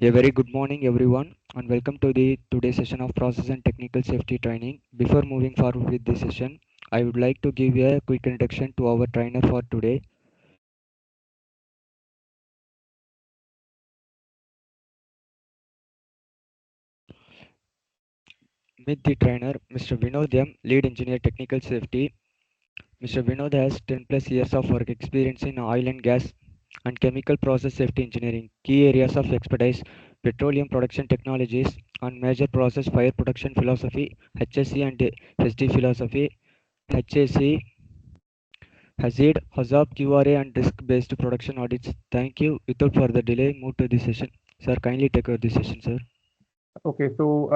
A very good morning, everyone, and welcome to the today's session of Process and Technical Safety Training. Before moving forward with this session, I would like to give a quick introduction to our trainer for today. Meet the trainer, Mr. Vinod M, Lead Engineer Technical Safety. Mr. Vinod has 10 plus years of work experience in oil and gas and chemical process safety engineering. Key areas of expertise: petroleum production technologies and major process fire protection philosophy, HSE and SD philosophy, HAC, Hazard, QRA and risk-based production audits. Thank you. Without further delay, move to the session. Sir, kindly take over the session, sir. Okay, so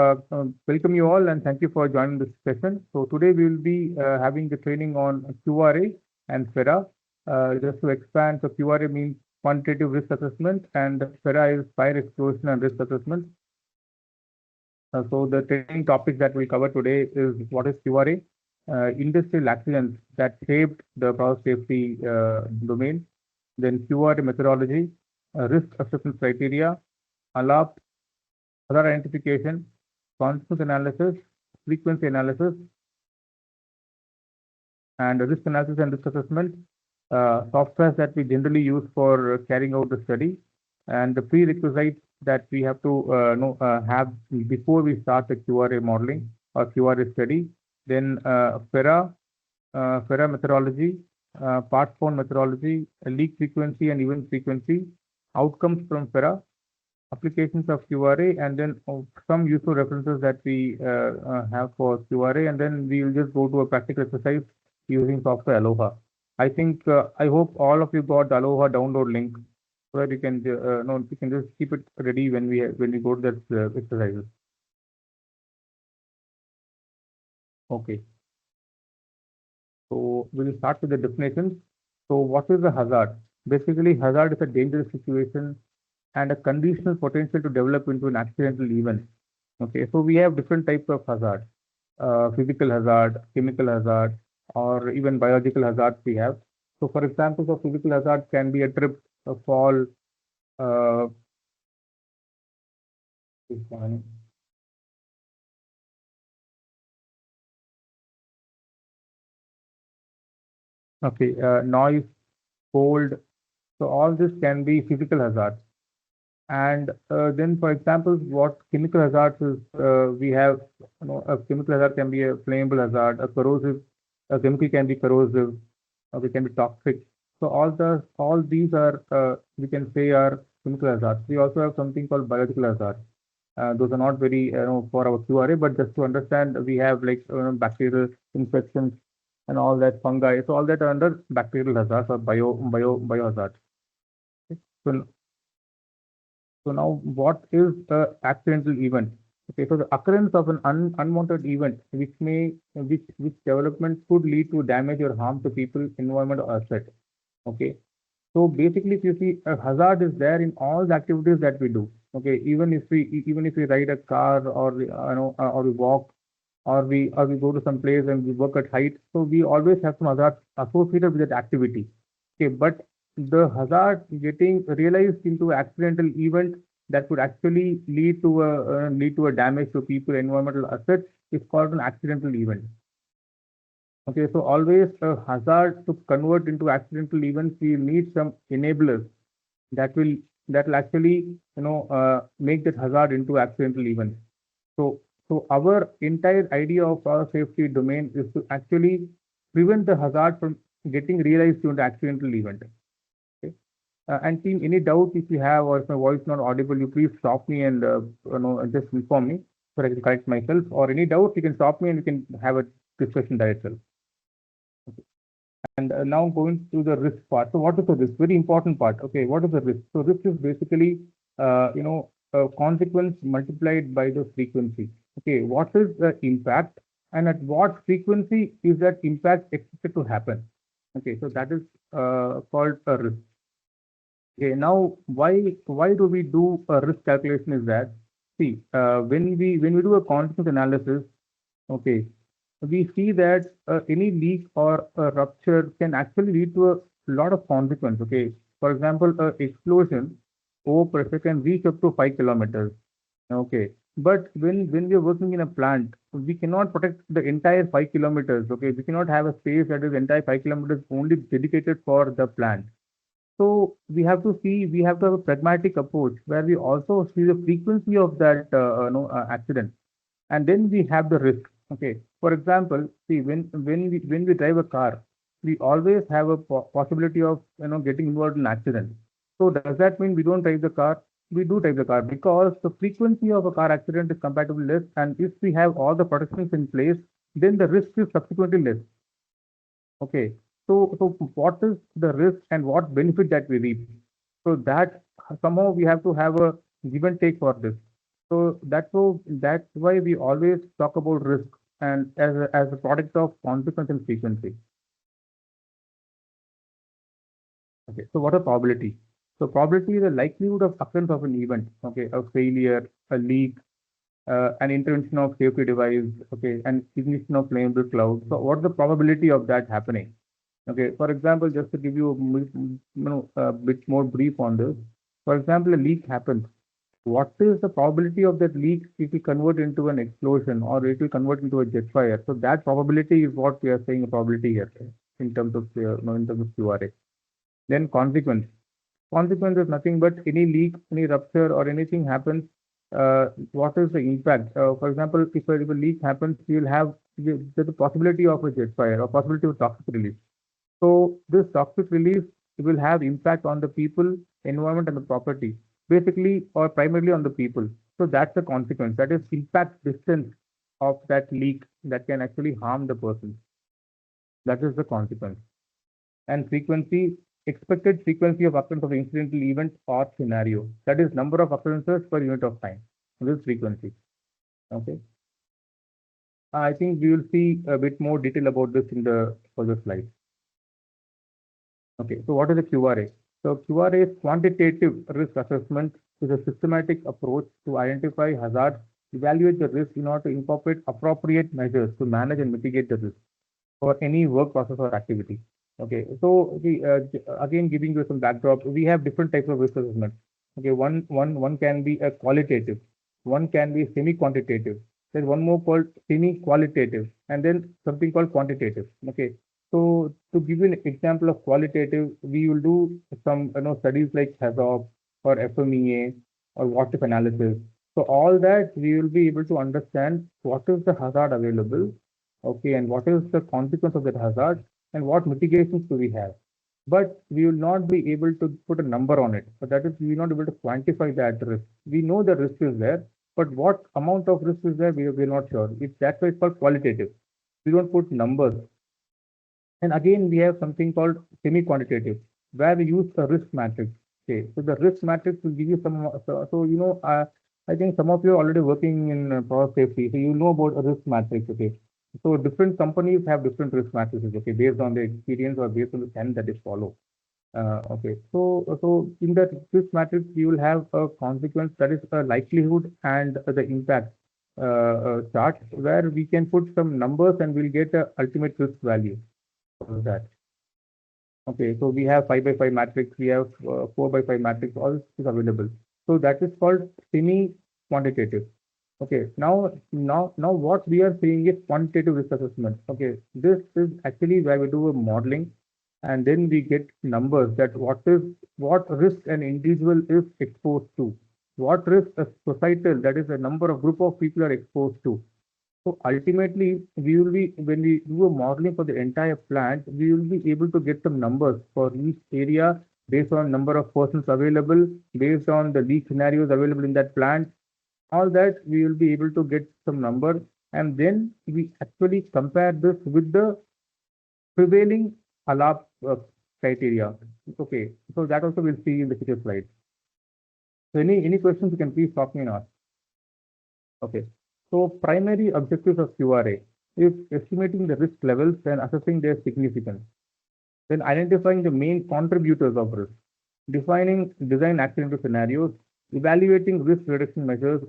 welcome you all and thank you for joining this session. So today we will be having the training on QRA and FERA. Just to expand, so QRA means quantitative risk assessment and FERA is fire explosion and risk assessment. So the training topic that we'll cover today is what is QRA, industrial accidents that shaped the process safety domain, then QRA methodology, risk assessment criteria, alarm, hazard identification, consequence analysis, frequency analysis, and risk analysis and risk assessment, softwares that we generally use for carrying out the study, and the prerequisites that we have to have before we start the QRA modeling or QRA study. Then FERA methodology, part found methodology, leak frequency and event frequency, outcomes from FERA, applications of QRA, and then some useful references that we have for QRA, and then we will just go to a practical exercise using software Aloha. I hope all of you got the Aloha download link so that you can no, you can just keep it ready when we go to that exercises. Okay, so we'll start with the definitions. So what is a hazard? Basically, hazard is a dangerous situation and a conditional potential to develop into an accidental event. Okay, so we have different types of hazard, physical hazard, chemical hazard, or even biological hazards we have. So for examples of physical hazard can be a trip, a fall, uh, okay, noise, cold. So all this can be physical hazard. And then, for example, what chemical hazards is, we have, a chemical hazard can be a flammable hazard, a chemical can be corrosive, or they can be toxic. So all these are, we can say, are chemical hazards. We also have something called biological hazard. Those are not very, for our QRA, but just to understand, we have like bacterial infections and all that, fungi. So all that are under bacterial hazards or biohazards. Okay. So now, what is the accidental event? Okay, so the occurrence of an unwanted event, which development could lead to damage or harm to people, environment, or asset. Okay, so basically, if you see, a hazard is there in all the activities that we do. Okay, even if we ride a car or or we walk or we go to some place and we work at height. So we always have some hazard associated with that activity. Okay, but the hazard getting realized into accidental event that could actually lead to a damage to people, environmental assets is called an accidental event. Okay, so always a hazard to convert into accidental events, we need some enablers that will that will actually make that hazard into accidental event. So our entire idea of our safety domain is to actually prevent the hazard from getting realized into accidental event. Okay. And team, any doubt if you have or if my voice is not audible, you please stop me and just inform me so I can correct myself. Or any doubt, you can stop me and we can have a discussion there itself. Okay. And now going to the risk part. So what is the risk? Very important part. Okay, what is the risk? So risk is basically consequence multiplied by the frequency. Okay, what is the impact and at what frequency is that impact expected to happen? Okay, so that is called a risk. Okay, now why do we do a risk calculation is that, see, when we do a consequence analysis, okay, we see that any leak or a rupture can actually lead to a lot of consequence. Okay, for example, explosion. overpressure can reach up to 5 kilometers. Okay. But when we are working in a plant, we cannot protect the entire 5 kilometers. Okay. We cannot have a space that is entire 5 kilometers only dedicated for the plant. So we have to have a pragmatic approach where we also see the frequency of that accident, and then we have the risk. Okay, for example, see when we drive a car, we always have a possibility of getting involved in accident. So does that mean we don't drive the car? We do drive the car because the frequency of a car accident is comparatively less, and if we have all the protections in place, then the risk is subsequently less. Okay. So what is the risk and what benefit that we reap? So that somehow we have to have a give and take for this. That's why we always talk about risk and as a product of consequence and frequency. Okay. So what are probability? So probability is the likelihood of occurrence of an event. Okay, a failure, a leak, an intervention of safety device. Okay, and ignition of flammable cloud. So what's the probability of that happening? Okay, for example, just to give you a bit more brief on this. For example, a leak happens. What is the probability of that leak if we convert into an explosion or it will convert into a jet fire? So that probability is what we are saying a probability here in terms of in terms of QRA. Then consequence. Consequence is nothing but any leak, any rupture, or anything happens. What is the impact? For example, if a leak happens, you will have there's a possibility of a jet fire or possibility of toxic release. So this toxic release will have impact on the people, environment, and the property, basically or primarily on the people. So that's the consequence. That is impact distance of that leak that can actually harm the person. That is the consequence. And frequency, expected frequency of occurrence of incidental event or scenario. That is number of occurrences per unit of time. This frequency. Okay. I think we will see a bit more detail about this in the further slides. Okay, so what is a QRA? So QRA is quantitative risk assessment, is a systematic approach to identify hazards, evaluate the risk in order to incorporate appropriate measures to manage and mitigate the risk for any work process or activity. Okay, so again giving you some backdrop, we have different types of risk assessment. Okay, one can be a qualitative, one can be semi-quantitative. There's one more called semi-qualitative, and then something called quantitative. Okay, so to give you an example of qualitative, we will do some studies like HAZOP or FMEA or what if analysis. So all that we will be able to understand what is the hazard available, okay, and what is the consequence of that hazard and what mitigations do we have. But we will not be able to put a number on it. So that is, we will not be able to quantify that risk. We know the risk is there, but what amount of risk is there, we're not sure. That's why it's called qualitative. We don't put numbers. And again, we have something called semi-quantitative, where we use a risk matrix. Okay, so the risk matrix will give you some. I think some of you are already working in product safety, so you know about a risk matrix. Okay, so different companies have different risk matrices. Okay, based on their experience or based on the trend that is followed. Okay, so in that risk matrix, you will have a consequence that is a likelihood and the impact chart, where we can put some numbers and we'll get a ultimate risk value for that. Okay, so we have 5 by 5 matrix, we have 4 by 5 matrix, all this is available. So that is called semi-quantitative. Okay, now what we are saying is quantitative risk assessment. Okay, this is actually where we do a modeling and then we get numbers that what risk an individual is exposed to, what risk a societal, that is a number of group of people are exposed to. So ultimately, we will be when we do a modeling for the entire plant, we will be able to get some numbers for each area based on number of persons available, based on the leak scenarios available in that plant. All that we will be able to get some numbers, and then we actually compare this with the prevailing ALAP criteria. Okay, so that also we'll see in the future slides. So any questions you can please stop me and ask. Okay. So primary objectives of QRA is estimating the risk levels and assessing their significance. Then identifying the main contributors of risk, defining design accident scenarios, evaluating risk reduction measures,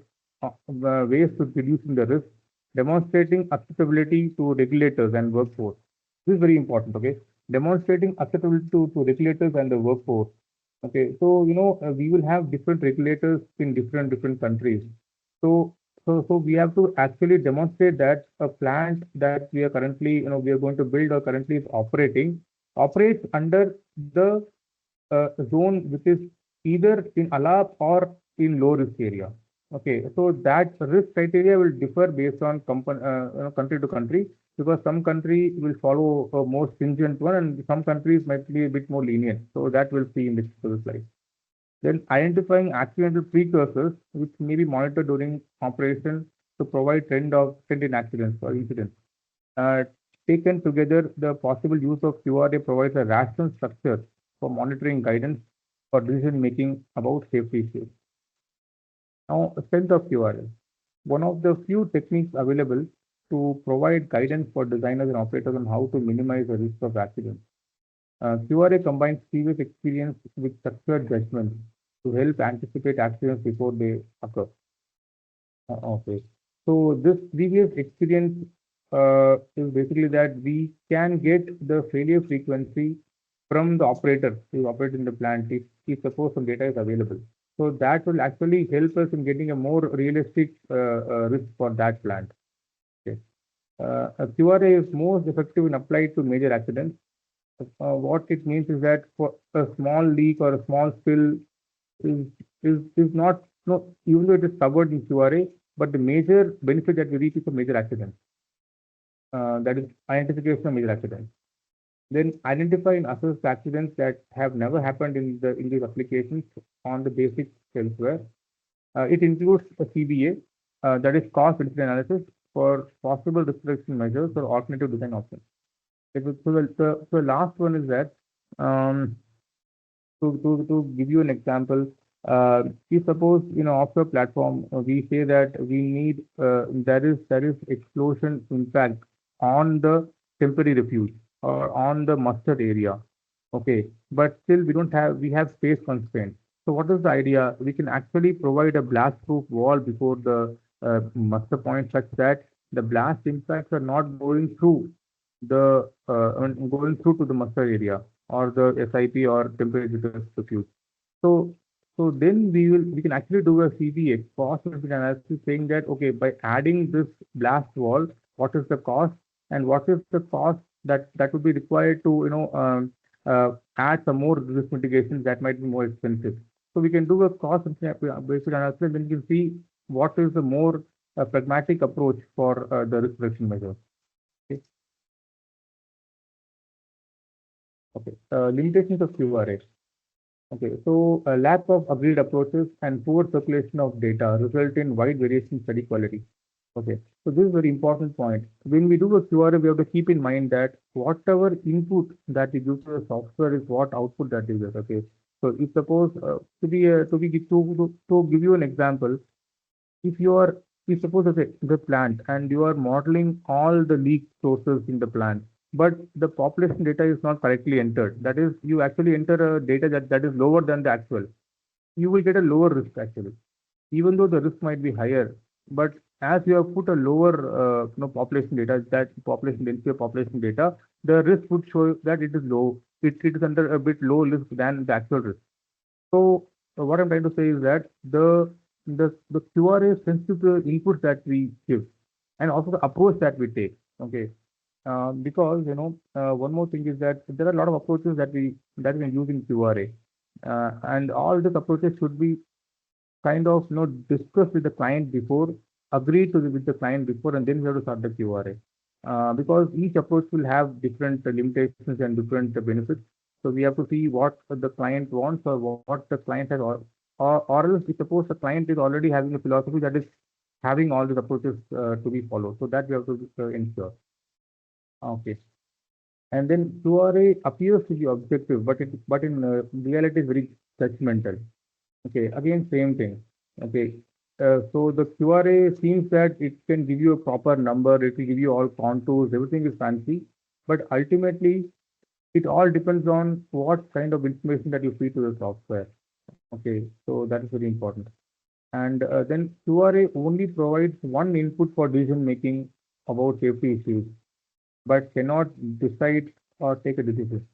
ways to reducing the risk, demonstrating acceptability to regulators and workforce. This is very important, okay? Demonstrating acceptability to regulators and the workforce. Okay, so we will have different regulators in different countries. So so we have to actually demonstrate that a plant that we are currently we are going to build or currently is operates under the zone which is either in ALAP or in low risk area. Okay, so that risk criteria will differ based on country to country, because some country will follow a more stringent one and some countries might be a bit more lenient. So that we'll see in this slide. Then identifying accidental precursors which may be monitored during operation to provide trend in accidents or incidents. Uh, Taken together, the possible use of QRA provides a rational structure for monitoring guidance for decision making about safety issues. Now, strength of QRA. One of the few techniques available to provide guidance for designers and operators on how to minimize the risk of accidents. QRA combines previous experience with structured judgment to help anticipate accidents before they occur. Okay. So this previous experience is basically that we can get the failure frequency from the operator who operates in the plant if suppose some data is available. So that will actually help us in getting a more realistic risk for that plant. Okay. A QRA is most effective when applied to major accidents. What it means is that for a small leak or a small spill is is not no even though it is covered in QRA, but the major benefit that we reach is a major accident. That is identification of major accidents. Then identify and assess the accidents that have never happened in these applications on the basic elsewhere. It includes a CBA, that is cost benefit analysis for possible risk reduction measures or alternative design options. So the last one is that um, to give you an example, if suppose offshore platform we say that we need there is explosion impact on the temporary refuge or on the mustard area, okay, but still we have space constraints. So what is the idea? We can actually provide a blast proof wall before the muster point such that the blast impacts are not going through going through to the muster area or the SIP or temperature refuge. So so then we can actually do a CBA cost benefit analysis saying that okay, by adding this blast wall, what is the cost and what is the cost that would be required to add some more risk mitigation that might be more expensive. So we can do a cost based analysis and then you can see what is the more pragmatic approach for the risk reduction measure. Okay. Okay. Limitations of QRA. Okay, so a lack of agreed approaches and poor circulation of data result in wide variation in study quality. Okay, so this is a very important point. When we do a QRA, we have to keep in mind that whatever input that we give to the software is what output that is. Okay, so if suppose to give you an example, if you are if suppose the plant and you are modeling all the leak sources in the plant, but the population data is not correctly entered, that is you actually enter a data that is lower than the actual, you will get a lower risk actually, even though the risk might be higher. But as you have put a lower population data, that population density of population data, the risk would show that it is low, it is under a bit low risk than the actual risk. So what I'm trying to say is that the QRA is sensitive to the inputs that we give and also the approach that we take. Okay, because one more thing is that there are a lot of approaches that we use in QRA, and all these approaches should be kind of discuss with the client before, agree with the client before, and then we have to start the QRA. Because each approach will have different limitations and different benefits. So we have to see what the client wants or what the client has, or else we suppose the client is already having a philosophy that is having all these approaches to be followed. So that we have to ensure. Okay. And then QRA appears to be objective, but in reality is very judgmental. Okay, again, same thing. Okay, so the QRA seems that it can give you a proper number, it will give you all contours, everything is fancy, but ultimately it all depends on what kind of information that you feed to the software. Okay, so that is very important. And then QRA only provides one input for decision making about safety issues, but cannot decide or take a decision.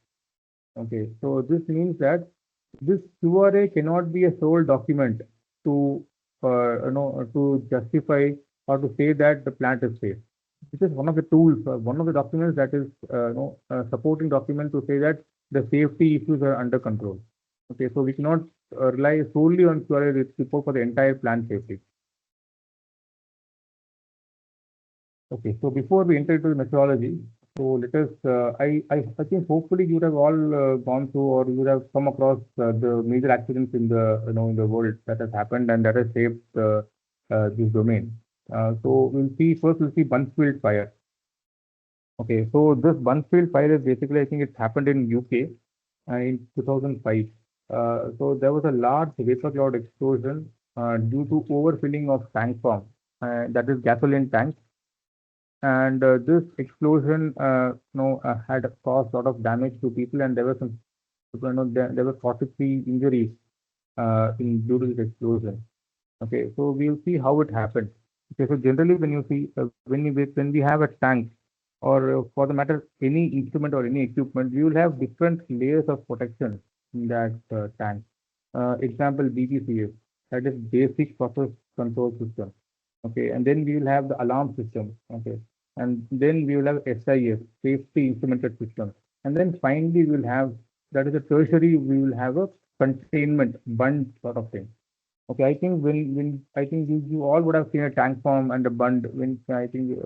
Okay, so this means that This QRA cannot be a sole document to to justify or to say that the plant is safe. This is one of the tools, one of the documents that is supporting document to say that the safety issues are under control. Okay, so we cannot rely solely on QRA report for the entire plant safety. Okay, so before we enter into the methodology, so let us, I think hopefully you would have all gone through or you would have come across the major accidents in the, in the world that has happened and that has shaped this domain. So we'll see Buncefield fire. Okay, so this Buncefield fire is basically, I think it's happened in UK in 2005. So there was a large vapor cloud explosion due to overfilling of tank farm, that is gasoline tank, and this explosion had caused a lot of damage to people, and there were some, there were 43 injuries in due to this explosion. Okay, so we'll see how it happened. Okay, so generally when you see when we have a tank, or for the matter any instrument or any equipment, we will have different layers of protection in that tank. Example BPCS, that is basic process control system. Okay, and then we will have the alarm system. Okay, and then we will have SIS, safety instrumented system, and then finally we will have, that is a tertiary, we will have a containment bund sort of thing. Okay, I think when I think you all would have seen a tank farm and a bund when I think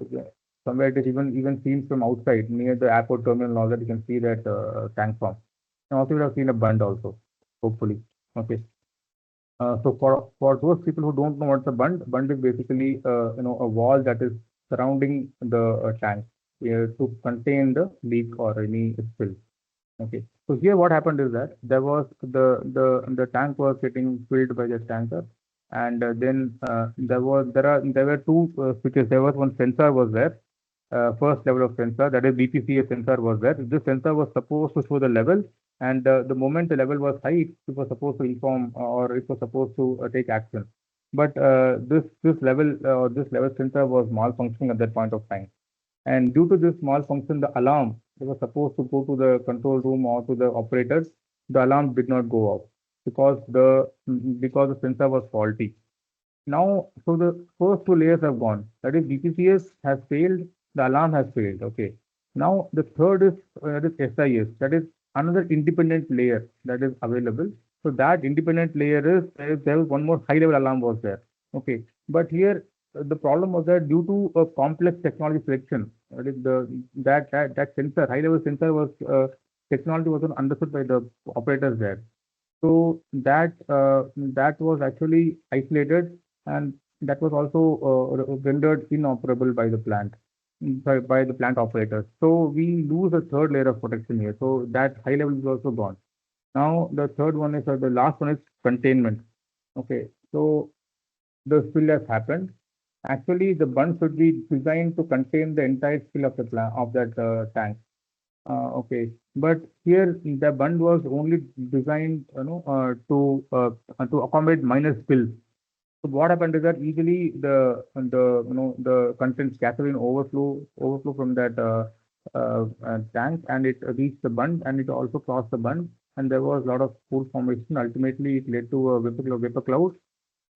somewhere it is even seen from outside near the airport terminal and all that, you can see that tank farm. And also you would have seen a bund also, hopefully. Okay. So for those people who don't know what's a bund is basically a wall that is surrounding the tank to contain the leak or any spill. Okay. So here what happened is that there was the tank was getting filled by the tanker, and then there were two switches. There was one sensor was there, first level of sensor, that is BPCA sensor was there. This sensor was supposed to show the level, and the moment the level was high, it was supposed to inform or it was supposed to take action. But this level sensor was malfunctioning at that point of time. And due to this malfunction, the alarm that was supposed to go to the control room or to the operators, the alarm did not go off because the sensor was faulty. Now, so the first two layers have gone. That is, BPCS has failed, the alarm has failed. Okay. Now, the third is that is SIS. That is another independent layer that is available. So that independent layer is there was one more high level alarm was there. Okay. But here the problem was that due to a complex technology selection, that is that sensor, high level sensor was technology wasn't understood by the operators there. So that was actually isolated, and that was also rendered inoperable by the plant, by the plant operators. So we lose a third layer of protection here. So that high level is also gone. Now the third one is, or the last one is containment. Okay, so the spill has happened. Actually, the bund should be designed to contain the entire spill of the of that tank. Okay, but here the bund was only designed, to accommodate minor spills. So what happened is that easily the contents gasoline overflow from that tank, and it reached the bund, and it also crossed the bund, and there was a lot of food formation. Ultimately, it led to a vapor cloud,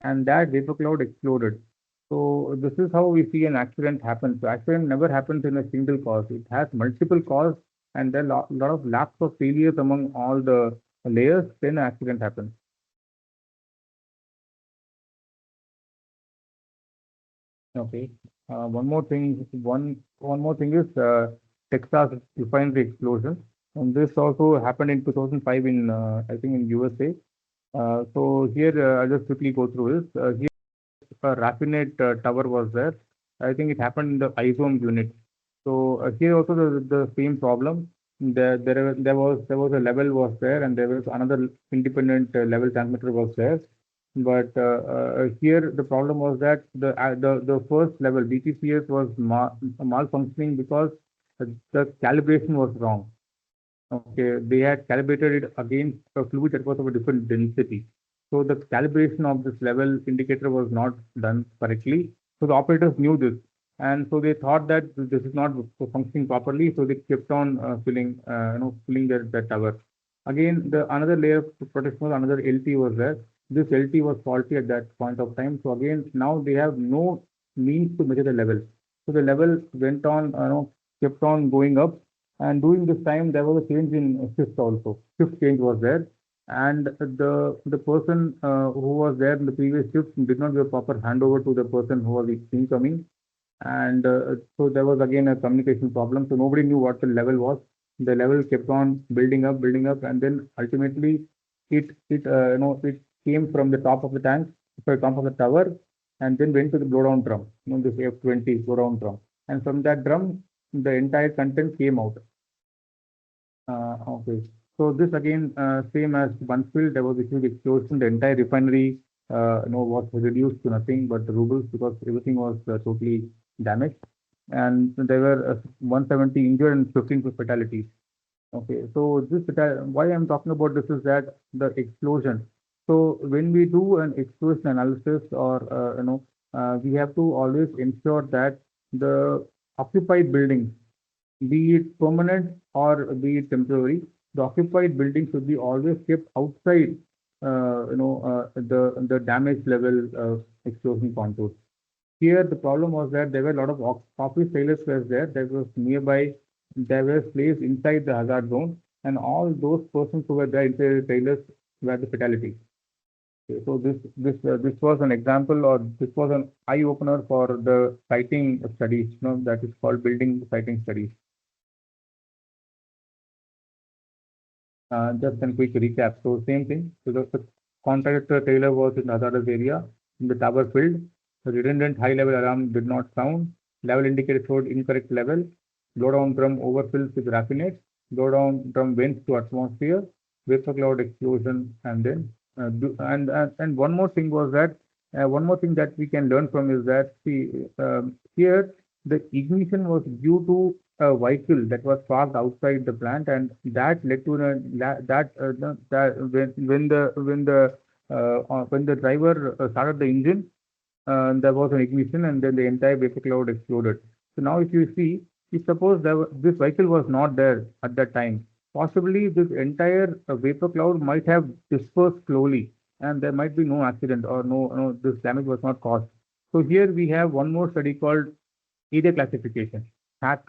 and that vapor cloud exploded. So this is how we see an accident happen. So accident never happens in a single cause. It has multiple causes, and there are a lot of laps of failures among all the layers. Then an accident happens. Okay. One more thing is Texas refinery explosion, and this also happened in 2005 in I think in USA. So here I'll just quickly go through this. Here a raffinate tower was there. I think it happened in the isome unit. So here also the same problem. There was a level was there, and there was another independent level transmitter was there. But here the problem was that the first level BTCS was malfunctioning because the calibration was wrong. Okay, they had calibrated it against a fluid that was of a different density. So the calibration of this level indicator was not done correctly. So the operators knew this, and so they thought that this is not functioning properly. So they kept on filling their tower. Again, the another layer of protection was another LT was there. This LT was faulty at that point of time. So again, now they have no means to measure the level. So the level went on, kept on going up. And during this time, there was a change in shift also. Shift change was there, and the person who was there in the previous shift did not give a proper handover to the person who was incoming, and so there was again a communication problem. So nobody knew what the level was. The level kept on building up, and then ultimately it came from the top of the tank, sorry, top of the tower, and then went to the blowdown drum, this F20 blowdown drum, and from that drum the entire content came out. Okay. So this again, same as Bunfield, there was a huge explosion. The entire refinery, was reduced to nothing but rubles because everything was totally damaged, and there were 170 injured and 15 fatalities. Okay, so why I'm talking about this is that the explosion. So when we do an explosion analysis, or we have to always ensure that the occupied buildings, be it permanent or be it temporary, the occupied building should be always kept outside, the damage level explosion contours. Here, the problem was that there were a lot of office trailers were there that was nearby. There were placed inside the hazard zone, and all those persons who were there inside the trailers were the fatality. Okay, so this was an example, or this was an eye opener for the siting studies. That is called building siting studies. Just a quick recap. So same thing. So the contractor trailer was in the hazardous area in the tower field. The redundant high-level alarm did not sound. Level indicator showed incorrect level. Blowdown drum overfills with raffinate. Blowdown drum vents to atmosphere. Vapor cloud explosion, and then and one more thing that we can learn from is that, see, here the ignition was due to a vehicle that was parked outside the plant, and that led to when the driver started the engine, there was an ignition, and then the entire vapor cloud exploded. So now, if you see, if suppose this vehicle was not there at that time, possibly this entire vapor cloud might have dispersed slowly, and there might be no accident, or no, this damage was not caused. So here we have one more study called area classification, hack.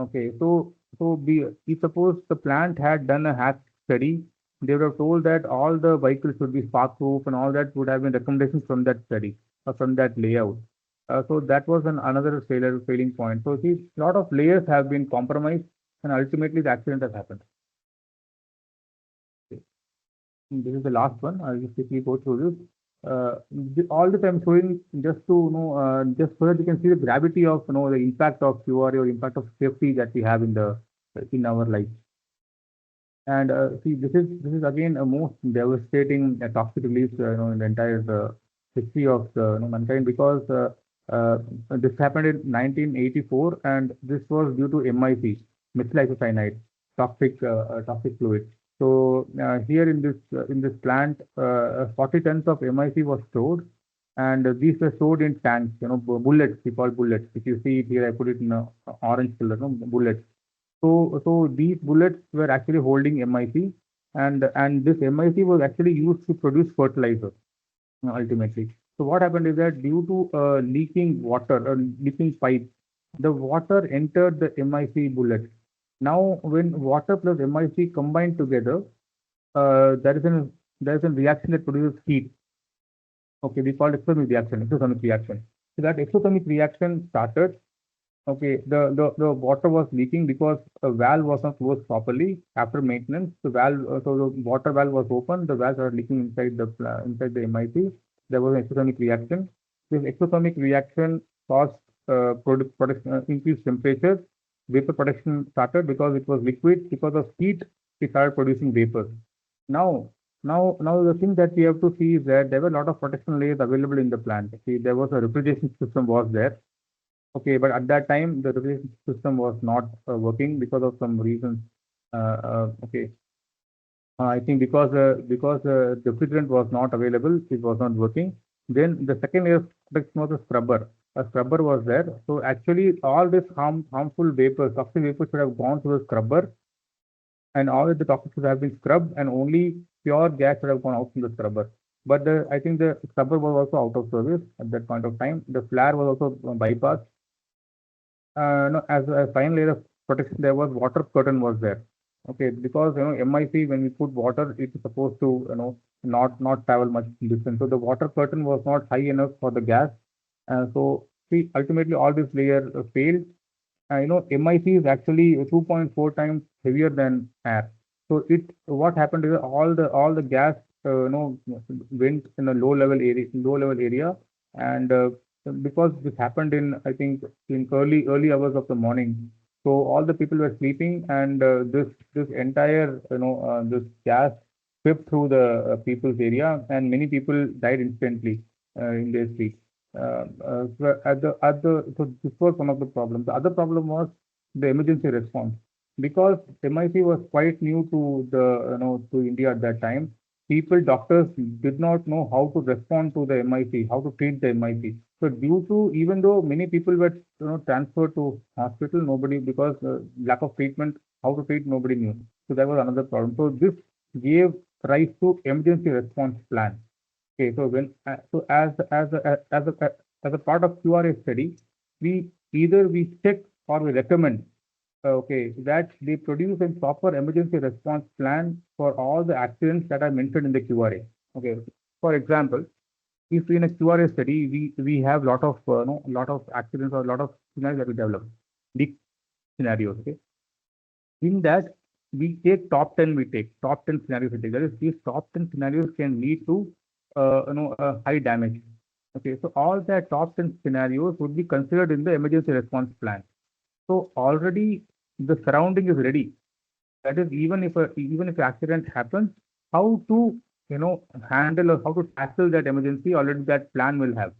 Okay, if suppose the plant had done a hack study, they would have told that all the vehicles should be spark proof, and all that would have been recommendations from that study or from that layout. So that was another failing point. So see, a lot of layers have been compromised, and ultimately the accident has happened. Okay. This is the last one. I'll just quickly go through this. All this I'm showing just to just so that you can see the gravity of the impact of QRA, or impact of safety that we have in our life. And see, this is again a most devastating toxic release, in the entire history of mankind, because this happened in 1984, and this was due to MIC, methyl isocyanide, toxic fluid. So here in this plant, 40 tons of MIC was stored, and these were stored in tanks, bullets. We call bullets. If you see it here, I put it in orange color, no, bullets. So these bullets were actually holding MIC, and this MIC was actually used to produce fertilizer, ultimately. So what happened is that due to leaking water, or leaking pipe, the water entered the MIC bullet. Now, when water plus MIC combined together, there is a reaction that produces heat. Okay, we call it exothermic reaction. So that exothermic reaction started. Okay, the water was leaking because the valve was not closed properly after maintenance. So the water valve was open. The valve started leaking inside the MIC. There was an exothermic reaction. This exothermic reaction caused increased temperature. Vapor production started because it was liquid. Because of heat, it started producing vapor. Now, now the thing that we have to see is that there were a lot of protection layers available in the plant. See, there was a refrigeration system was there. Okay, but at that time, the refrigeration system was not working because of some reasons. Okay, I think because the refrigerant was not available, it was not working. Then the second layer of protection was a scrubber. A scrubber was there. So actually, all this harmful vapors, toxic vapors, should have gone to the scrubber, and all of the toxins should have been scrubbed, and only pure gas should have gone out from the scrubber. But I think the scrubber was also out of service at that point of time. The flare was also bypassed. No, as a fine layer of protection, there was water curtain was there. Okay, because MIC, when we put water, it is supposed to not travel much distance. So the water curtain was not high enough for the gas. So see, ultimately all this layer failed. MIC is actually 2.4 times heavier than air. So what happened is all the gas went in a low level area, and because this happened in, I think, in early hours of the morning, so all the people were sleeping, and this entire this gas swept through the people's area, and many people died instantly in their sleep. So this was one of the problems. The other problem was the emergency response, because MIC was quite new to to India at that time. Doctors did not know how to respond to the MIC, how to treat the MIC. So due to, even though many people were transferred to hospital, nobody, because lack of treatment, how to treat, nobody knew. So that was another problem. So this gave rise to emergency response plan. Okay, so as a part of QRA study, we either we check or we recommend, okay, that they produce a proper emergency response plan for all the accidents that are mentioned in the QRA. Okay, for example, if in a QRA study we have lot of accidents or lot of scenarios that we develop, big scenarios. Okay, in that we take top 10, we take top 10 scenarios we take. That is, these top 10 scenarios can lead to high damage. Okay, so all that top 10 scenarios would be considered in the emergency response plan. So already the surrounding is ready. That is, even if accident happens, how to handle or how to tackle that emergency, already that plan will have.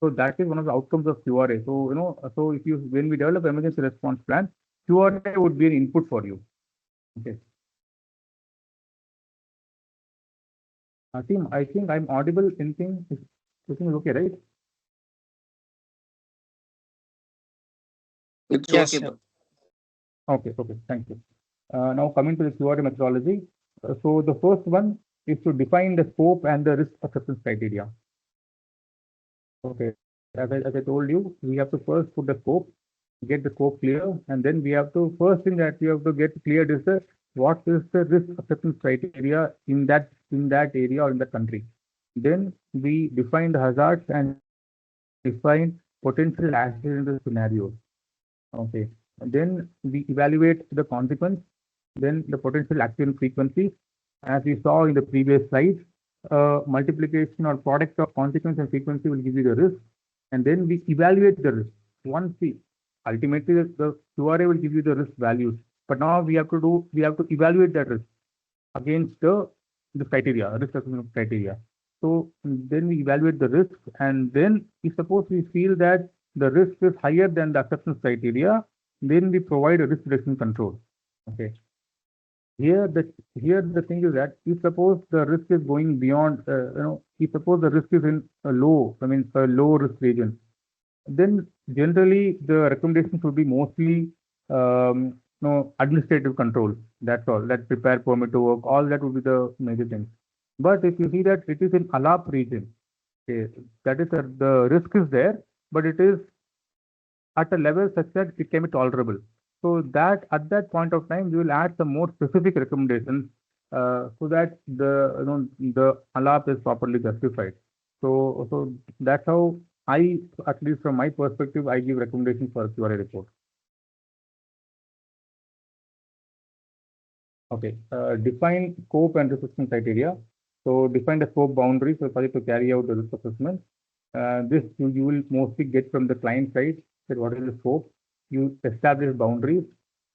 So that is one of the outcomes of QRA. So so if you when we develop emergency response plan, QRA would be an input for you. Okay. Team, I think I'm audible. Everything is okay, right? It's Yes, okay, sir. bro. Okay, thank you. Now coming to the QRA methodology. So the first one is to define the scope and the risk acceptance criteria. Okay, as I told you, we have to first put the scope, get the scope clear, and then we have to, first thing that we have to get cleared is the what is the risk acceptance criteria in that area or in the country. Then we define the hazards and define potential accident scenarios. Okay. And then we evaluate the consequence, then the potential action frequency. As we saw in the previous slides, multiplication or product of consequence and frequency will give you the risk. And then we evaluate the risk. Once we ultimately the QRA will give you the risk values. But now we have to evaluate that risk against the criteria, risk assessment criteria. So then we evaluate the risk, and then if suppose we feel that the risk is higher than the acceptance criteria, then we provide a risk reduction control. Okay. Here the thing is that if suppose the risk is going beyond, if suppose the risk is in a low, I mean a low risk region, then generally the recommendations would be mostly administrative control. That's all. That prepare permit to work. All that would be the major things. But if you see that it is in ALAP region, okay, that is the risk is there, but it is at a level such that it can be tolerable. So that at that point of time, we will add some more specific recommendations so that the ALAP is properly justified. So that's how I, at least from my perspective, I give recommendations for a QRA report. Okay, define scope and risk assessment criteria. So define the scope boundaries for project to carry out the risk assessment. This you will mostly get from the client side, that what is the scope. You establish boundaries,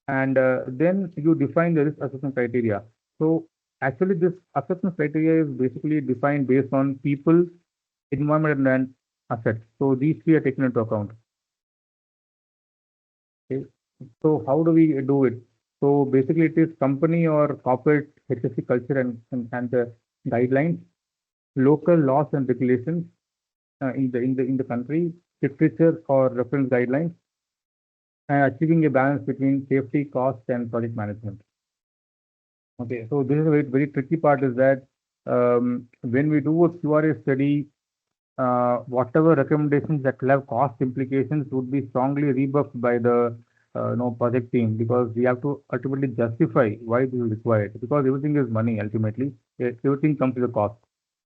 and then you define the risk assessment criteria. So actually, this assessment criteria is basically defined based on people, environment, and assets. So these three are taken into account. Okay. So how do we do it? So basically, it is company or corporate HSC culture and the guidelines, local laws and regulations in the country, literature or reference guidelines, and achieving a balance between safety, cost, and project management. Okay, so this is a very tricky part is that when we do a QRA study, whatever recommendations that will have cost implications would be strongly rebuffed by the project team, because we have to ultimately justify why this is required, because everything is money ultimately. Everything comes with a cost.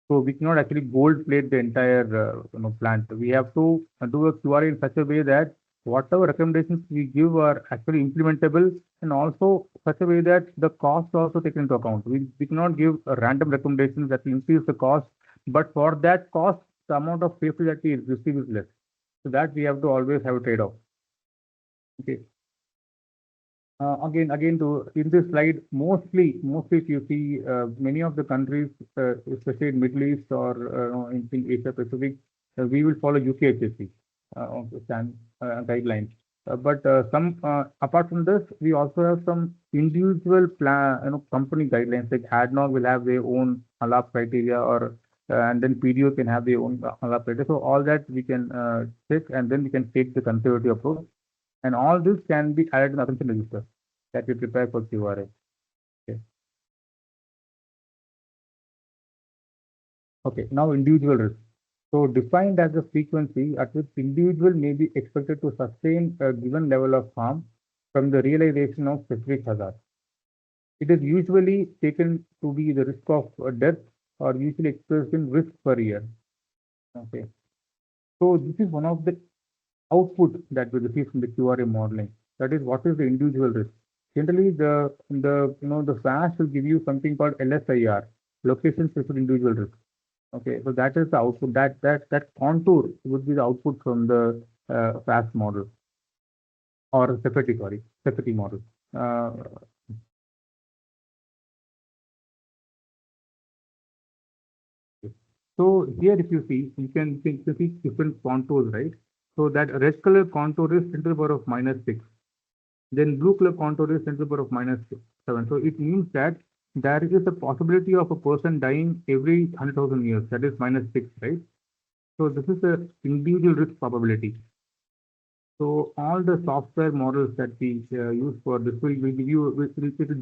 So we cannot actually gold plate the entire plant. We have to do a QRA in such a way that whatever recommendations we give are actually implementable, and also such a way that the cost also taken into account. We cannot give a random recommendations that will increase the cost, but for that cost, the amount of safety that we receive is less. So that we have to always have a trade-off. Okay. Again, to in this slide, mostly, if you see many of the countries, especially in Middle East or in Asia Pacific, we will follow UKHSC guidelines. But some apart from this, we also have some individual plan, company guidelines. Like ADNOC will have their own HALAP criteria, or and then PDO can have their own HALAP criteria. So all that we can check, and then we can take the conservative approach. And all this can be added in the assumption register that we prepare for QRA. Okay. Okay. Now individual risk. So defined as the frequency at which individual may be expected to sustain a given level of harm from the realization of specific hazard. It is usually taken to be the risk of death, or usually expressed in risk per year. Okay. So this is one of the output that we receive from the QRA modeling. That is, what is the individual risk? Generally, the FAST will give you something called LSIR, location specific individual risk. Okay, so that is the output. That contour would be the output from the FAST model, or Safety model. Uh, so here, if you see, you can see different contours, right? So that red color contour is 10 to the power of -6. Then blue color contour is 10 to the power of -7. So it means that there is a possibility of a person dying every 100,000 years. That is -6, right? So this is the individual risk probability. So all the software models that we use for this will give you will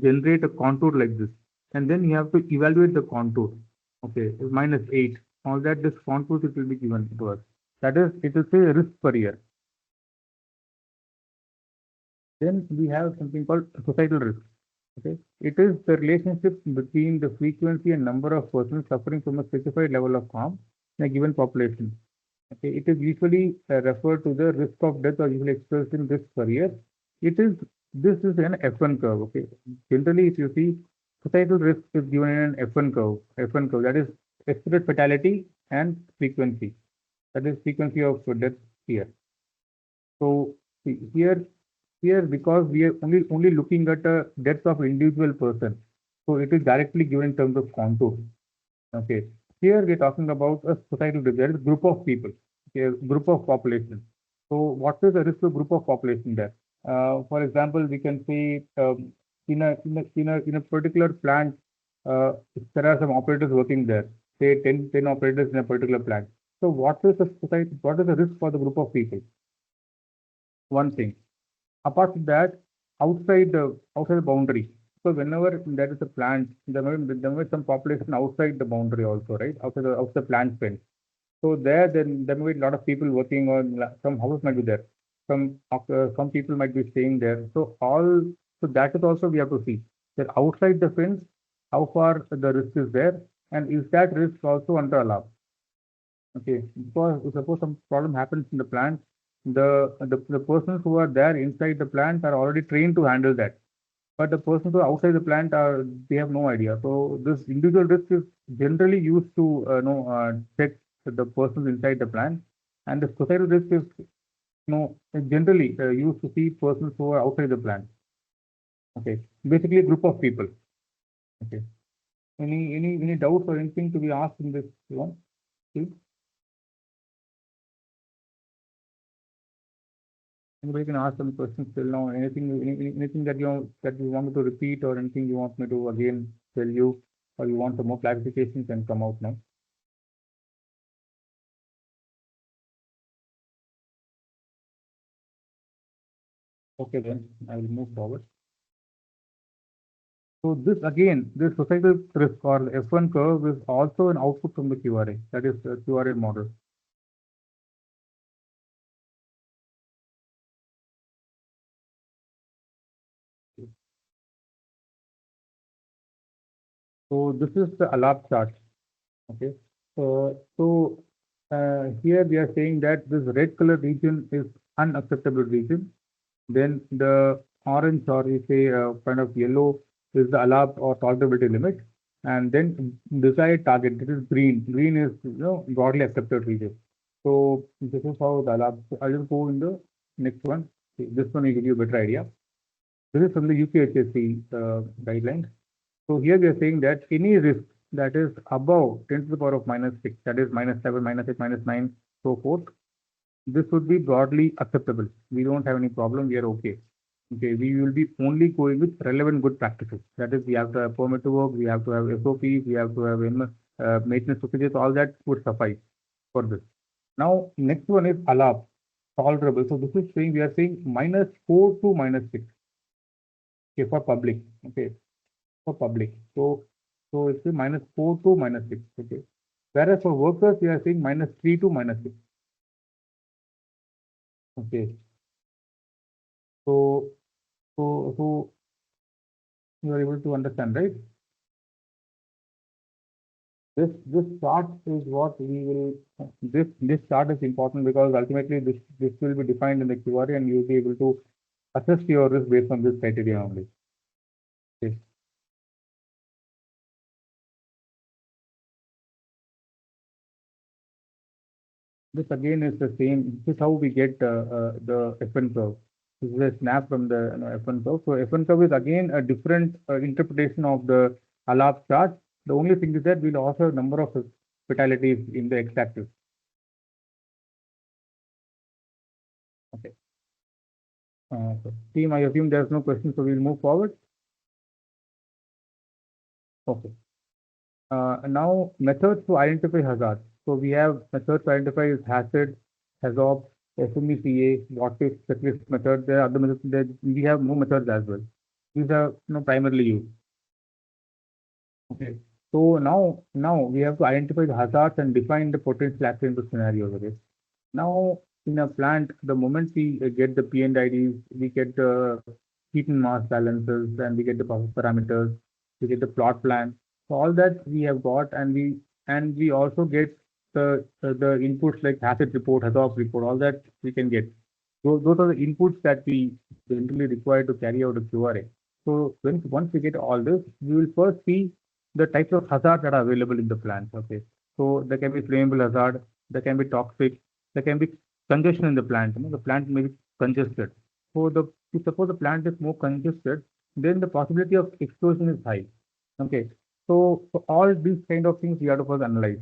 generate a contour like this, and then you have to evaluate the contour. Okay, -8. All that this contours it will be given to us. That is, it will say risk per year. Then we have something called societal risk. Okay, it is the relationship between the frequency and number of persons suffering from a specified level of harm in a given population. Okay, it is usually referred to the risk of death, or usually expressed in risk per year. It is This is an F1 curve. Okay, generally, if you see, societal risk is given in an F1 curve. F1 curve, that is expected fatality and frequency. That is frequency of death here. So here, because we are only looking at a death of individual person, so it is directly given in terms of contour. Okay. Here we're talking about a societal risk. There is a group of people, okay, a group of population. So what is the risk of group of population there? For example, we can say in a particular plant, there are some operators working there. Say 10 operators in a particular plant. So what is the society? What is the risk for the group of people? One thing. Apart from that, outside the boundary. So whenever there is a plant, there may be some population outside the boundary also, right? Outside the plant fence. So there may be a lot of people working on, some houses might be there. Some people might be staying there. So that is also we have to see that outside the fence, how far the risk is there, and is that risk also under alarm? Okay, because suppose some problem happens in the plant, the persons who are there inside the plant are already trained to handle that. But the persons who are outside the plant they have no idea. So this individual risk is generally used to check the persons inside the plant, and the societal risk is generally used to see persons who are outside the plant. Okay, basically a group of people. Okay, any doubts or anything to be asked in this one? Please? Anybody can ask some questions till now. Anything that you want me to repeat, or anything you want me to again tell you, or you want some more clarifications, can come out now. Okay, then I will move forward. So this again, this societal risk or the F1 curve is also an output from the QRA, that is the QRA model. So this is the ALAP chart. Okay. Here we are saying that this red color region is unacceptable region. Then the orange or you say kind of yellow is the allowed or tolerability limit. And then desired target, this is green. Green is broadly accepted region. So this is how the allowed. I'll just go in the next one. This one will give you a better idea. This is from the UKHSC guidelines. So here we are saying that any risk that is above 10 to the power of minus 6, that is minus 7, minus 8, minus 9, so forth, this would be broadly acceptable. We don't have any problem. We are okay. Okay, we will be only going with relevant good practices. That is, we have to have permit to work, we have to have SOPs, we have to have maintenance procedures, all that would suffice for this. Now, next one is ALAP, tolerable. So this is saying we are saying minus 4 to minus 6. Okay, for public. Okay, for public. So it's a minus 4 to minus 6. Okay. Whereas for workers, we are saying minus 3 to minus 6. Okay. So so you are able to understand, right? This chart is what we will this chart is important because ultimately this will be defined in the QRA and you will be able to assess your risk based on this criteria only. Okay. This again is the same. This is how we get the F1 curve. This is a snap from the F1 curve. So F1 curve is again a different interpretation of the ALAP chart. The only thing is that we'll also have number of fatalities in the x-axis. Okay. So team, I assume there's no question, so we'll move forward. Okay. Now methods to identify hazards. So we have methods to identify hazard, hazard, FMECA, what if checklist method. There are other methods that we have more methods as well. These are primarily used. Okay. So now we have to identify the hazards and define the potential accident scenarios. Okay. Now in a plant, the moment we get the P&IDs, we get the heat and mass balances, and we get the process parameters, we get the plot plan. So all that we have got, and we also get the inputs like hazard report, hazard report, all that we can get. Those are the inputs that we generally require to carry out a QRA. So once we get all this, we will first see the types of hazards that are available in the plant. Okay. So there can be flammable hazard, there can be toxic, there can be congestion in the plant. The plant may be congested. So if suppose the plant is more congested, then the possibility of explosion is high. Okay. So all these kind of things we have to first analyze.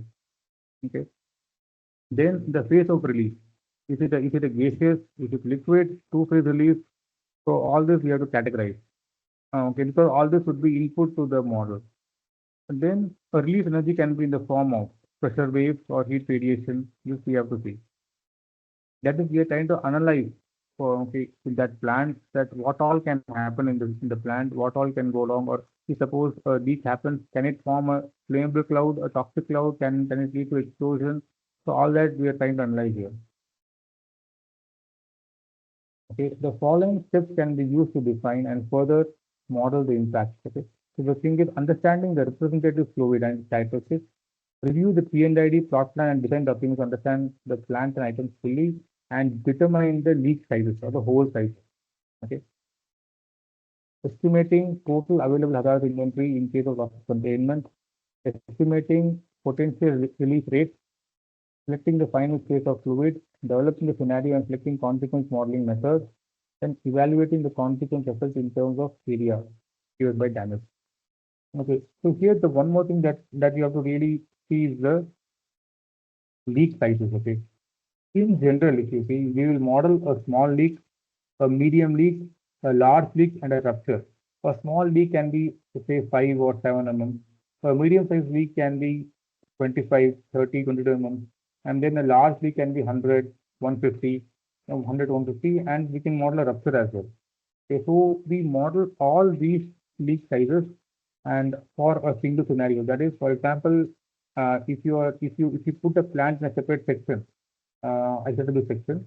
Okay. Then the phase of release. Is it a gaseous? Is it liquid? Two-phase release? So all this we have to categorize. Okay, because all this would be input to the model. And then a release energy can be in the form of pressure waves or heat radiation. This we have to see. That is, we are trying to analyze for in that plant that what all can happen in the plant, what all can go wrong, or if suppose this happens, can it form a flammable cloud, a toxic cloud? Can it lead to explosion? So all that we are trying to analyze here. Okay, the following steps can be used to define and further model the impact. Okay, so the thing is understanding the representative fluid and characteristics, review the P&ID plot plan and design documents, understand the plants and items fully, and determine the leak sizes or the hole size. Okay, estimating total available hazard inventory in case of loss of containment, estimating potential release rate, selecting the final state of fluid, developing the scenario and selecting consequence modeling methods, and evaluating the consequence effect in terms of area given by damage. Okay, so here the one more thing that you have to really see is the leak sizes. Okay, in general, if you see, we will model a small leak, a medium leak, a large leak, and a rupture. A small leak can be, say, 5 or 7 mm. A medium sized leak can be 25, 30, 22 mm. And then a large leak can be 100, 150, 100, 150, and we can model a rupture as well. Okay, so we model all these leak sizes and for a single scenario. That is, for example, if you put a plant in a separate section, isolated section,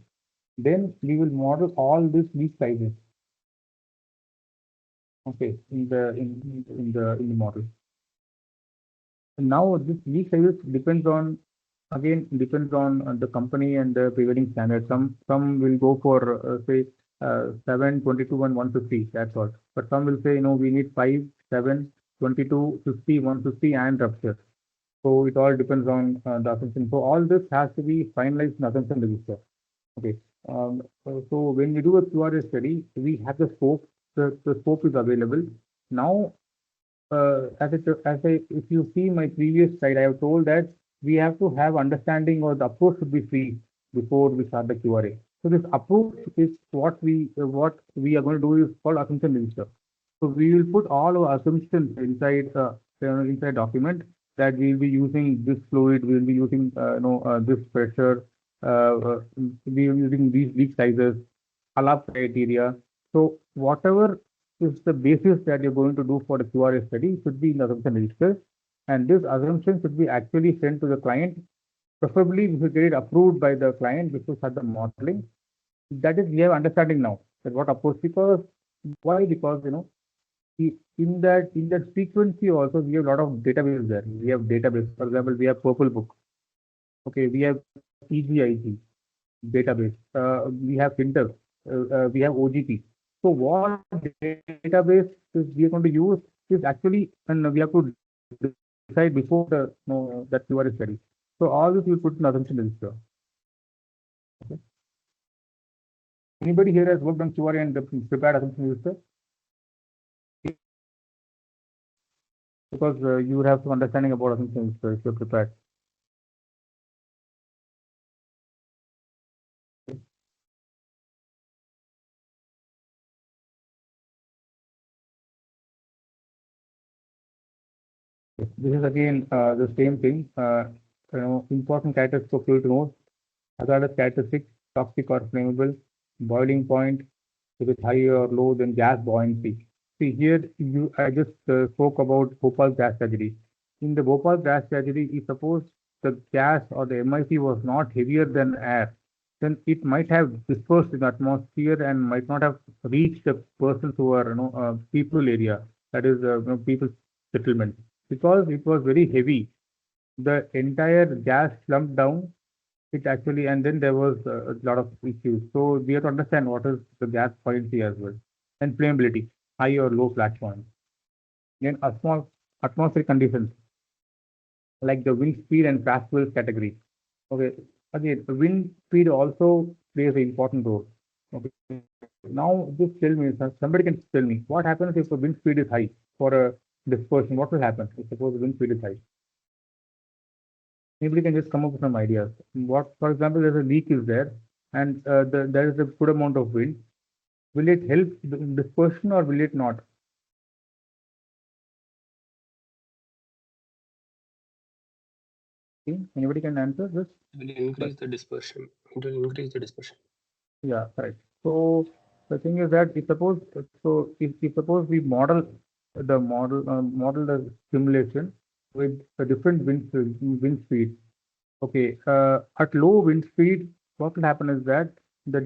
then we will model all these leak sizes. Okay, in the model. Now this leak sizes depends on, again depends on the company and the prevailing standard. Some will go for say 7, 22, and 150. That's all. But some will say, we need 5, 7, 22, 50, 150, and rupture. So it all depends on the assumption. So all this has to be finalized in assumption register. Okay. So when we do a QRA study, we have the scope. The scope is available. Now, if you see my previous slide, I have told that we have to have understanding, or the approach should be free before we start the QRA. So this approach is what we are going to do is called assumption register. So we will put all our assumptions inside document, that we will be using this fluid, we will be using this pressure, we will be using these leak sizes, allow criteria. So whatever is the basis that you're going to do for the QRA study should be in the assumption register, and this assumption should be actually sent to the client. Preferably, we should get it approved by the client before start the modeling. That is, we have understanding now that what approach, because why? Because in that frequency also we have a lot of database there. We have database. For example, we have Purple Book. Okay, we have EGIG database. We have Finter. We have OGP. So what database is we are going to use is actually, and we have to decide before that QRA study. So all this we put in assumption register. Okay. Anybody here has worked on QRA and prepared assumption register? Because you have some understanding about assumption register if you're prepared. This is again the same thing. Important characteristics for fluid to know: hazardous characteristics, toxic or flammable, boiling point, if it's high or low, then gas buoyancy. See here, I just spoke about Bhopal gas tragedy. In the Bhopal gas tragedy, if suppose the gas or the MIC was not heavier than air, then it might have dispersed in the atmosphere and might not have reached the persons who are, people area, that is, people settlement, because it was very heavy. The entire gas slumped down. It actually, and then there was a lot of issues. So we have to understand what is the gas buoyancy as well, and flammability, high or low flash point. Then atmospheric conditions like the wind speed and fast swells category. Okay, again, the wind speed also plays an important role. Okay, now just tell me, somebody can tell me what happens if the wind speed is high for a dispersion. What will happen if suppose the wind speed is high? Anybody can just come up with some ideas. What, for example, there's a leak is there, and there is a good amount of wind. Will it help the dispersion or will it not? Okay. Anybody can answer this? It will increase the dispersion. It will increase the dispersion. Yeah, correct. So the thing is that if suppose we model the simulation with a different wind speed. Okay, at low wind speed, what will happen is that the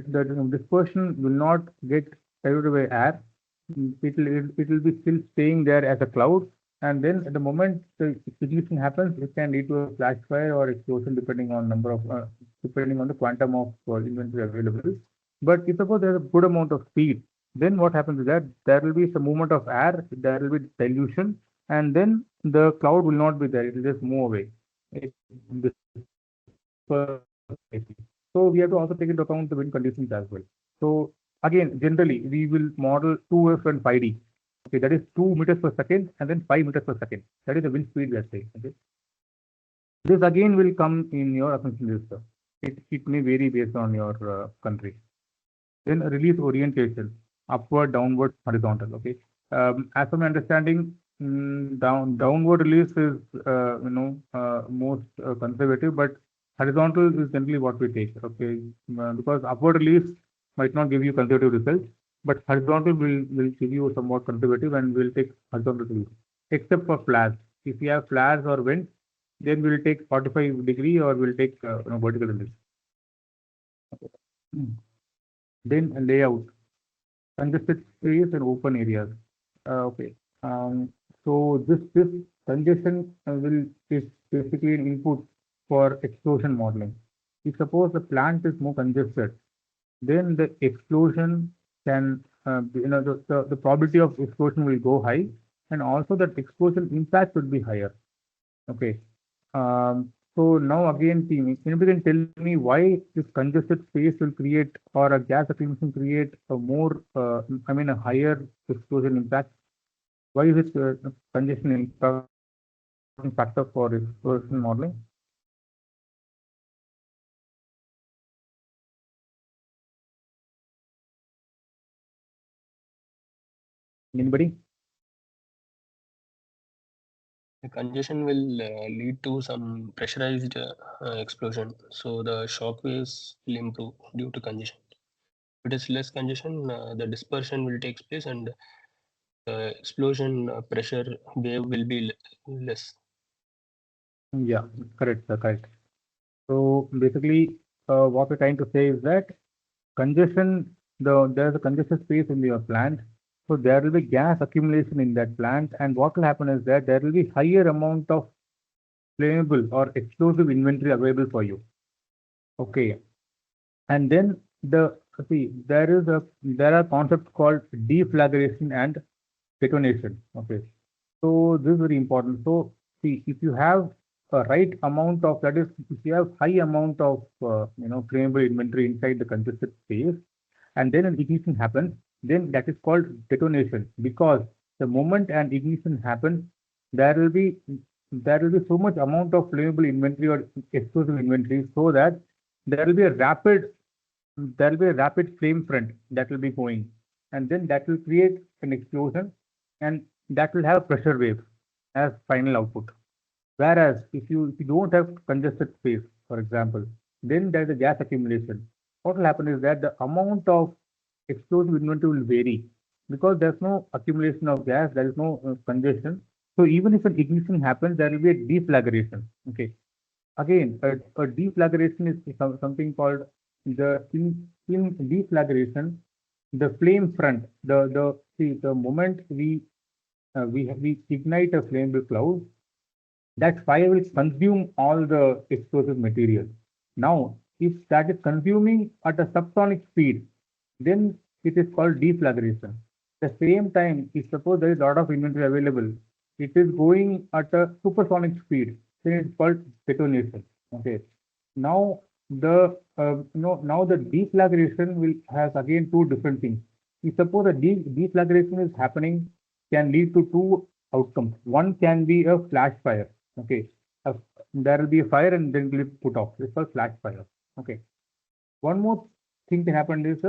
dispersion will not get carried away air. It will be still staying there as a cloud, and then at the moment the ignition happens, it can lead to a flash fire or explosion depending on the quantum of inventory available. But if suppose there's a good amount of speed, then what happens is that there will be some movement of air, there will be dilution, and then the cloud will not be there. It will just move away. So we have to also take into account the wind conditions as well. So again, generally we will model 2F and 5D. Okay, that is 2 meters per second and then 5 meters per second. That is the wind speed we are saying. Okay. This again will come in your assumption register. It may vary based on your country. Then release orientation, upward, downward, horizontal. Okay. As per my understanding, downward release is most conservative, but horizontal is generally what we take. Okay, because upward release might not give you conservative results, but horizontal will give you somewhat conservative, and will take horizontal release. except for flares. If you have flares or vents, then we'll take 45-degree or we'll take vertical release. Then layout, congested space and open areas. Okay. So this congestion will is basically an input for explosion modeling. If suppose the plant is more congested, then the explosion can the probability of explosion will go high, and also that explosion impact would be higher. Okay. So now again, team, anybody can tell me why this congested space will create or a gas accumulation create a more, a higher explosion impact? Why is it congestion important factor for explosion modeling? Anybody? The congestion will lead to some pressurized explosion, so the shock waves will improve due to congestion. If it is less congestion, the dispersion will take place and the explosion pressure wave will be less. Yeah, correct, sir, correct. So basically, what we're trying to say is that congestion, there's a congested space in your plant, so there will be gas accumulation in that plant, and what will happen is that there will be higher amount of flammable or explosive inventory available for you. Okay, and then there are concepts called deflagration and detonation. Okay, so this is very important. So see, if you have a right amount of, that is, if you have high amount of flammable inventory inside the congested space, and then an ignition happens, then that is called detonation, because the moment an ignition happens, there will be so much amount of flammable inventory or explosive inventory, so that there will be a rapid flame front that will be going, and then that will create an explosion, and that will have pressure waves as final output. Whereas if you don't have congested space, for example, then there's a gas accumulation. What will happen is that the amount of explosive inventory will vary, because there's no accumulation of gas, there is no congestion. So even if an ignition happens, there will be a deflagration. Okay. Again, a deflagration is something called in deflagration. The flame front, the moment we ignite a flammable cloud, that fire will consume all the explosive material. Now, if that is consuming at a subsonic speed, then it is called deflagration. At the same time, if suppose there is a lot of inventory available, it is going at a supersonic speed, then it's called detonation. Okay. Now now the deflagration will has again two different things. If suppose a deflagration is happening, can lead to two outcomes. One can be a flash fire. Okay. Uh, there will be a fire and then will be put off. It's called flash fire. Okay. One more thing can happen is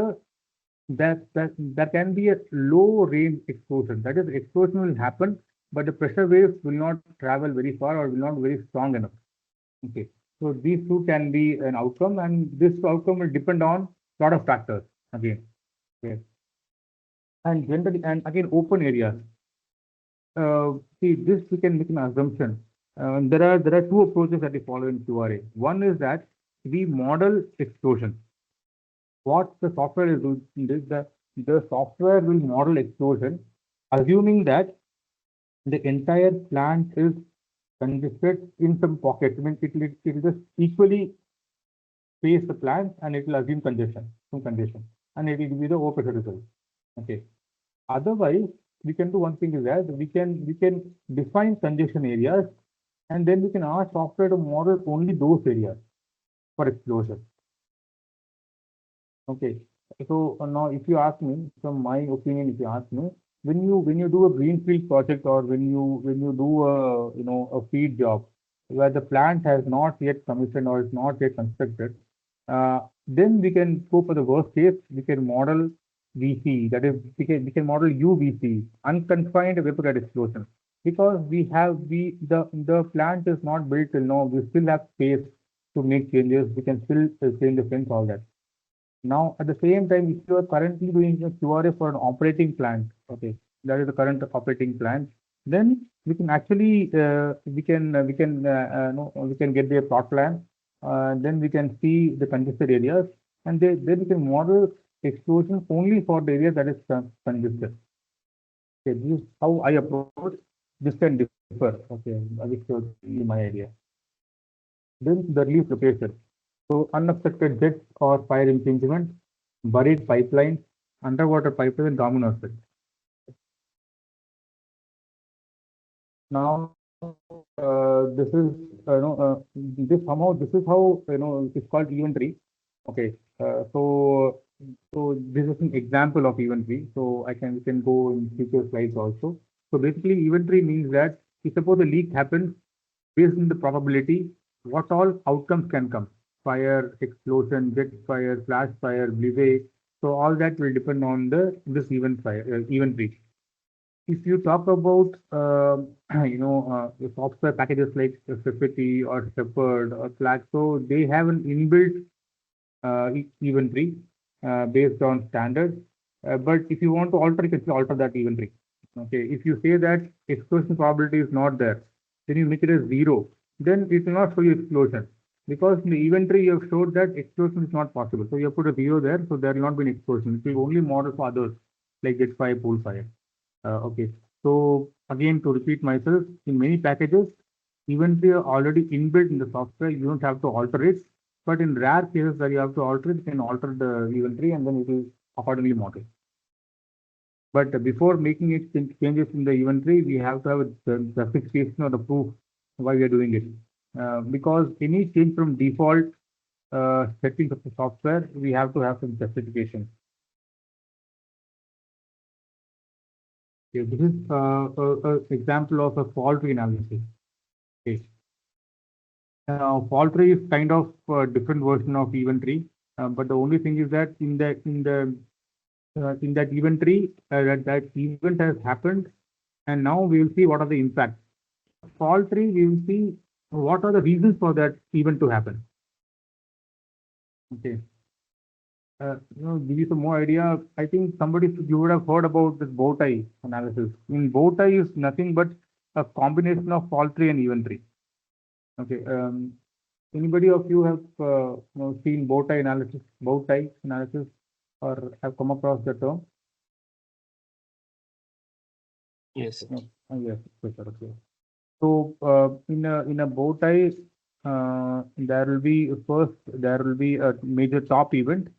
that there can be a low range explosion. That is, explosion will happen, but the pressure waves will not travel very far or will not be very strong enough. Okay. So these two can be an outcome, and this outcome will depend on a lot of factors again. Okay. And generally, and again, open areas. See, this we can make an assumption. There are two approaches that we follow in QRA. One is that we model explosion. What the software is doing is that the software will model explosion, assuming that the entire plant is congested in some pockets. I mean, it will just equally space the plant, and it will assume some congestion, and it will give you the overpressure result. Okay. Otherwise, we can do one thing is that we can define congestion areas, and then we can ask software to model only those areas for explosion. Okay. So now, if you ask me, from my opinion, if you ask me, when you do a greenfield project, or when you do a feed job where the plant has not yet commissioned or is not yet constructed, then we can go for the worst case. We can model VC, that is, we can model UVC, unconfined vapor gas explosion, because the plant is not built till now. We still have space to make changes. We can still change the fence, all that. Now, at the same time, if you are currently doing a QRA for an operating plant, okay, that is the current operating plant, then we can actually we can get their plot plan. Then we can see the congested areas, and then we can model explosions only for the area that is congested. Okay, this is how I approach. This can differ. Okay, I will show you my area. Then the release location. So unexpected jets or fire impingement, buried pipelines, underwater pipelines, and domino effect. Now, this is this is how it's called event tree. Okay, so this is an example of event tree. So we can go in future slides also. So basically, event tree means that if suppose a leak happens, based on the probability, what all outcomes can come: fire, explosion, jet fire, flash fire, blizzard. So all that will depend on this event tree. If you talk about the software packages like Fifty or Shepherd or Slack, so they have an inbuilt event tree based on standards. But if you want to alter, you can alter that event tree. Okay, if you say that explosion probability is not there, then you make it as 0. Then it will not show you explosion, because in the event tree you have showed that explosion is not possible. So you have put a 0 there, so there will not be an explosion. It will only model for others like jet fire, pool fire. Okay, so again, to repeat myself, in many packages, even if they are already inbuilt in the software, you don't have to alter it. But in rare cases where you have to alter it, you can alter the event tree and then it will accordingly model. But before making it changes in the event tree, we have to have the justification or the proof why we are doing it. Because any change from default settings of the software, we have to have some justification. Okay, this is an example of a fault tree analysis. Okay. Fault tree is kind of a different version of event tree, but the only thing is that in that event tree, that event has happened, and now we will see what are the impacts. Fault tree, we will see what are the reasons for that event to happen. Okay. Give you some more idea. I think you would have heard about this bow tie analysis. In bow tie is nothing but a combination of fault tree and event tree. Okay. Anybody of you have seen bow tie analysis, or have come across the term? Yes. Yes, okay. So in a bow tie, there will be a major top event.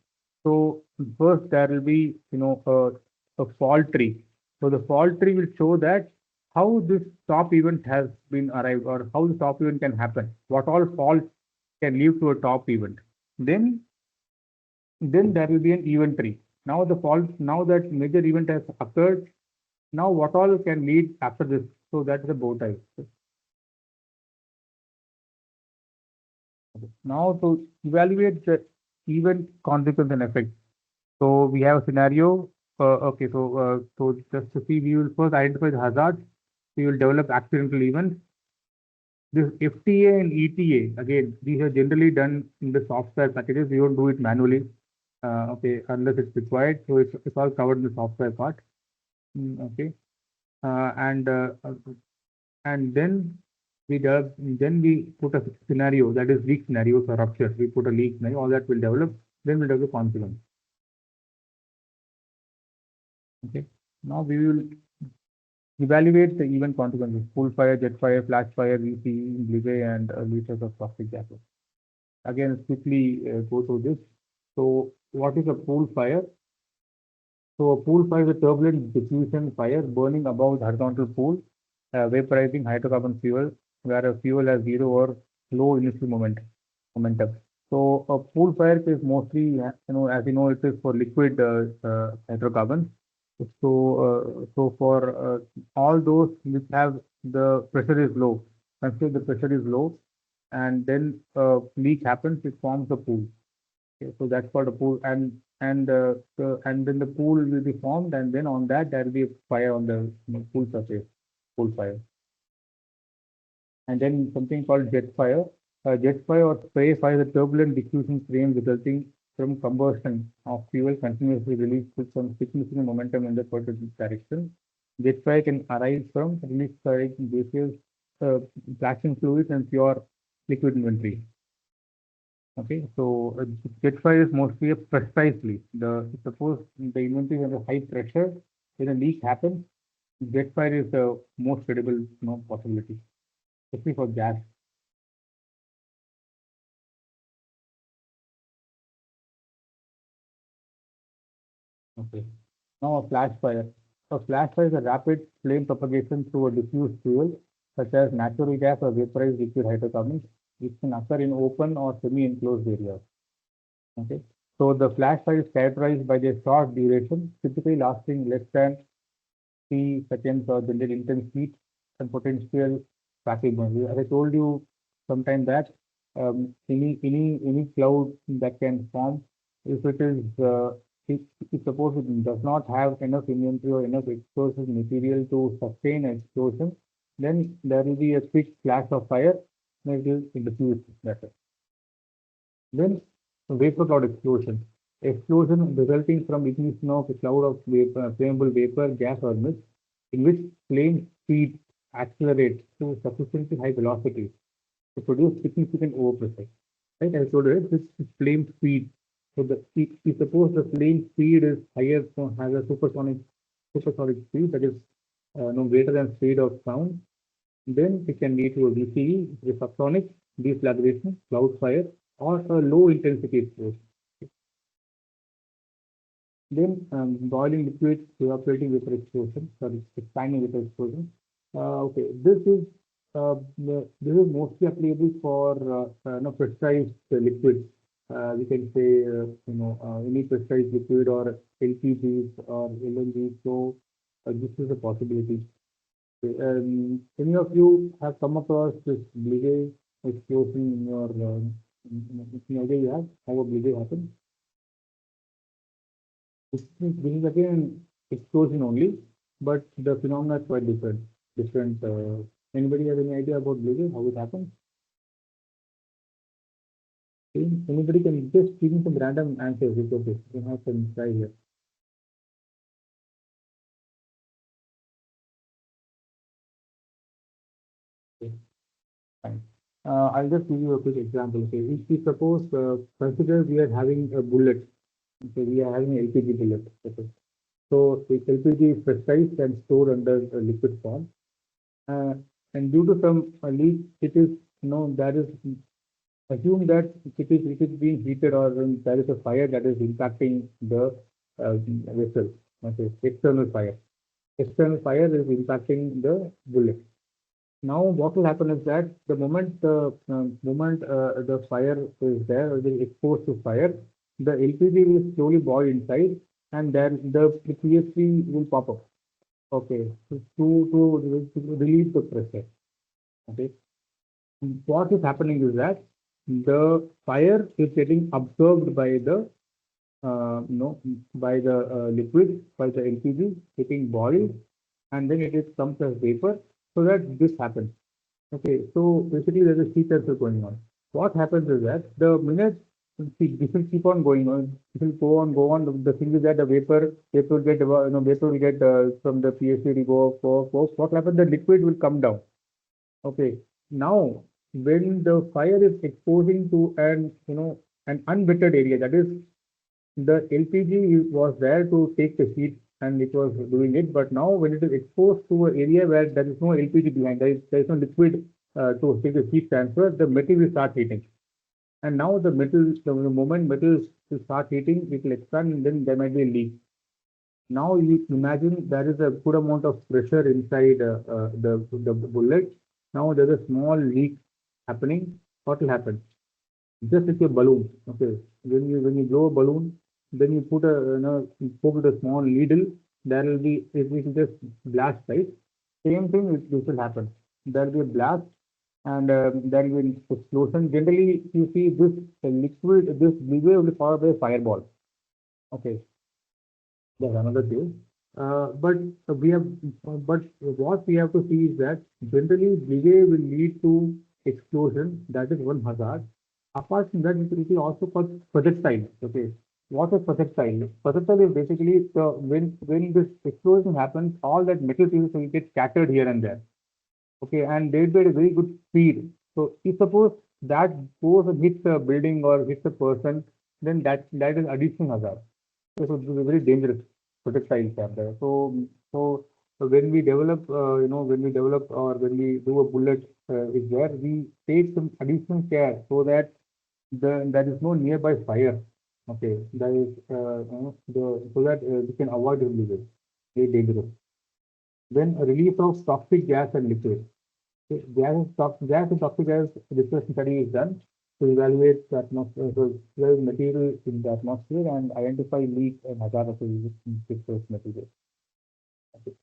So first there will be a fault tree. So the fault tree will show that how this top event has been arrived, or how the top event can happen. What all faults can lead to a top event. Then there will be an event tree. Now now that major event has occurred, now what all can lead after this? So that's the bow tie. Now to evaluate the event consequence and effect. So we have a scenario. Okay, so just to see, we will first identify the hazards. We will develop accidental events. This FTA and ETA, again, these are generally done in the software packages. We don't do it manually, okay, unless it's required. So it's all covered in the software part. Okay, uh, and uh, uh, and then we put a scenario, that is leak scenario for rupture. We put a leak scenario, all that will develop. Then we'll develop confidence. Okay. Now we will evaluate the event consequences: pool fire, jet fire, flash fire, VC, blizzard, and liters of plastic gases. Again, let's quickly go through this. So, what is a pool fire? So, a pool fire is a turbulent diffusion fire burning above the horizontal pool, vaporizing hydrocarbon fuel, where a fuel has zero or low initial momentum. So, a pool fire is mostly, as you know, it is for liquid hydrocarbons. So for all those which have the pressure is low, consider the pressure is low, and then leak happens, it forms a pool. Okay, so that's called a pool, and then the pool will be formed, and then on that there will be a fire on the pool surface, pool fire. And then something called jet fire. Jet fire or spray fire is a turbulent diffusion flame resulting from combustion of fuel continuously released with some significant momentum in the particular direction. Jet fire can arise from release firing gaseous, flashing fluids and pure liquid inventory. Okay, so jet fire is mostly a precisely suppose the inventory is under high pressure, when a leak happens, jet fire is the most credible possibility, especially for gas. Okay. Now a flash fire. A flash fire is a rapid flame propagation through a diffused fuel, such as natural gas or vaporized liquid hydrocarbons, which can occur in open or semi-enclosed areas. Okay. So the flash fire is characterized by their short duration, typically lasting less than 3 seconds, or generate intense heat and potential traffic burn. As I told you sometime back, any cloud that can form, if it is if suppose it does not have enough inventory or enough explosive material to sustain an explosion, then there will be a quick flash of fire, and it will diffuse better. Then vapor cloud explosion. Explosion resulting from ignition of a cloud of vapor, flammable vapor, gas or mist, in which flame speed accelerates to sufficiently high velocity to produce significant overpressure. Right? As I told you, right, this flame speed. So if suppose the flame speed is higher, so has a supersonic speed that is no greater than speed of sound, then it can lead to a VCE, which is subsonic deflagration, cloud fire, or a low intensity explosion. Then boiling liquid, evaporating vapor explosion, sorry, expanding vapor explosion. Okay, this is mostly applicable for pressurized liquids. We can say any pressurized liquid or LPGs or LNG. So this is a possibility. Any of you have come across this Blige explosion in your idea you have how a Blige happens? This is again explosion only, but the phenomena is quite different. Different. Anybody have any idea about Blige, how it happens? Anybody can just give me some random answers. It's okay. You have some try here. Okay, fine. I'll just give you a quick example. Okay, if we suppose consider we are having a bullet. Okay, we are having an LPG bullet. Okay. So the LPG is pressurized and stored under a liquid form. Uh, and due to some leak, it is that is assume that it is being heated, or there is a fire that is impacting the vessel. Okay, external fire. External fire is impacting the bullet. Now, what will happen is that the moment the fire is there, or is exposed to fire, the LPG will slowly boil inside, and then the PSC will pop up. Okay, to relieve the pressure. Okay, what is happening is that the fire is getting absorbed by the by the liquid, by the LPG getting boiled, and then it is comes as vapor, so that this happens. Okay, so basically there's a heat transfer going on. What happens is that the minute this will keep on going on, it will go on, go on. The thing is that the vapor will get, vapor will get from the PSC will go. What happens? The liquid will come down. Okay, now when the fire is exposing to an unwetted area, that is the LPG was there to take the heat and it was doing it. But now when it is exposed to an area where there is no LPG behind, there is no liquid to take the heat transfer, the metal will start heating. And now the moment metal will start heating, it will expand, and then there might be a leak. Now you imagine there is a good amount of pressure inside the bullet. Now there is a small leak happening. What will happen? Just like a balloon. Okay, when you blow a balloon, then you put you poke with a small needle. There will be it will just blast, right? Same thing this will happen. There will be a blast, and there will be an explosion. Generally, you see this liquid, this liquid will be followed by a fireball. Okay, that's another thing. But we have, but what we have to see is that generally delay will lead to explosion. That is one hazard. Apart from that, it will also cause projectile. Okay, What is projectile? Projectile is basically when this explosion happens, all that metal pieces will get scattered here and there. Okay, and they'll be at a very good speed. So if suppose that goes and hits a building or hits a person, then that is additional hazard. So this is a very dangerous projectiles are there. So when we develop, when we develop or when we do a bullet is there, we take some additional care so that there is no nearby fire. Okay, that is so that we can avoid releases. Very dangerous. Then a release of toxic gas and liquid. Okay, gas and toxic gas research study is done to evaluate the atmosphere, so evaluate material in the atmosphere and identify leak and hazardous in this material. Okay.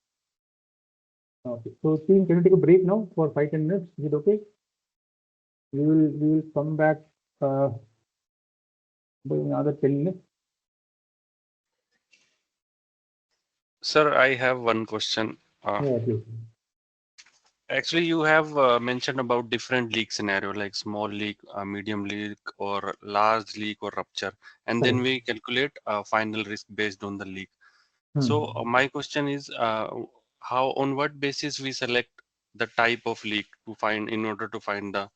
Okay. So team, can you take a break now for 5-10 minutes? Is it okay? We will come back uh, in another 10 minutes. Sir, I have one question. Yeah, please. Actually, you have mentioned about different leak scenario like small leak, medium leak, or large leak or rupture, and then Correct. we calculate a final risk based on the leak. Hmm. So my question is, how on what basis we select the type of leak to find in order to find the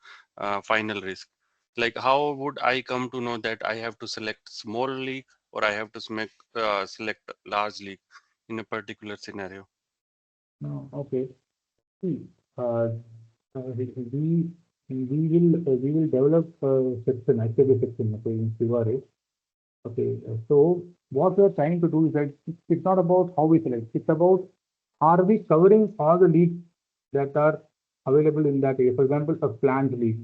final risk? Like how would I come to know that I have to select small leak or I have to select large leak in a particular scenario? No, okay. See, uh, we will develop section, activity section, okay, in QRA. Okay, so what we are trying to do is that it's not about how we select, it's about are we covering all the leaks that are available in that area? For example, a flange leak,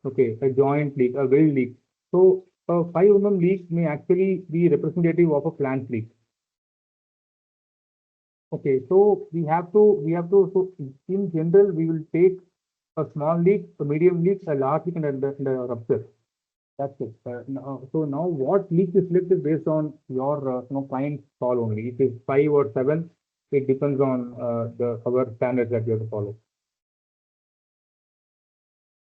okay, a joint leak, a weld leak. So a 5 leak may actually be representative of a flange leak. Okay, so so in general, we will take a small leak, a medium leak, a large leak, and a rupture. That's it. So now what leak is selected based on your client's call only. If it's 5 or 7, it depends on the our standards that we have to follow.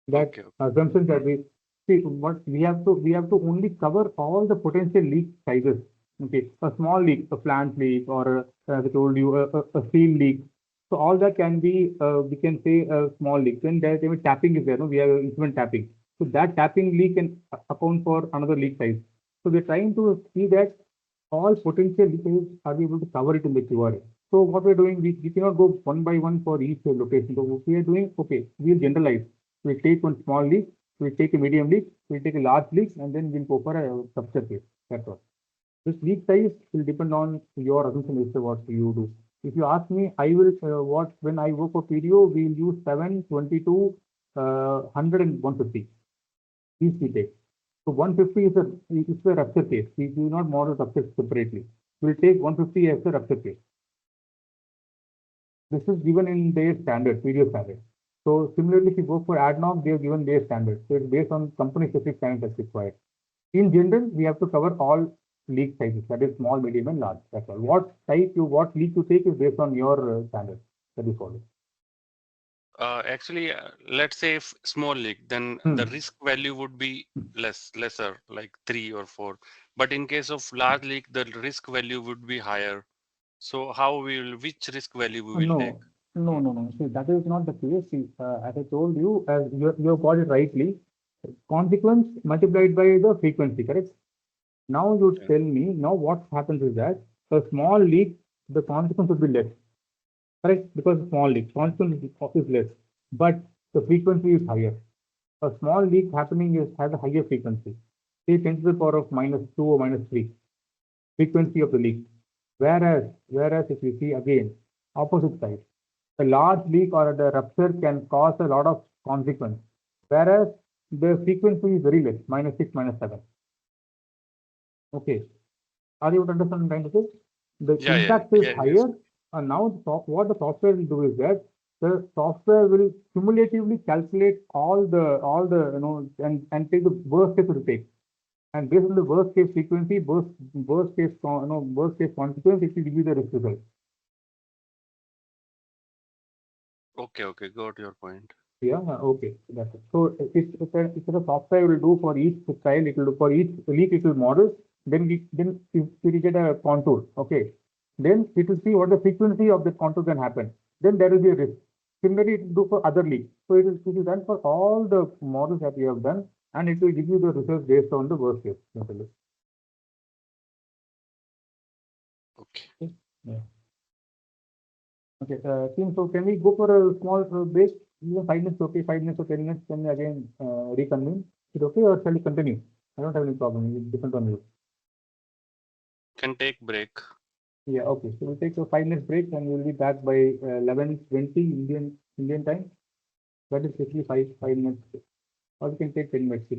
That Okay. assumption that we see what we have to only cover all the potential leak sizes. Okay, a small leak, a plant leak, or as I told you, a seal leak. So all that can be we can say a small leak. Then there even tapping is there. No, we have instrument tapping. So that tapping leak can account for another leak size. So we're trying to see that all potential leakages are we able to cover it in the QRA. So what we're doing, we cannot go one by one for each location. So what we are doing, okay, we'll generalize. We'll take one small leak, we'll take a medium leak, we'll take a large leak, and then we'll go for a subset case. That's all. This leak size will depend on your assumption as to what you do. If you ask me, I will what when I work for PDO, we'll use 7, 22, 100, and 150. These we take. So 150 is a rupture case. We do not model rupture separately. We'll take 150 as a rupture case. This is given in their standard, PDO standard. So similarly, if you go for ADNOC, they have given their standard. So it's based on company specific standards that's required. In general, we have to cover all leak sizes, that is small, medium, and large. That's all. What leak you take is based on your standard that you follow. Actually, let's say if small leak, then the Hmm. risk value would be lesser, like 3 or 4. But in case of large leak, the risk value would be higher. So which risk value we will take? No, no, Hmm. no, no. See, that is not the case. See, as I told you, as you have got it rightly, consequence multiplied by the frequency, correct? Now you Okay. tell me, now what happens is that a small leak, the consequence would be less, correct? Because small leak, consequence is less, but the frequency is higher. A small leak happening has a higher frequency, say 10 to the power of -2 or -3 frequency of the leak. Whereas if you see again, opposite side, a large leak or the rupture can cause a lot of consequence, whereas the frequency is very less, -6, -7. Okay, are you able to understand what I'm trying to say? The Yeah, yeah, impact is yes. higher, and now what the software will do is that the software will cumulatively calculate all the and take the worst case it will take. And based on the worst case frequency, worst case consequence, it will give you the risk result. Okay, got your point. Yeah, okay, that's it. So it's a software will do for each trial, it will do for each leak, it will model, then if we get a contour, okay, then it will see what the frequency of the contour can happen. Then there will be a risk. Similarly, it will do for other leaks. So it is done for all the models that we have done, and it will give you the results based on the worst case. Okay. Yeah. Okay, team, so can we go for a small break? Even 5 minutes, okay, 5 minutes or 10 minutes, can we again reconvene? Is it okay or shall we continue? I don't have any problem. It depends on you. Can take break. Yeah, okay. So we'll take a 5 minutes break and we'll be back by 11:20 Indian time. That is basically five minutes. Or we can take 10 minutes.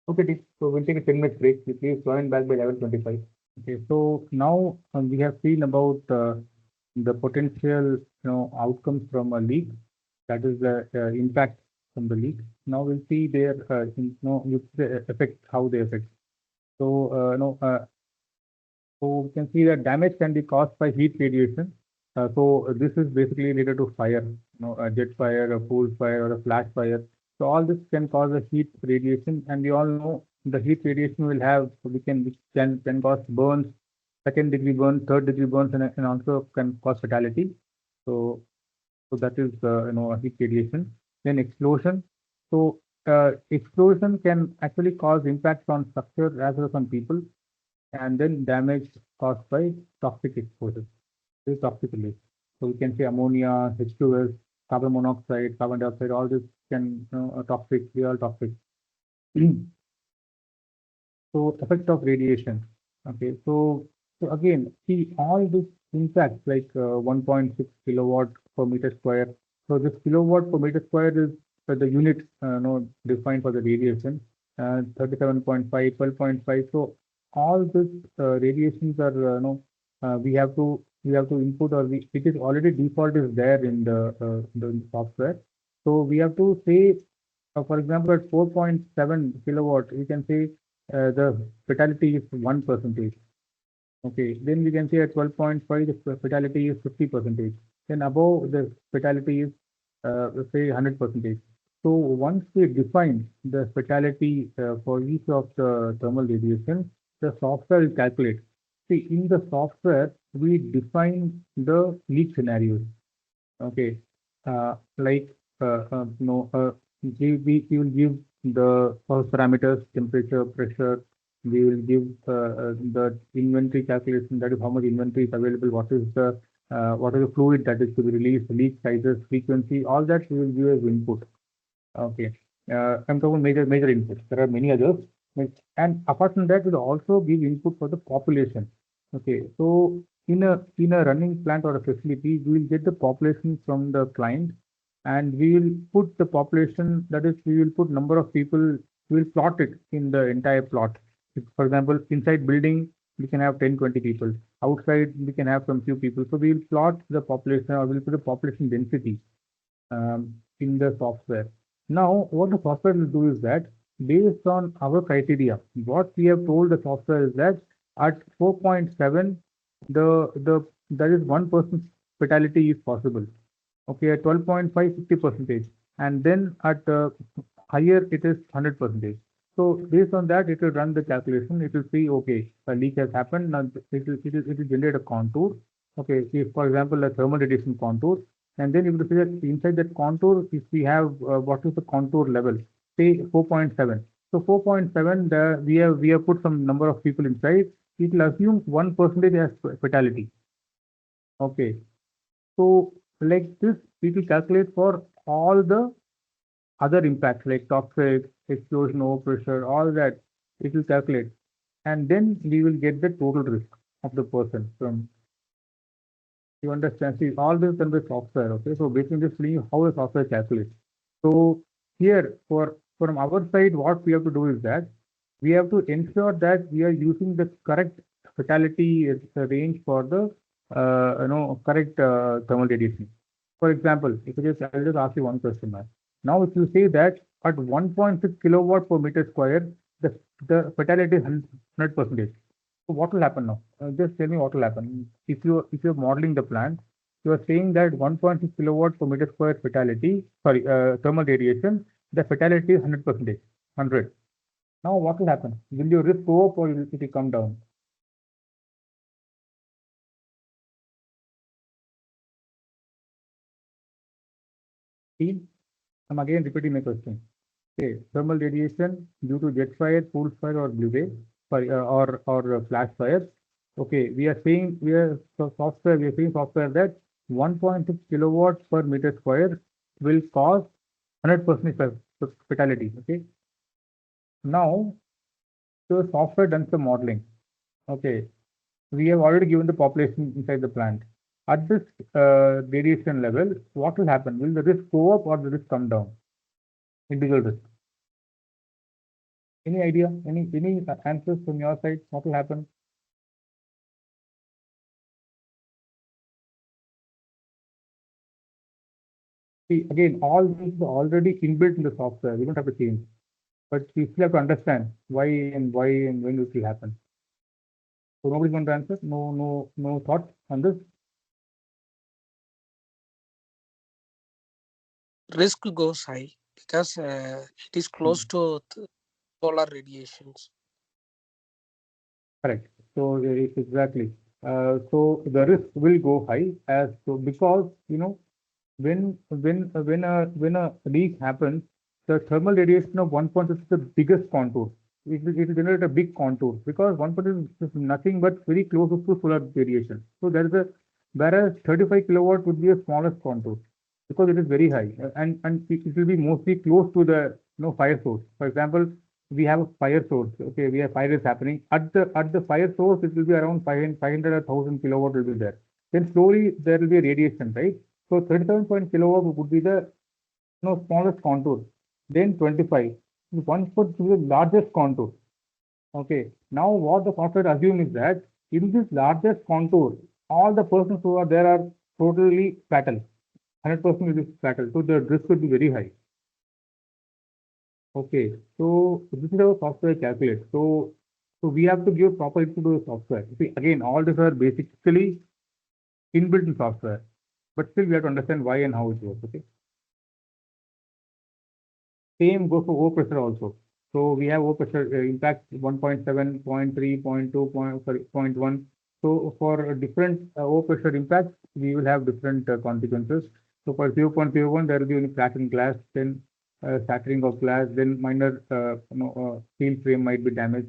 Okay, team. So we'll take a 10 minutes break. You please join back by 11:25. Okay, so now we have seen about the potential, outcomes from a leak. That is the impact from the leak. Now we'll see their, the effect, how they affect. So, so we can see that damage can be caused by heat radiation. So this is basically related to fire, a jet fire, a pool fire, or a flash fire. So all this can cause a heat radiation, and we all know the heat radiation will have can cause burns, second-degree burns, third-degree burns, and also can cause fatality. So that is a heat radiation. Then explosion. So explosion can actually cause impacts on structure as well as on people, and then damage caused by toxic exposure. This is toxic release. So we can say ammonia, H2S, carbon monoxide, carbon dioxide, all this can, are toxic, they are toxic. So effect of radiation. Okay, so again, see all this impacts like 1.6 kilowatt per meter square. So this kilowatt per meter square is the unit defined for the radiation. 37.5, 12.5. So all this radiations are we have to input, or it is already default is there in the software. So we have to say, for example, at 4.7 kilowatt, we can say the fatality is 1%. Okay, then we can say at 12.5, the fatality is 50%. Then above, the fatality is, let's say, 100%. So once we define the fatality for each of the thermal radiation, the software will calculate. See, in the software, we define the leak scenarios. Okay, like we will give the first parameters, temperature, pressure. We will give the inventory calculation. That is how much inventory is available. What is the fluid that is to be released, leak sizes, frequency. All that we will give as input. Okay, I'm talking major inputs. There are many others, and apart from that, we'll also give input for the population. Okay, so in a running plant or a facility, we will get the population from the client, and we will put the population. That is, we will put number of people. We will plot it in the entire plot. If, for example, inside building, we can have 10, 20 people. Outside, we can have some few people. So we will plot the population, or we'll put the population density in the software. Now, what the software will do is that based on our criteria, what we have told the software is that at 4.7, that is 1% fatality is possible. Okay, at 12.5, 50%, and then at higher it is 100%. So based on that, it will run the calculation. It will see, okay, a leak has happened. Now it will generate a contour. Okay, if for example a thermal radiation contour, and then if you see that inside that contour, if we have what is the contour level, say 4.7. So 4.7, we have put some number of people inside. It will assume 1% as fatality. Okay, so like this, it will calculate for all the other impacts like toxic, explosion, overpressure, all that. It will calculate, and then we will get the total risk of the person from. You understand? See, all this done by software. Okay, so basically just telling you how the software calculates. So here, from our side, what we have to do is that we have to ensure that we are using the correct fatality range for the correct thermal radiation. For example, if I'll just ask you one question now. Now, if you say that at 1.6 kilowatt per meter square, the fatality is 100%. So what will happen now? Just tell me what will happen. If you're modeling the plant, you are saying that 1.6 kilowatt per meter square fatality, sorry, thermal radiation, the fatality is 100%, 100. Now what will happen? Will your risk go up or will it come down? See, I'm again repeating my question. Okay, thermal radiation due to jet fire, pool fire, or blue wave, or flash fire. Okay, we are saying software. We are saying software that 1.6 kilowatts per meter square will cause 100% fatality. Okay, now the software does the modeling. Okay, we have already given the population inside the plant. At this radiation level, what will happen? Will the risk go up or the risk come down? Individual risk. Any idea? Any answers from your side? What will happen? See, again, all this is already inbuilt in the software. We don't have to change, but we still have to understand why and when it will happen. So nobody's going to answer. No thought on this. Risk goes high because it is close to solar radiations. Correct. So exactly. So the risk will go high as so because when a leak happens, the thermal radiation of 1.6 is the biggest contour. It will generate a big contour because 1.6 is nothing but very close to solar radiation. So there is a whereas 35 kilowatt would be a smallest contour because it is very high and it will be mostly close to the fire source. For example, we have a fire source. Okay, we have fire is happening at the fire source. It will be around 500 or 1,000 kilowatt will be there. Then slowly there will be a radiation, right? So 37 kilowatt would be the smallest contour. Then 25. One foot to the largest contour. Okay. Now what the software assumes is that in this largest contour, all the persons who are there are totally fatal. 100% is fatal. So the risk will be very high. Okay. So this is how software calculates. So we have to give proper input to the software. See, again, all these are basically inbuilt in software, but still we have to understand why and how it works. Okay. Same goes for overpressure also. So we have overpressure impact 1.7, 0.3, 0.2, sorry, 0.1. So for different overpressure impacts, we will have different consequences. So for 0.01, there will be only crack in glass, then shattering of glass, then minor steel frame might be damaged.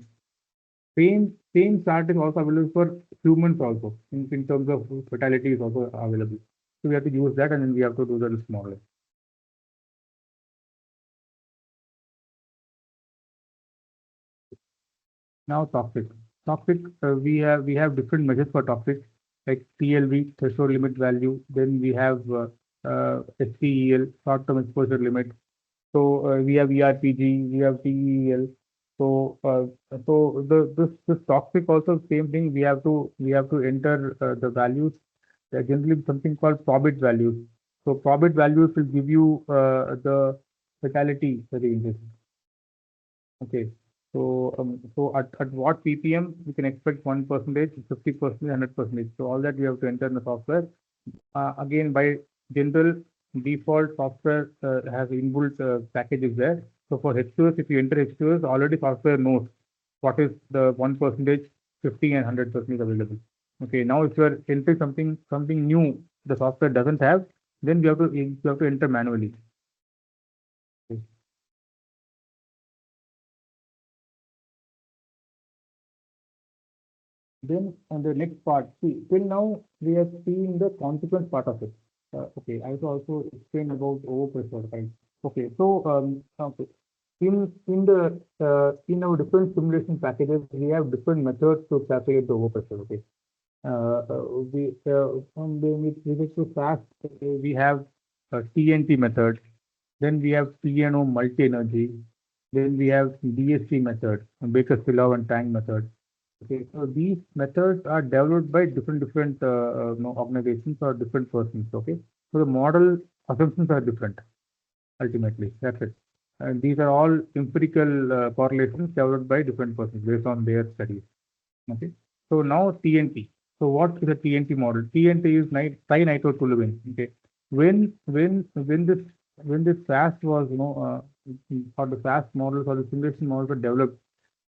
Same chart is also available for humans also in terms of fatality is also available. So we have to use that and then we have to do the risk modeling. Now toxic. Toxic, we have different measures for toxic, like TLV, threshold limit value. Then we have STEL, short-term exposure limit. So we have ERPG, we have TEL. So this toxic also same thing. We have to enter the values. There are generally something called probit values. So probit values will give you the fatality ranges. Okay. So at what ppm we can expect 1%, 50%, 100%. So all that we have to enter in the software. Again, by general default software has inbuilt packages there. So for H2S, if you enter H2S, already software knows what is the 1%, 50 and 100% available. Okay. Now if you are entering something new, the software doesn't have, then you have to enter manually. Okay. Then on the next part, see, till now we have seen the consequence part of it. Okay, I will also explain about overpressure, right? Okay, so okay. In our different simulation packages, we have different methods to calculate the overpressure. Okay, we from the with respect to fast, we have a TNT method. Then we have PNO multi-energy. Then we have DST method, Baker-Philip and Tang method. Okay, so these methods are developed by different organizations or different persons. Okay, so the model assumptions are different. Ultimately, that's it. And these are all empirical correlations developed by different persons based on their studies. Okay, so now TNT. So what is a TNT model? TNT is trinitrotoluene. Okay, when this FAST was or the FAST models or the simulation models were developed,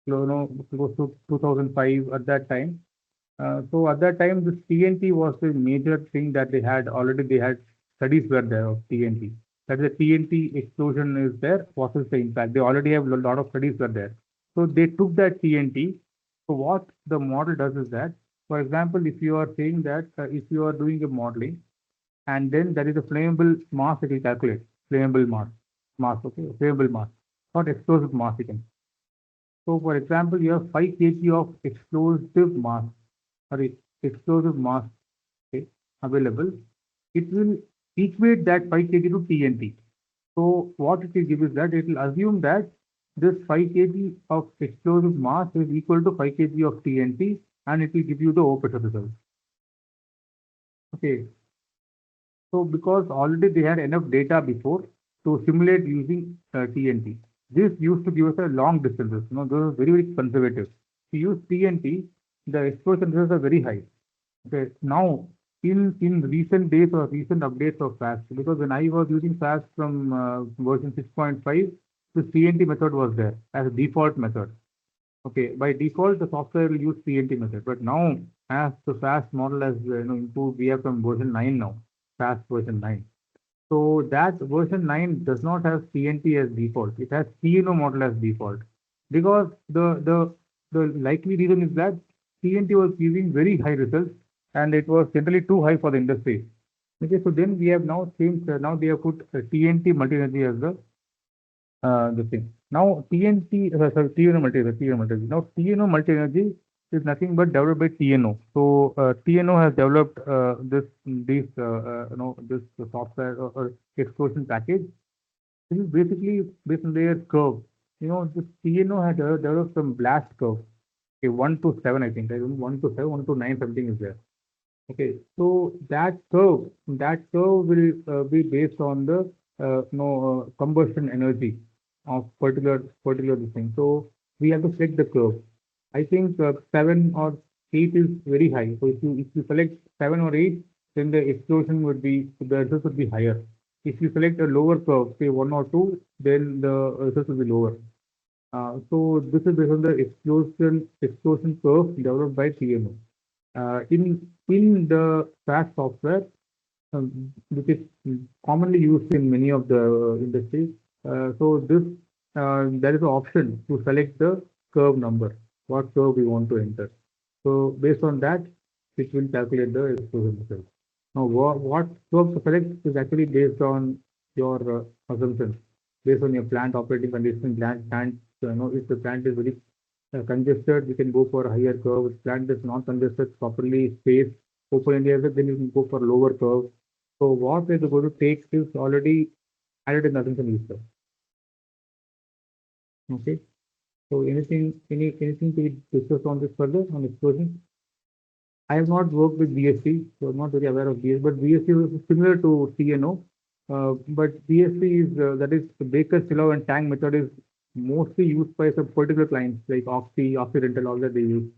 close to 2005 at that time. So at that time, this TNT was the major thing that they had already. They had studies were there of TNT. That the TNT explosion is there. What is the impact? They already have a lot of studies were there. So they took that TNT. So what the model does is that, for example, if you are saying that if you are doing a modeling and then there is a flammable mass, it will calculate flammable okay, flammable mass, not explosive mass. You can. So, for example, you have 5 kg of explosive mass, sorry, explosive mass, okay, available. It will equate that 5 kg to TNT. So, what it will give is that it will assume that this 5 kg of explosive mass is equal to 5 kg of TNT, and it will give you the O pressure result. Okay, so because already they had enough data before to simulate using TNT. This used to give us a long distances. Those are very, very conservative. To use TNT, the explosion results are very high. Okay. Now, in recent days or recent updates of FAST, because when I was using FAST from version 6.5, the TNT method was there as a default method. Okay, by default, the software will use TNT method. But now, as the FAST model has improved, we have from version 9 now, FAST version 9. So that version 9 does not have TNT as default. It has TNO model as default. Because the likely reason is that TNT was giving very high results and it was generally too high for the industry. Okay, so then we have now changed, now they have put TNT multi-energy as the thing. Now TNT, sorry, TNO multi-energy. Now TNO multi-energy is nothing but developed by TNO. So TNO has developed this software or explosion package. This is basically based on their curve. This TNO had developed some blast curve. Okay, 1 to 7, I think. I don't 1 to 7, 1 to 9, something is there. Okay, so that curve will be based on the combustion energy of particular thing. So we have to select the curve. I think 7 or 8 is very high. So if you select 7 or 8, then the explosion would be the results would be higher. If you select a lower curve, say 1 or 2, then the results will be lower. So this is based on the explosion curve developed by TMO. In the FAST software, which is commonly used in many of the industries. So there is an option to select the curve number, what curve we want to enter. So based on that, it will calculate the explosion result. Now, what curve to select is actually based on your assumptions, based on your plant operating condition, plant, if the plant is very congested, we can go for a higher curve. If plant is not congested, properly spaced, open area, then you can go for lower curve. So what we're going to take is already added in assumption research. Okay. So anything to discuss on this further on explosion? I have not worked with BSC, so I'm not very aware of BSC, but BSC is similar to TNO. But BSC is that is the Baker-Stillow and Tang method is mostly used by some particular clients like Occidental, all that they use.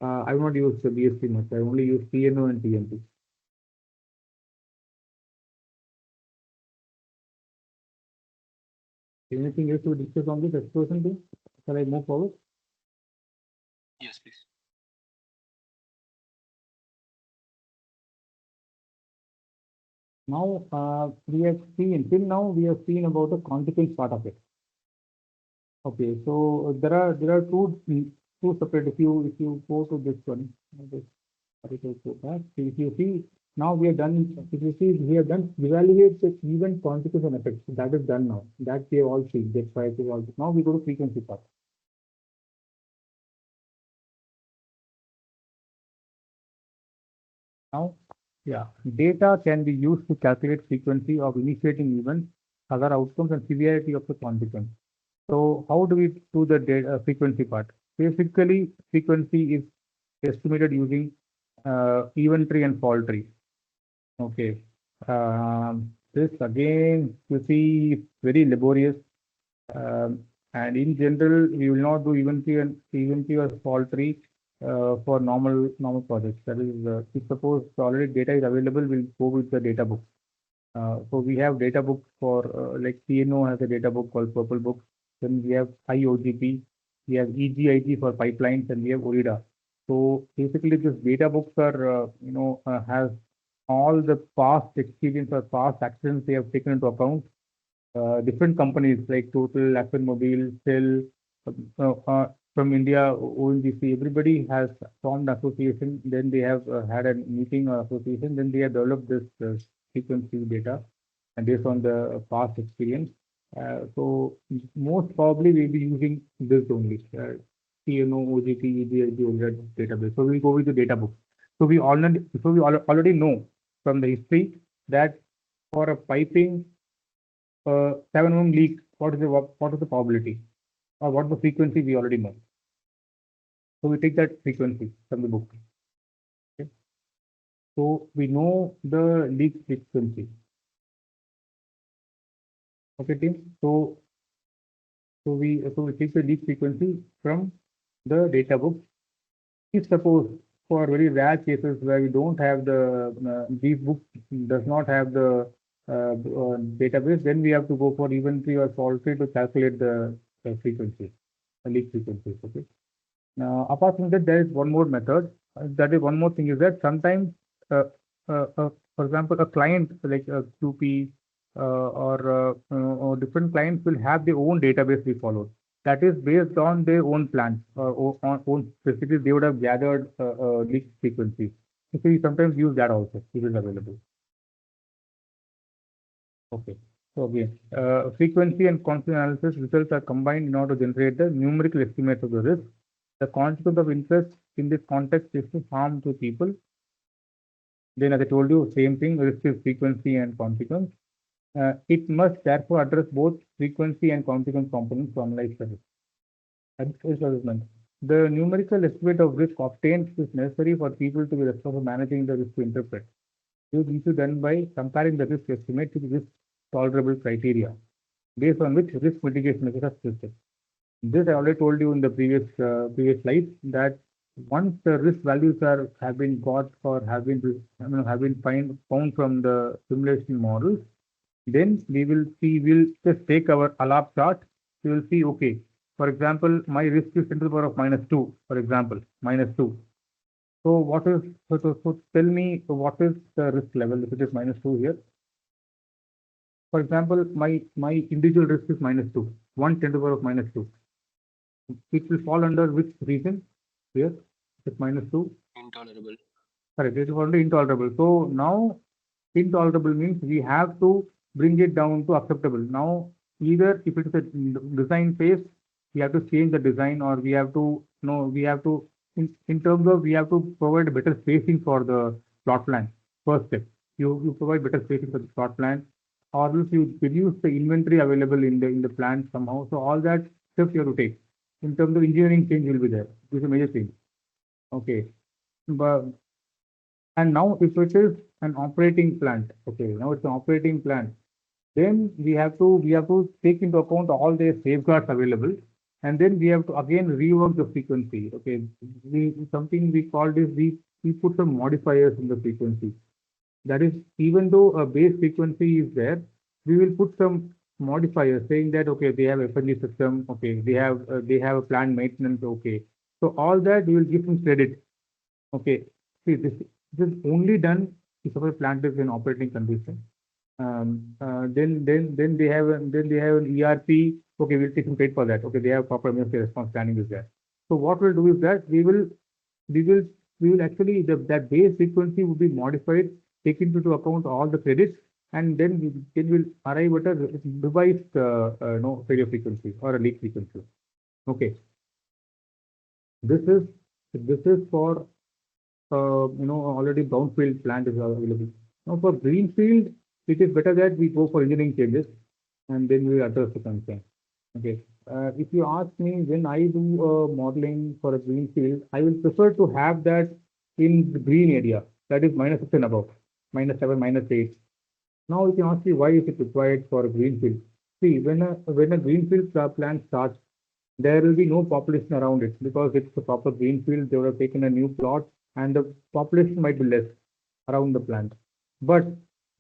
I will not use the BSC much. I only use TNO and TNT. Anything else to discuss on this explosion thing? Shall I move forward? Yes, please. Now we have seen about the consequence part of it. Okay, so there are two separate. If you go to this one, if you see now we have done. If you see we have done evaluate the event consequence and effects. That is done now. That we have all seen. That's why it is all. Now we go to frequency part. Now, yeah, data can be used to calculate frequency of initiating events, other outcomes, and severity of the consequence. So, how do we do the data frequency part? Basically, frequency is estimated using event tree and fault tree. Okay. This again, you see, very laborious. And in general, we will not do event tree or fault tree for normal projects. That is, if suppose already data is available, we'll go with the data book. So we have data book for like CNO has a data book called Purple Book. Then we have IOGP. we have EGIG for pipelines, and we have OIDA. So basically, this data books are, has all the past experience or past actions they have taken into account. Different companies like Total, Mobile, Shell, from India, ONGC, everybody has formed association. Then they have had a meeting or association. Then they have developed this frequency data, and based on the past experience. So most probably we'll be using this only. TNO, OGT, EGIG, database. So we go with the data book. So we already know from the history that for a piping 7 leak, what is the probability or what is the frequency we already know. So we take that frequency from the book. Okay. So we know the leak frequency. Okay, team. So we take the leak frequency from the data book. If suppose for very rare cases where we don't have the these books does not have the database, then we have to go for even tree or fault tree to calculate the frequency, the leak frequency. Okay. Now, apart from that, there is one more method. That is one more thing is that sometimes, for example, a client like a QP or different clients will have their own database we follow. That is based on their own plans or on own specifics. They would have gathered leak frequencies. So we sometimes use that also. It is available. Okay. So again, frequency and confidence analysis results are combined in order to generate the numerical estimates of the risk. The consequence of interest in this context is to harm to people. Then, as I told you, same thing, risk is frequency and consequence. It must therefore address both frequency and consequence components to analyze the risk. The numerical estimate of risk obtained is necessary for people to be responsible for managing the risk to interpret. This is done by comparing the risk estimate to the risk tolerable criteria, based on which risk mitigation measures are suggested. This I already told you in the previous slide that once the risk values have been got or have been found from the simulation models, then we'll just take our alarm chart. We will see, okay, for example, my risk is 10 to the power of -2, for example, -2. So what is so tell me what is the risk level if it is -2 here? For example, my individual risk is -2, 1 10 to the power of -2. It will fall under which region here? It's -2. Intolerable. Correct. It is only intolerable. So now intolerable means we have to bring it down to acceptable. Now either if it is a design phase, we have to change the design, or we have to in terms of we have to provide better spacing for the plot plan. First step, you provide better spacing for the plot plan, or else you reduce the inventory available in the plant somehow. So all that steps you have to take. In terms of engineering change will be there. This is a major change. Okay. But and now if it is an operating plant, okay, now it's an operating plant, then we have to take into account all the safeguards available, and then we have to again rework the frequency. Okay, something we called is we put some modifiers in the frequency. That is, even though a base frequency is there, we will put some modifiers saying that okay, they have FNG system, okay, they have a planned maintenance, okay. So all that we will give them credit. Okay, see this is only done if our plant is in operating condition. Then they have an ERP. Okay, we'll take some credit for that. Okay, they have proper emergency response planning is there. So what we'll do is that we will actually that base frequency will be modified, take into account all the credits, and then we'll arrive at a revised failure frequency or a leak frequency. Okay, this is for already brownfield plant is available. Now for greenfield, it is better that we go for engineering changes and then we address the concern. Okay. If you ask me, when I do modeling for a greenfield, I will prefer to have that in the green area, that is -6 and above, -7, -8. Now you can ask me why is it required for a greenfield? See, when a greenfield plant starts, there will be no population around it because it's a proper greenfield. They would have taken a new plot and the population might be less around the plant. But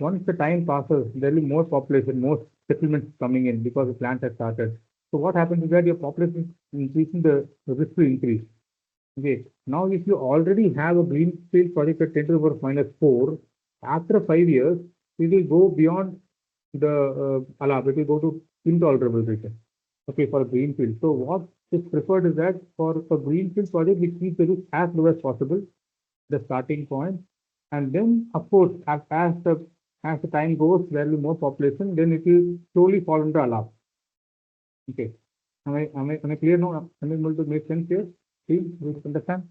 once the time passes, there will be more population, more settlements coming in because the plant has started. So what happens is that your population is increasing, the risk will increase. Okay. Now, if you already have a greenfield project at 10 to the power minus 4, after 5 years, it will go beyond the allowed. It will go to intolerable region. Okay, for a greenfield. So what is preferred is that for a greenfield project, we keep the risk as low as possible, the starting point, and then of course, as the time goes, there will be more population. Then it will slowly fall into allowed. Okay. Am I clear now? Am I able to make sense here? See, you understand?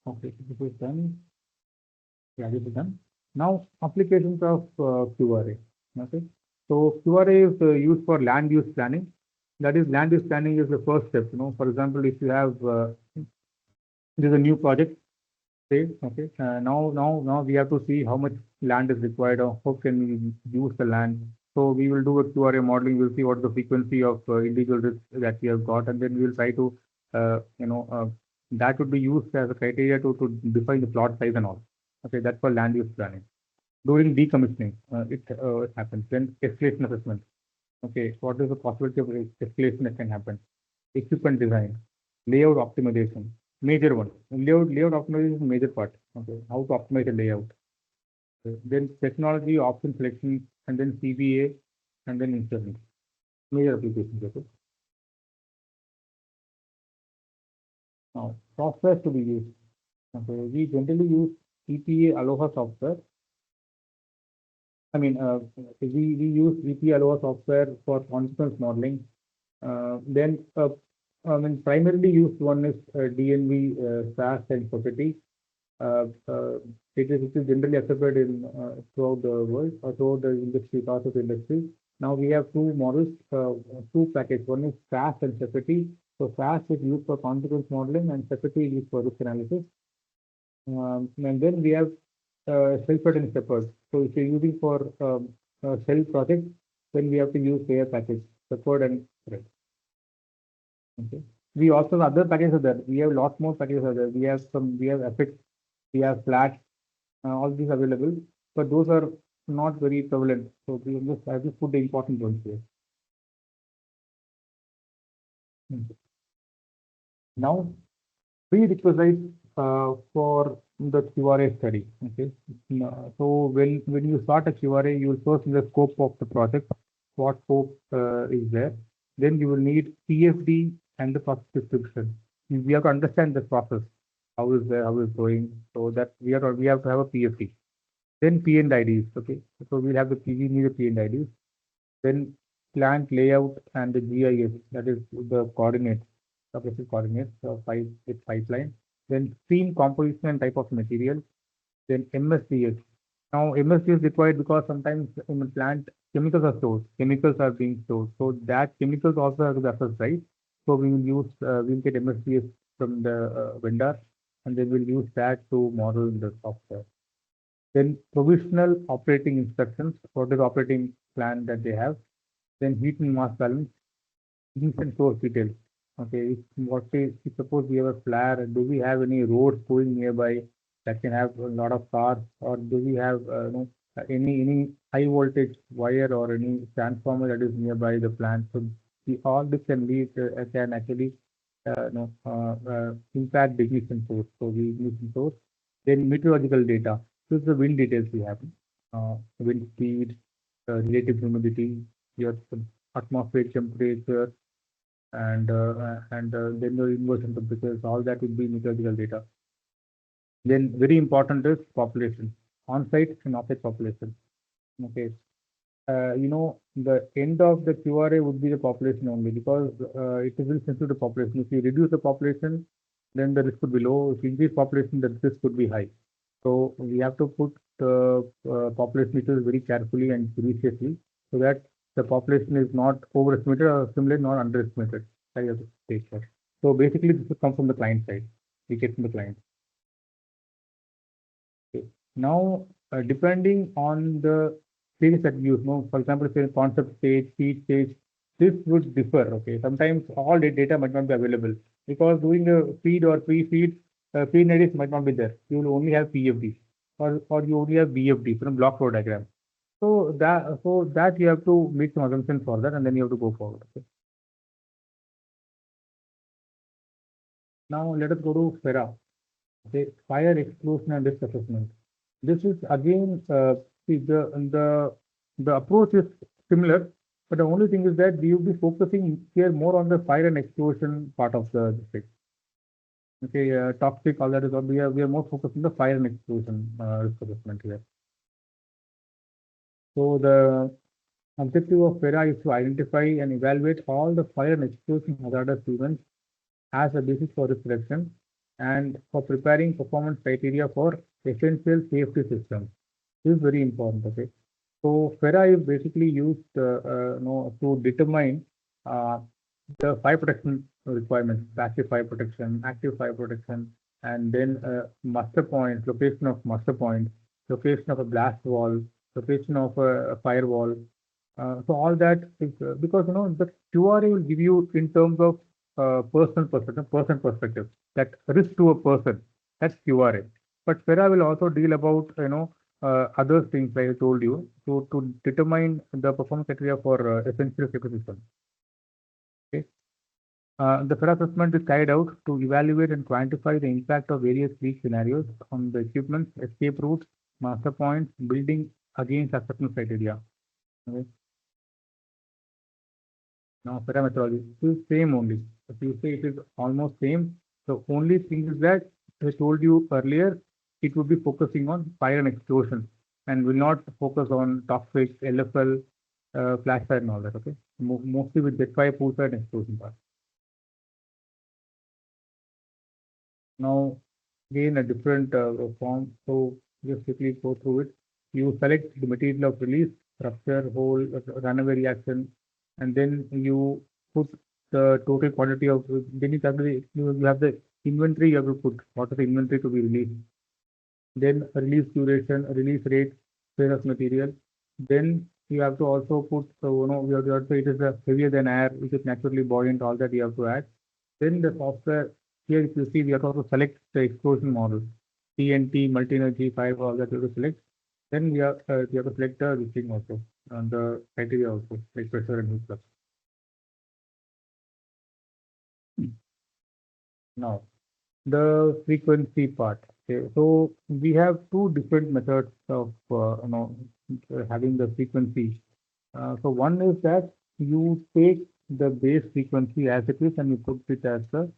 Okay, this is done. Yeah, this is done. Now, applications of QRA. Okay, so QRA is used for land use planning. That is, land use planning is the first step. For example, if you have there's a new project, say, okay, now we have to see how much land is required or how can we use the land. So we will do a QRA modeling. We'll see what is the frequency of individual risks that we have got, and then we will try to, that would be used as a criteria to define the plot size and all. Okay, that's for land use planning. During decommissioning, it happens. Then escalation assessment. Okay, what is the possibility of escalation that can happen? Equipment design, layout optimization, major one. Layout optimization is a major part. Okay, how to optimize the layout. Then technology option selection, and then CBA, and then insurance. Major applications. Okay. Now, software to be used. Okay, we generally use EPA Aloha software. I mean, we use EPA Aloha software for consequence modeling. Then, primarily used one is DNV, SAS, and Society. It is generally accepted in throughout the world or throughout the industry, parts of the industry. Now we have two models, two packages. One is SAS and Society. So SAS is used for consequence modeling, and Society is used for risk analysis. And then we have Selfred and Shepherd. So if you're using for self project, then we have to use their package, Shepherd and Thread. Okay. We also have other packages there. We have lots more packages there. We have effects, we have flat, all these available, but those are not very prevalent. So I just put the important ones here. Now, prerequisites for the QRA study. Okay. So when you start a QRA, you will first see the scope of the project, what scope is there. Then you will need PFD and the process description. We have to understand the process, how is going, so that we have to have a PFD. Then P&IDs. Okay, so we need the P&IDs. Then plant layout and the GIS, that is the coordinates, subjective coordinates, pipeline. Then stream composition and type of material. Then MSDS. Now MSDS is required because sometimes in the plant chemicals are stored, chemicals are being stored. So that chemicals also have to be assessed, right? So we will use, we'll get MSDS from the vendor, and then we'll use that to model the software. Then provisional operating instructions, what is the operating plan that they have. Then heat and mass balance, and source details. Okay, if suppose we have a flare, do we have any roads going nearby that can have a lot of cars, or do we have any high voltage wire or any transformer that is nearby the plant? So all this can actually impact the ignition source. So we ignition source. Then meteorological data. This is the wind details we have. Wind speed, relative humidity, your atmospheric temperature, and then the inversion temperatures. All that would be meteorological data. Then very important is population, on-site and off-site population. Okay. The end of the QRA would be the population only, because it is very sensitive to population. If you reduce the population, then the risk would be low. If you increase population, the risk could be high. So we have to put the population meters very carefully and judiciously, so that the population is not overestimated or similarly not underestimated. I have to take care. So basically, this will come from the client side. We get from the client. Okay. Now, depending on the things that you use, for example, say concept stage, seed stage, this would differ. Okay, sometimes all the data might not be available because doing a feed or pre-feed, pre-natives might not be there. You will only have PFD. or you only have BFD, block flow diagram. So that you have to make some assumptions for that, and then you have to go forward. Okay. Now let us go to FERA, okay, fire explosion and risk assessment. This is again, see the approach is similar, but the only thing is that we will be focusing here more on the fire and explosion part of the district. Okay, toxic, all that is all. We are more focused on the fire and explosion risk assessment here. So the objective of FERA is to identify and evaluate all the fire and explosion hazardous events as a basis for risk reduction and for preparing performance criteria for essential safety systems. This is very important. Okay, so FERA is basically used to determine uh, the fire protection requirements, passive fire protection, active fire protection, and then muster points, location of muster points, location of a blast wall, location of a firewall. So all that is because the QRA will give you in terms of person perspective, that risk to a person, that's QRA. But FERA will also deal about other things like I told you to determine the performance criteria for essential safety systems. Okay. The FERA assessment is carried out to evaluate and quantify the impact of various leak scenarios on the equipment, escape routes, master points, building against acceptance criteria. Okay. Now, FERA methodology is same only. If you say it is almost same, the only thing is that I told you earlier, it would be focusing on fire and explosion and will not focus on toxic, LFL, flash fire and all that. Okay, mostly with jet fire, pool fire, and explosion part. Now, again a different form. So just quickly go through it. You select the material of release, rupture, hole, runaway reaction, and then you put the total quantity of. Then you have the inventory. You have to put what is the inventory to be released. Then release duration, release rate, ferrous material. Then you have to also put. So you have to also it is heavier than air, which is naturally buoyant. All that you have to add. Then the software, here if you see, we have to also select the explosion model, TNT, multi-energy, firewall, that you have to select. Then we have to select the thing also, and the criteria also, like pressure and heat flux. Now, the frequency part. Okay, so we have two different methods of having the frequency. So one is that you take the base frequency as it is and you put it as the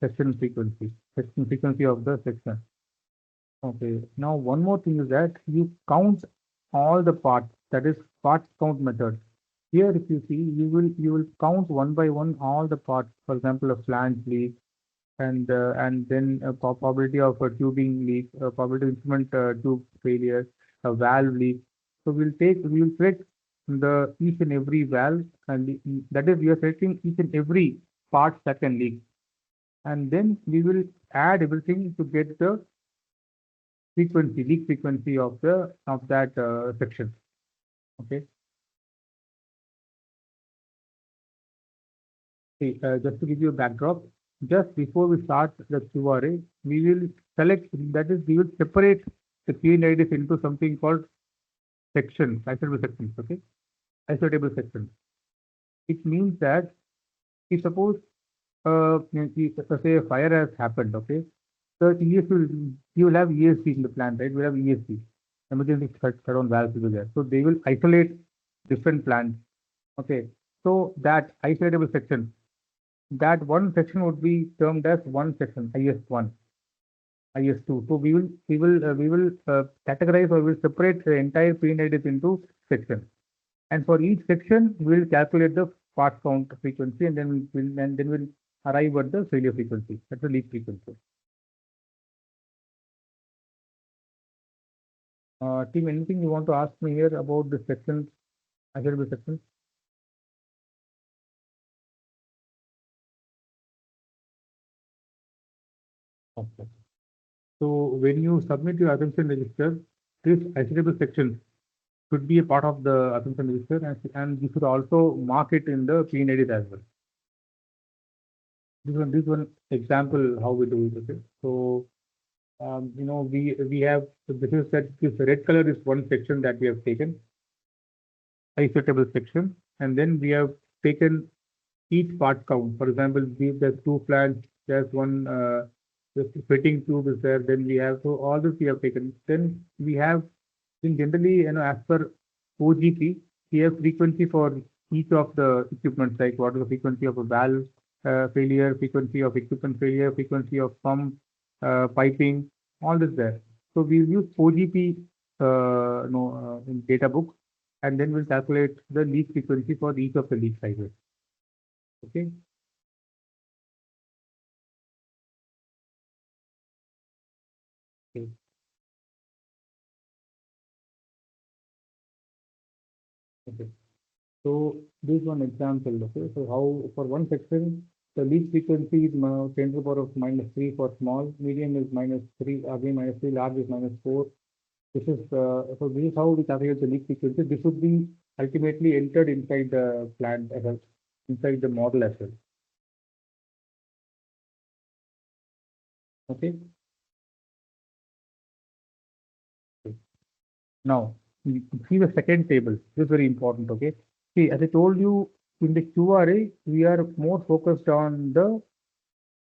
section frequency of the section. Okay. Now one more thing is that you count all the parts. That is part count method. Here, if you see, you will count one by one all the parts. For example, a flange leak, and then a probability of a tubing leak, a probability of instrument tube failure, a valve leak. So we will select the each and every valve, and that is we are selecting each and every part that can leak, and then we will add everything to get the leak frequency of that section. Okay. See, just to give you a backdrop, just before we start the QRA, we will select, that is, we will separate the P&IDs into something called sections, isolable sections. Okay, isolable sections. It means that if suppose say a fire has happened, okay, so you will have ESP in the plant, right? We have ESP, emergency shutdown valves will be there. So they will isolate different plants. Okay, so that isolatable section, that one section would be termed as one section, IS1, IS2. So we will categorize, or we will separate the entire P&IDs into sections. And for each section, we will calculate the part count frequency, and then we'll arrive at the failure frequency. That's the leak frequency. Team, anything you want to ask me here about the sections, isolable sections? Okay. So when you submit your assumption register, this isolable section should be a part of the assumption register, and you should also mark it in the P&IDs as well. This one example how we do it. Okay. So We have, so this is that this red color is one section that we have taken, isolable section, and then we have taken each part count. For example, there's two flanges, there's one the fitting tube is there, then we have, so all this we have taken. Then we have, in generally, as per OGP, we have frequency for each of the equipments, like what is the frequency of a valve failure, frequency of equipment failure, frequency of pump, piping, all this there. So we'll use OGP in data book, and then we'll calculate the leak frequency for each of the leak sizes. Okay. Okay. Okay. So this is one example. Okay. So how for one section, the leak frequency is 10 to the power of -3 for small, medium is -3, again -3, large is -4. This is so this is how we calculate the leak frequency. This would be ultimately entered inside the plant as well, inside the model as well. Okay. Now, see the second table. This is very important. Okay. See, as I told you, in the QRA, we are more focused on the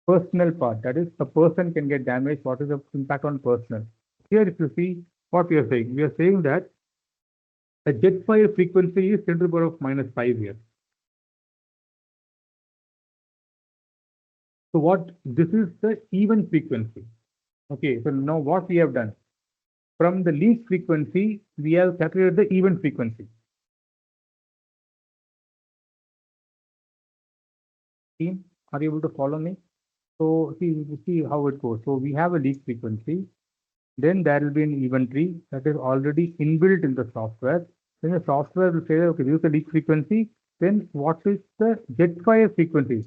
personal part. That is, a person can get damaged. What is the impact on personal? Here, if you see what we are saying that the jet fire frequency is 10 to the power of -5 here. So what this is the even frequency. Okay, so now what we have done from the least frequency, we have calculated the even frequency. Team, are you able to follow me? So see how it goes. So we have a leak frequency, then there will be an inventory that is already inbuilt in the software. Then the software will say, okay, this is the leak frequency. Then what is the jet fire frequency?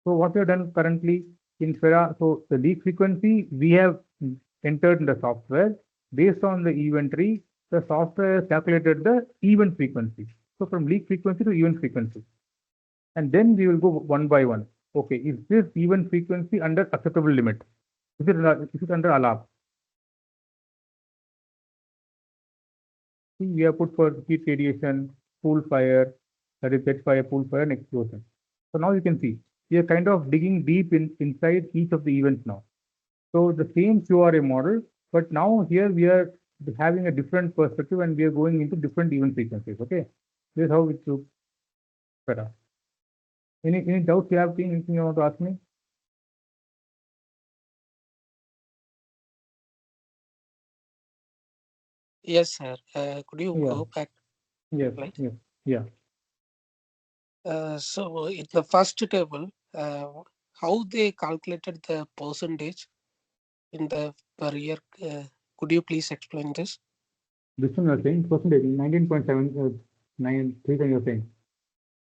So what we have done currently in FERA, so the leak frequency we have entered in the software. Based on the inventory, the software has calculated the even frequency. So from leak frequency to even frequency. And then we will go one by one. Okay, is this even frequency under acceptable limit? Is it under alarm? We have put for heat radiation, pool fire, that is jet fire, pool fire, and explosion. So now you can see we are kind of digging deep inside each of the events now. So the same QRA model, but now here we are having a different perspective and we are going into different event frequencies. Okay, this is how it looks better. Any doubts you have? Anything you want to ask me? Yes, sir. Could you Yeah. go back? Yes. Right. Yes. Yeah. So in the first table, how they calculated the percentage in the per year? Could you please explain this? This one you are saying percentage 19.793 you're saying.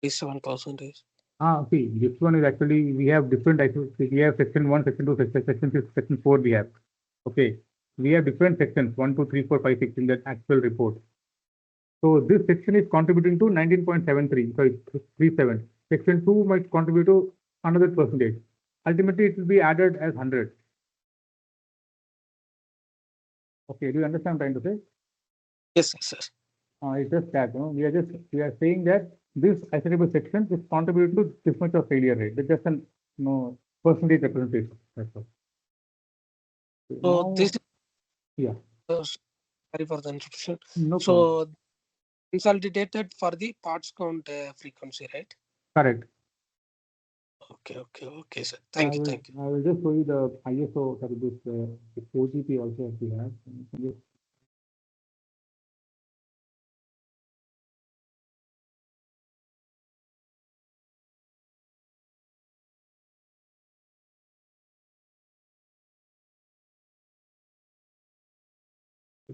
7%. Okay. This one is actually we have different. We have section 1, section 2, section 6, section 4. We have. Okay. We have different sections 1, 2, 3, 4, 5, 6 in the actual report. So this section is contributing to 19.73, sorry, 37. Section 2 might contribute to another percentage. Ultimately, it will be added as 100. Okay, do you understand what I'm trying to say? Yes, yes. It's just that, we are saying that this acceptable section is contributing to this much of failure rate. It's just an, percentage representation. That's all. So Now, this is, yeah, sorry for the interruption. no problem. So consolidated for the parts count frequency, right? Correct. Okay, sir. Thank you. I will just show you the ISO, sorry, this OGP also we have.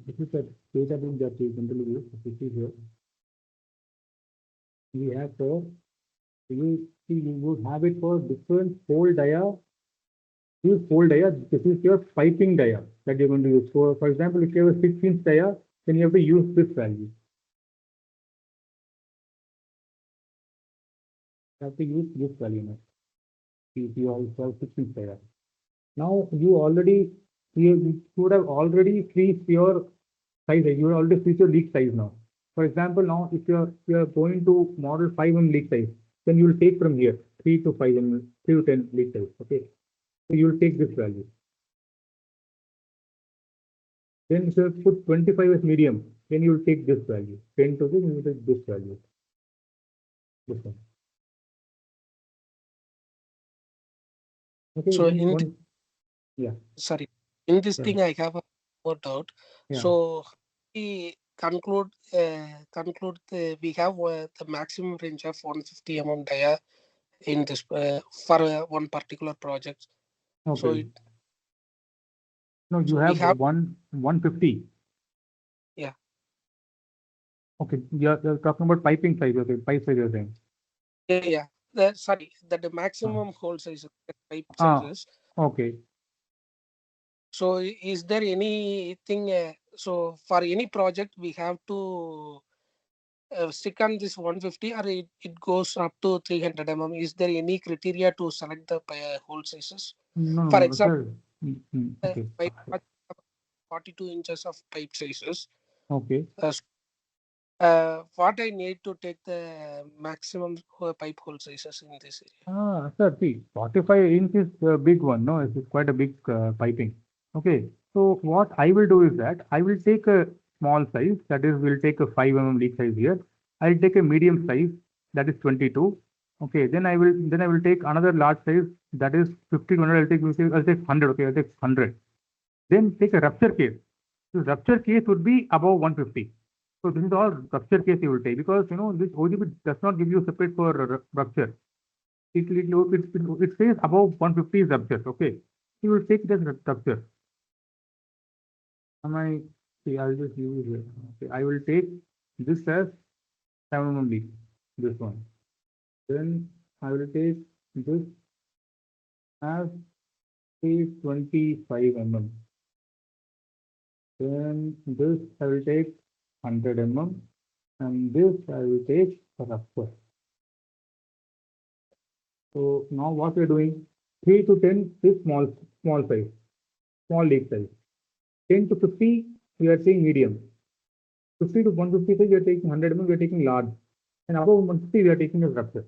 This is a data book that we generally use. This is here. We have for you would have it for different hole dia. Use hole dia. This is your piping dia that you're going to use. For example, if you have a 6-inch dia, then you have to use this value. You have to use this value now. If you have 6-inch dia. Now you already you would have already freeze your size. You would already freeze your leak size now. For example, now if you are going to model 5 leak size, then you will take from here 3 to 5 3 to 10 leak size. Okay, so you will take this value. Then if you put 25 as medium, then you will take this value. 10 to this, you will take this value. This one. Okay, So then in one, yeah, sorry, in this yeah, thing I have a more doubt. yeah. So we conclude we have the maximum range of 150 dia in this for one particular project. So Okay. No, you so we have have 150. yeah Okay, you're talking about piping size. Okay, pipe size you're saying. yeah. Sorry, that the Ah, maximum hole size pipe ah, sizes. okay. So is there anything? So for any project we have to stick on this 150, or it goes up to 300 Is there any criteria to select the hole sizes? No, no, For no, example, sir. Okay, pipe 42 inches of pipe sizes. okay. What I need to take the maximum pipe hole sizes in this area? Sir, see, 45 inch is a big one. No, it's quite a big piping. Okay, so what I will do is that I will take a small size, that is, we'll take a 5 leak size here. I'll take a medium size, that is 22. Okay, then I will take another large size, that is 50 to 100. I'll take 100. Okay, I'll take 100. Then take a rupture case. The rupture case would be above 150. So this is all rupture case you will take, because this OGB does not give you separate for rupture. It says above 150 is rupture. Okay, you will take it as rupture. Am I? See, I'll just use it. Okay, I will take this as 7 only. This one. Then I will take this as 325 Then this I will take 100 and this I will take rupture. So now what we are doing, 3 to 10 is small size, small leak size. 10 to 50, we are saying medium. 50 to 150, we are taking 100 we are taking large. And above 150, we are taking a rupture.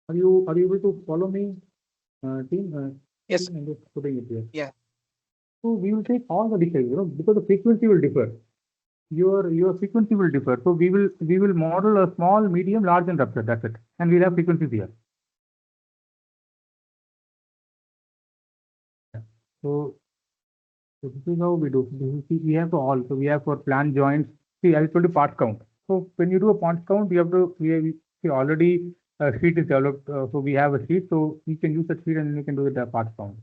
Are you able to follow me, team? Yes. I'm just putting it here. Yeah. So we will take all the leak size, because the frequency will differ. Your frequency will differ. So we will model a small, medium, large, and rupture. That's it. And we'll have frequencies here. Yeah. So this is how we do. We have to all. So we have for plan joints. See, I told you part count. So when you do a part count, we already sheet is developed. So we have a sheet. So you can use that sheet and you can do the part count.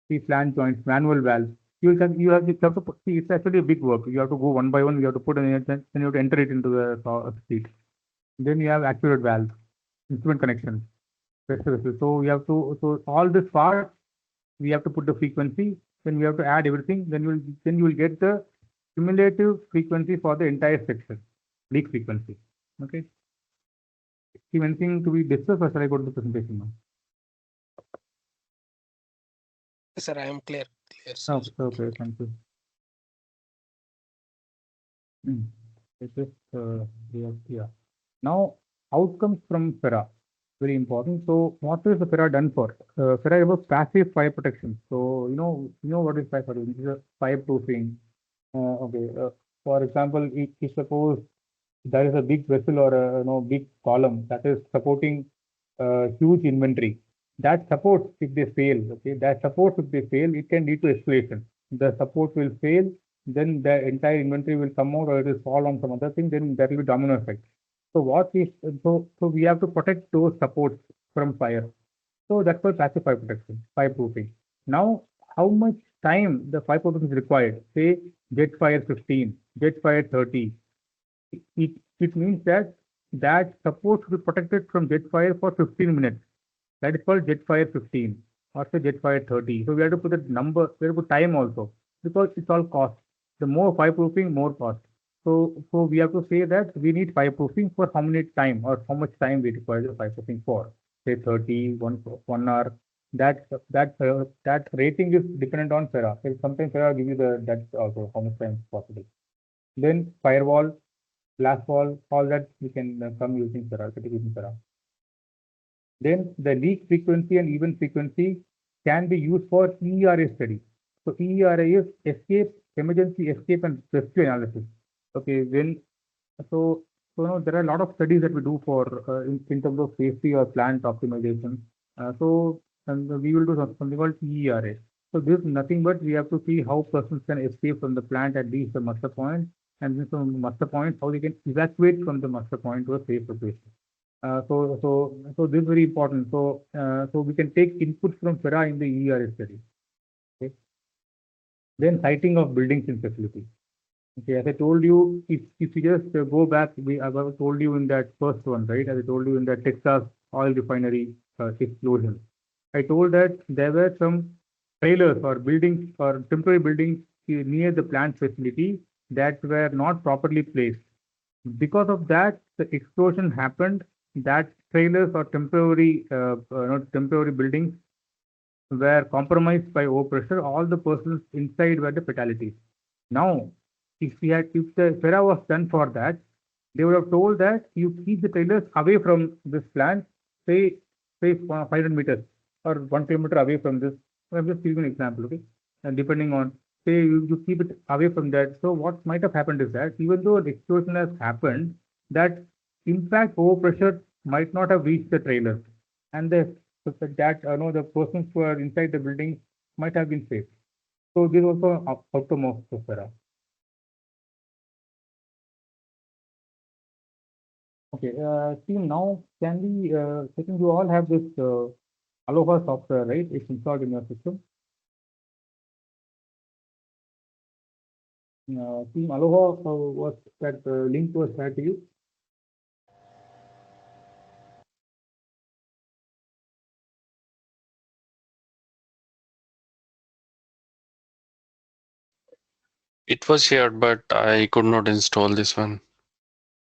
See, plan joints, manual valves. You have to put, see, it's actually a big work. You have to go one by one. You have to put in it, then you have to enter it into the sheet. Then you have accurate valves, instrument connections, pressure vessels. So you have to, so all this part we have to put the frequency. Then we have to add everything. Then you will get the cumulative frequency for the entire section, leak frequency. Okay. See, anything to be discussed, or shall I go to the presentation now? Yes, sir, I am clear. Sir. Okay, thank you. It is, yeah. Now, outcomes from FERA, very important. So, what is the FERA done for? FERA is about passive fire protection. So, you know what is fire protection? This is a fireproofing. Okay. For example, if suppose there is a big vessel or a big column that is supporting huge inventory. That supports if they fail. Okay, that supports if they fail, it can lead to escalation. The support will fail, then the entire inventory will come out, or it will fall on some other thing. Then there will be domino effect. So what is so we have to protect those supports from fire. So that's why passive fire protection, fireproofing. Now, how much time the fireproofing is required? Say jet fire 15, jet fire 30, it means that support should be protected from jet fire for 15 minutes. That is called jet fire 15 or say jet fire 30. So we have to put the number, we have to put time also, because it's all cost. The more fireproofing, more cost. So we have to say that we need fireproofing for how many time or how much time we require the fireproofing for. Say 30, 1 hour, that rating is dependent on FERA. Sometimes FERA give you that also how much time is possible. Then firewall, glass wall, all that we can come using FERA, using FERA. Then the leak frequency and event frequency can be used for ERA study. So ERA is emergency escape and rescue analysis. Okay, so there are a lot of studies that we do for in terms of safety or plant optimization. And we will do something called ERA. So this is nothing but we have to see how persons can escape from the plant at least the muster point, and then from the muster point how they can evacuate from the muster point to a safe location. So this is very important. So we can take inputs from FERA in the ERA study. Okay. Then siting of buildings in facility. Okay, as I told you, if you just go back, I told you in that first one, right? As I told you in that Texas oil refinery explosion, I told that there were some trailers or buildings or temporary buildings near the plant facility that were not properly placed. Because of that, the explosion happened. That trailers or temporary buildings were compromised by overpressure. All the persons inside were the fatalities. Now, if the FERA was done for that, they would have told that you keep the trailers away from this plant, say 500 meters or 1 kilometer away from this. I'm just giving an example, okay? And depending on, say you keep it away from that. So what might have happened is that even though the explosion has happened, that impact overpressure might not have reached the trailer, and the persons who are inside the building might have been safe. So this is also outcome of the FERA. Okay, team, now can we, I think you all have this Aloha software, right? It's installed in your system. Team Aloha, was that link was shared to you? It was shared, but I could not install this one.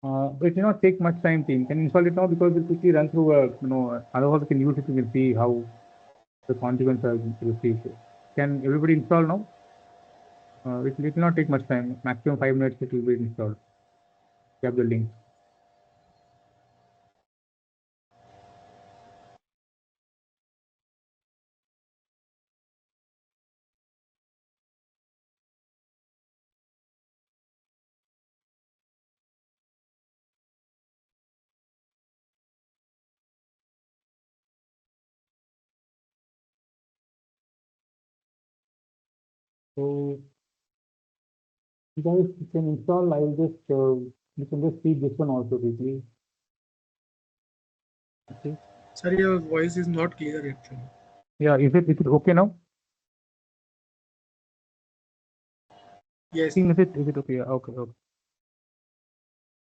It will not take much time, team. Can you install it now because we'll quickly run through, Aloha we can use it, we will see how the consequences are received. Can everybody install now? It will not take much time, maximum 5 minutes it will be installed. You have the link. So you guys can install, I will just, you can just see this one also quickly. Okay. Sir, your voice is not clear actually. Yeah, is it okay now? Yes. Team, is it okay? Yeah, okay, okay.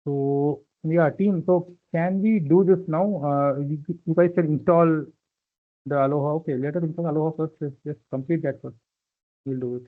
So yeah, team. So can we do this now? You guys can install the Aloha. Okay, let us install Aloha first. Just complete that first. We'll do it.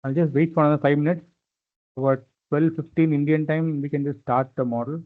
I'll just wait for another 5 minutes. About 12:15 Indian time, we can just start the model.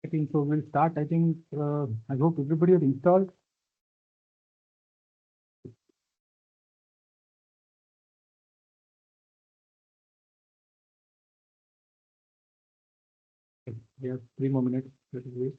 I think so. We'll start. I think I hope everybody has installed. We have 3 more minutes. Let us wait.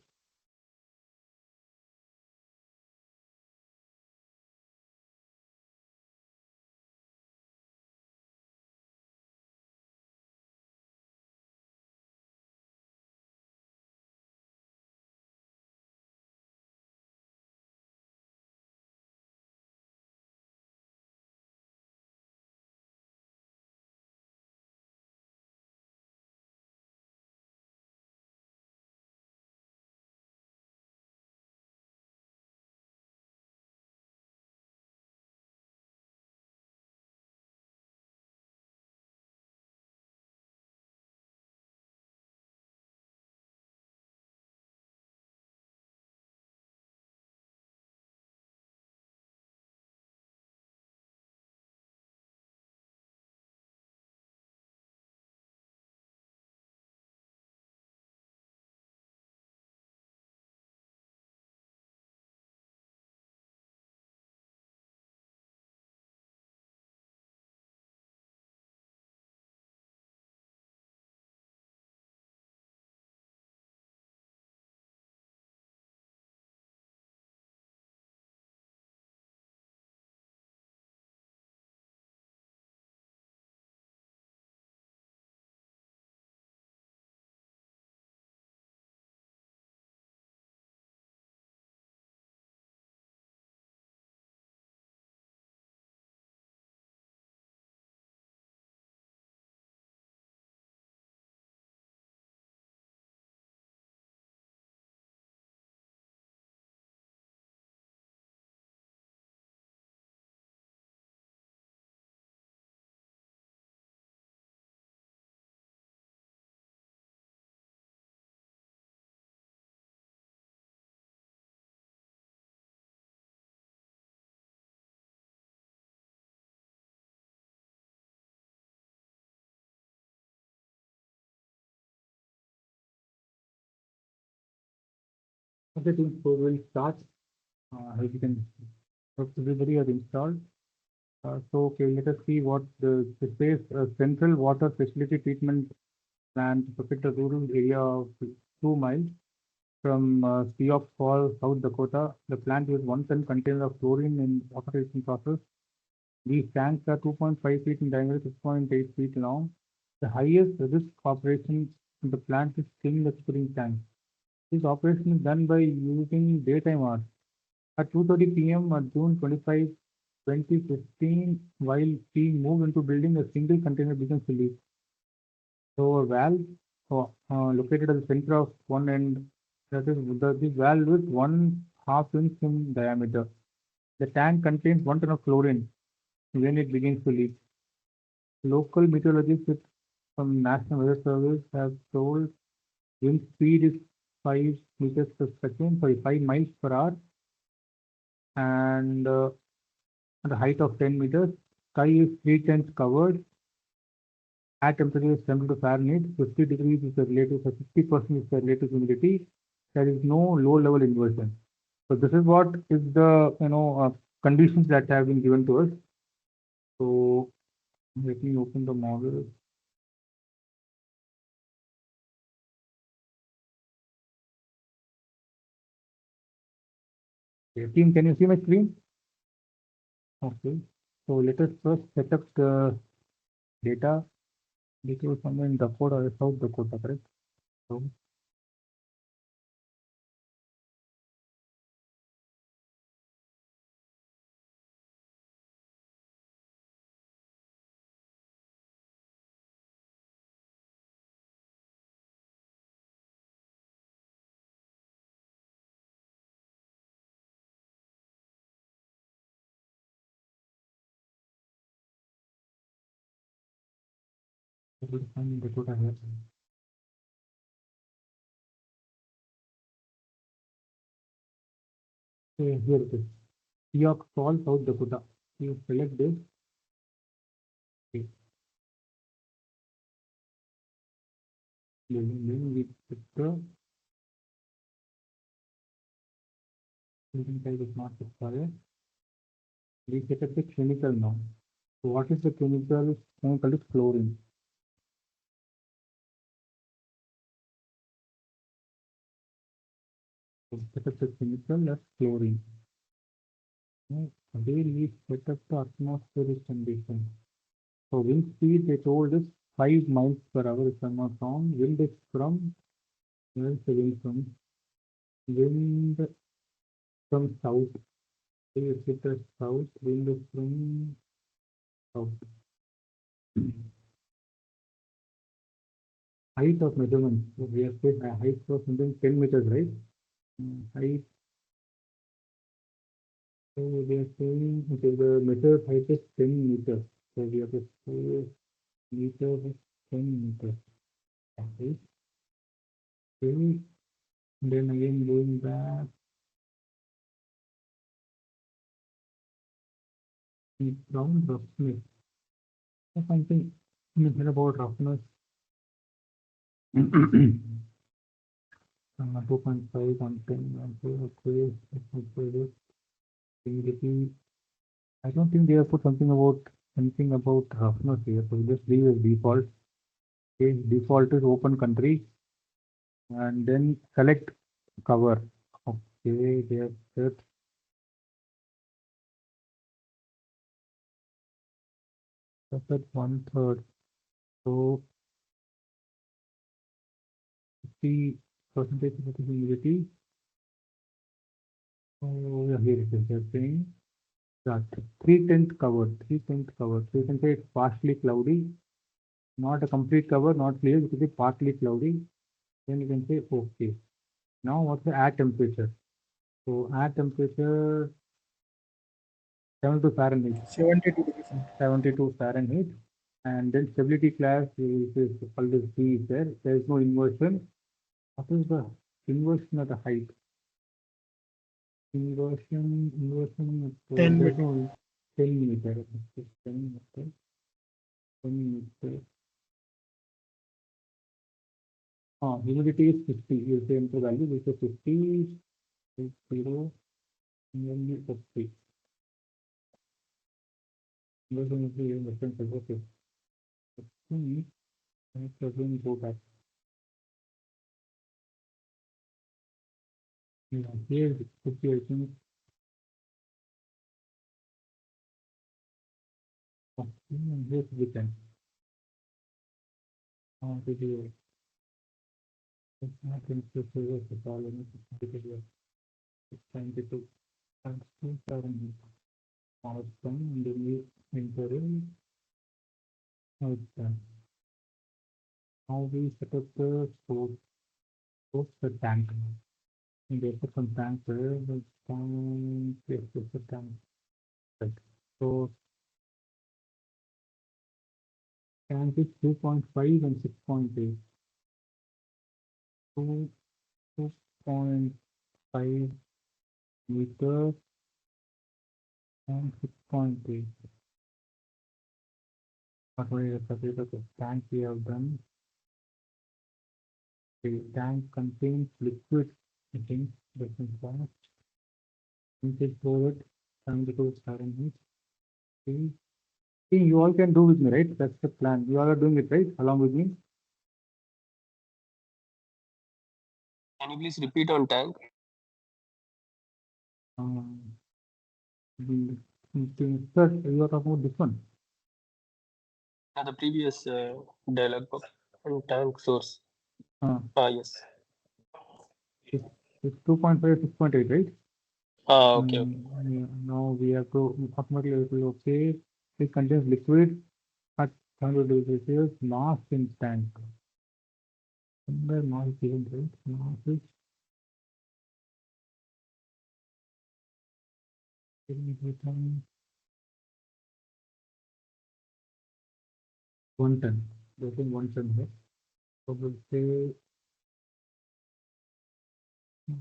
Okay, team. So we'll start. As you can, hope everybody has installed. So okay, let us see what the says. Central water facility treatment plant to protect a rural area of 2 miles from Sioux Falls, South Dakota. The plant uses 1 ton container of chlorine in water treatment process. These tanks are 2.5 feet in diameter, 6.8 feet long. The highest risk operation in the plant is cleaning the spring tank. This operation is done by using daytime hours. At 2:30 p.m. on June 25, 2015, while being moved into building, a single container begins to leak. So a valve located at the center of one end, that is, this valve is 1/2 inch in diameter. The tank contains 1 ton of chlorine when it begins to leak. Local meteorologists from National Weather Service have told wind speed is 5 meters per second, sorry, 5 miles per hour, and at a height of 10 meters. Sky is 3 times covered. Air temperature is 70 Fahrenheit. 50 degrees is the relative, 50% is the relative humidity. There is no low level inversion. So this is what is the conditions that have been given to us. So let me open the model. Okay, team, can you see my screen? Okay. So let us first set up the data. This was somewhere in Dakota or South Dakota, correct? So we'll find Dakota here. Okay, here it is. Sioux Falls, South Dakota. You select this. Okay. Then we put the Building type is not required. We set up the chemical now. So what is the chemical? Chemical is chlorine. So set up the chemical as chlorine. Now, again, we set up the atmospheric condition. So wind speed they told is 5 miles per hour if I'm not wrong. Wind is from where is the wind from? Wind from south. So you sit as south, wind is from south. Height of measurement. So we have said a height of something 10 meters, right? Height. So we are saying okay, the measured height is 10 meters. So we have to say meters is 10 meters. Okay. Okay. Then again going back, ground roughness. So something mentioned about roughness. 2.5 on 10. Okay. Humidity. I don't think they have put something about anything about roughness here. So just leave as default. Okay. Default is open country. And then select cover. Okay. They have set at 1/3. So 50% of the humidity. Oh, yeah, here it is. They're saying that 3/10 covered, 3/10 covered. So you can say it's partially cloudy, not a complete cover, not clear. It could be partly cloudy. Then you can say okay. Now what's the air temperature? So air temperature 72 Fahrenheit. 72 degrees. 72 Fahrenheit. And then stability class is always B is there. There is no inversion. What is the inversion at the height? Inversion, 10 there's meters. no 10 meter. 10 meter. 10 meter. Humidity is 50. You say enter value, this is 50, 0, nearly 50. Inversion is the difference of okay. 50, and again go back. Yeah, here it could be, I think, and here should be 10. Video. It's not in the service at all, and it's video. It's 92. And still 7. Now it's done, and then we enter in. Now it's done. Now we set up the source the tank. And they put some tank there, the tank, yes, it's a tank. Right. So tank is 2.5 and 6.8. 2.5 meters and 6.8. What was the tank we have done? The tank contains liquid, I think, different gas. Intake fluid, 72 Fahrenheit. Okay. See, you all can do with me, right? That's the plan. You all are doing it, right? Along with me. Can you please repeat on tank? Sir, you are talking about this one. The previous dialog box and tank source. Yes. It's 2.5, 6.8, right? Okay. Yeah, now we have to automatically okay. It contains liquid at 100 degrees Celsius, mass in tank. Somewhere mass is given, right? Mass is 1 ton. There's 1 ton here. So we'll say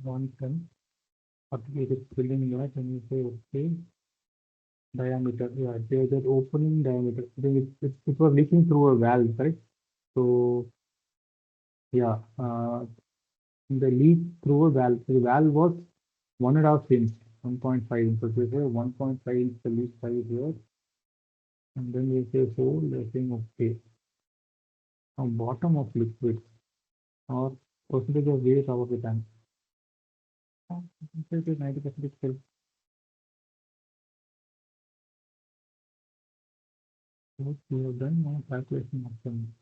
1 ton. After it is filling that, and you say okay. Diameter, yeah, there's that opening diameter. I think it was leaking through a valve, right? So yeah, the leak through a valve. The valve was 1.5 inch, 1.5 inch. So we say 1.5 inch the leak size here, and then we say hole. We're saying okay. Now bottom of liquid or percentage of weight out of the tank. 90% fill. What we have done now calculation of them.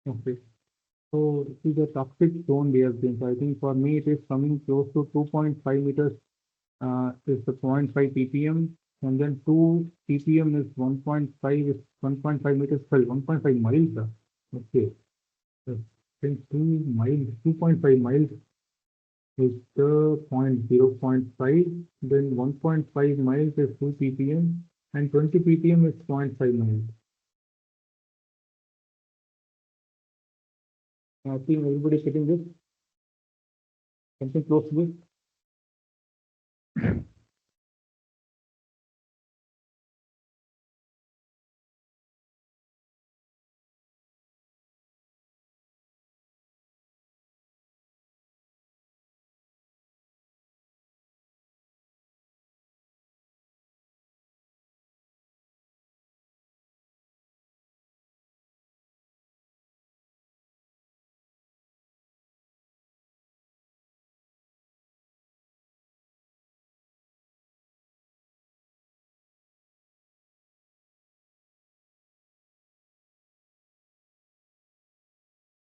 Okay. So this is the toxic zone we have seen. So I think for me it is coming close to 2.5 meters is the 0.5 ppm, and then 2 ppm is 1.5 is 1.5 meters, sorry, 1.5 miles. Okay. So then 2 miles, 2.5 miles is the 0.5, then 1.5 miles is 2 ppm, and 20 ppm is 0.5 miles. I think everybody is getting this. Something close to this.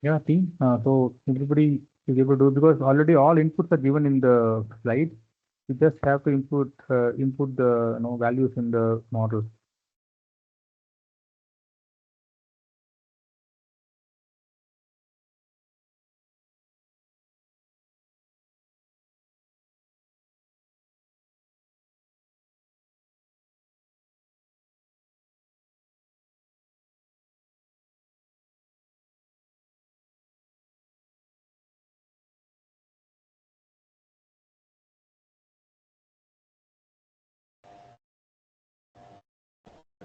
Yeah, team. So everybody is able to do, because already all inputs are given in the slide. You just have to input the values in the model.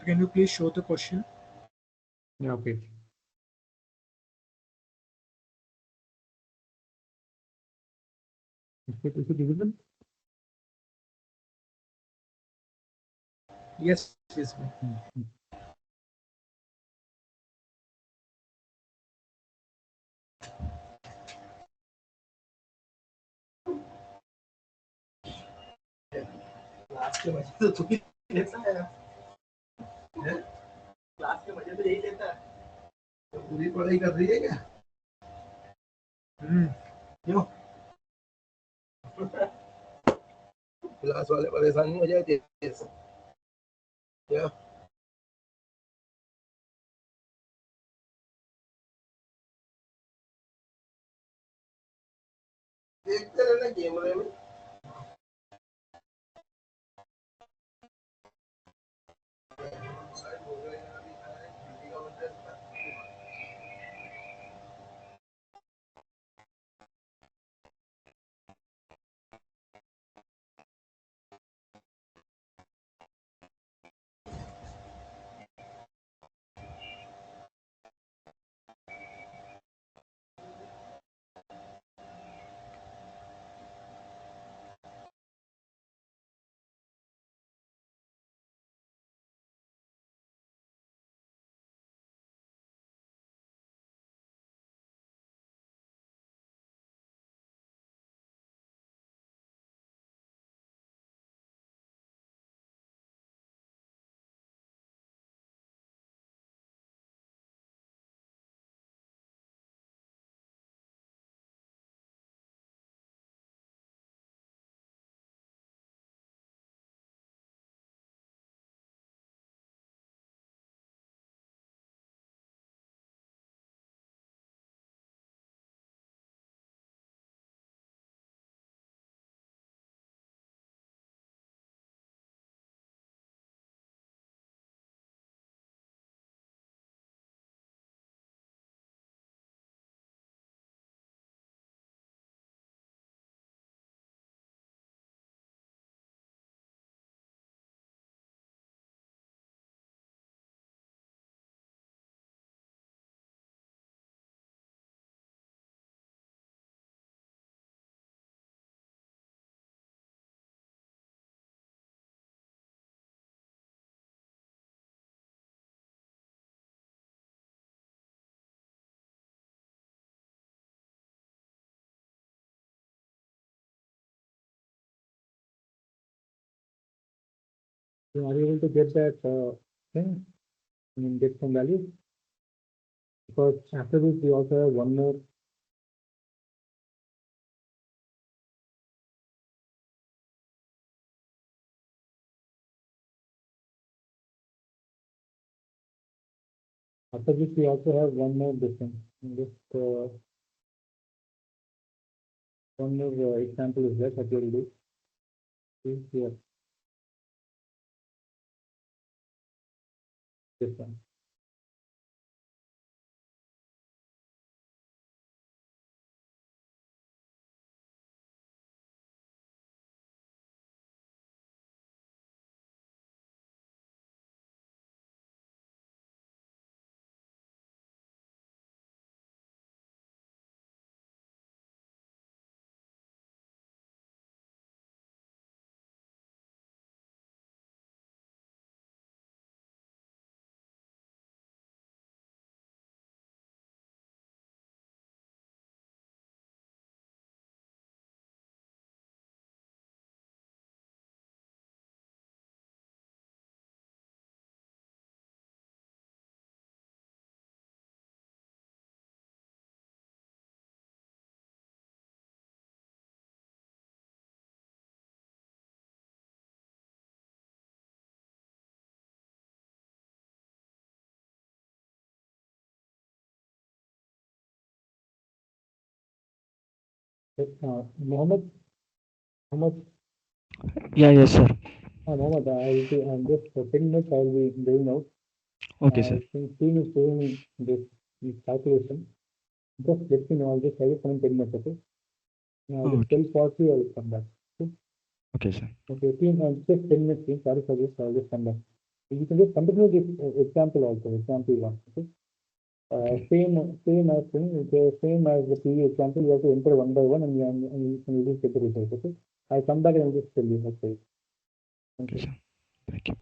Can you please show the question? Yeah, okay. Is it visible? Yes, please. Class के मजे तो तू ही लेता है class के मजे तो यही लेता है तो पूरी पढ़ाई कर रही है क्या क्यों क्लास वाले परेशान नहीं हो जाए तेरे से क्या देखते रहना कैमरे में So are you able to get that thing? I mean, get some value? Because after this, we also have one more. After this, we also have one more difference. Just one more example is that what you will do. See here, this one. Mohammed, Mohammed, Yeah, yes, sir. Mohammed, I'm just for 10 minutes, I'll be going out. Okay, sir. Since team is doing this calculation, just let me know. I'll just have it for 10 minutes, okay? Now, just Okay. tell Party, I'll come back. Okay, Okay, sir. okay, team, just 10 minutes, team. Sorry for this, I'll just come back. You can just continue this example also, example one, okay? Okay. Same as thing, same as the previous example, you have to enter one by one and you just get the result, okay? I'll come back and I'll just tell you, okay? Thank Okay, you. sir. Thank you.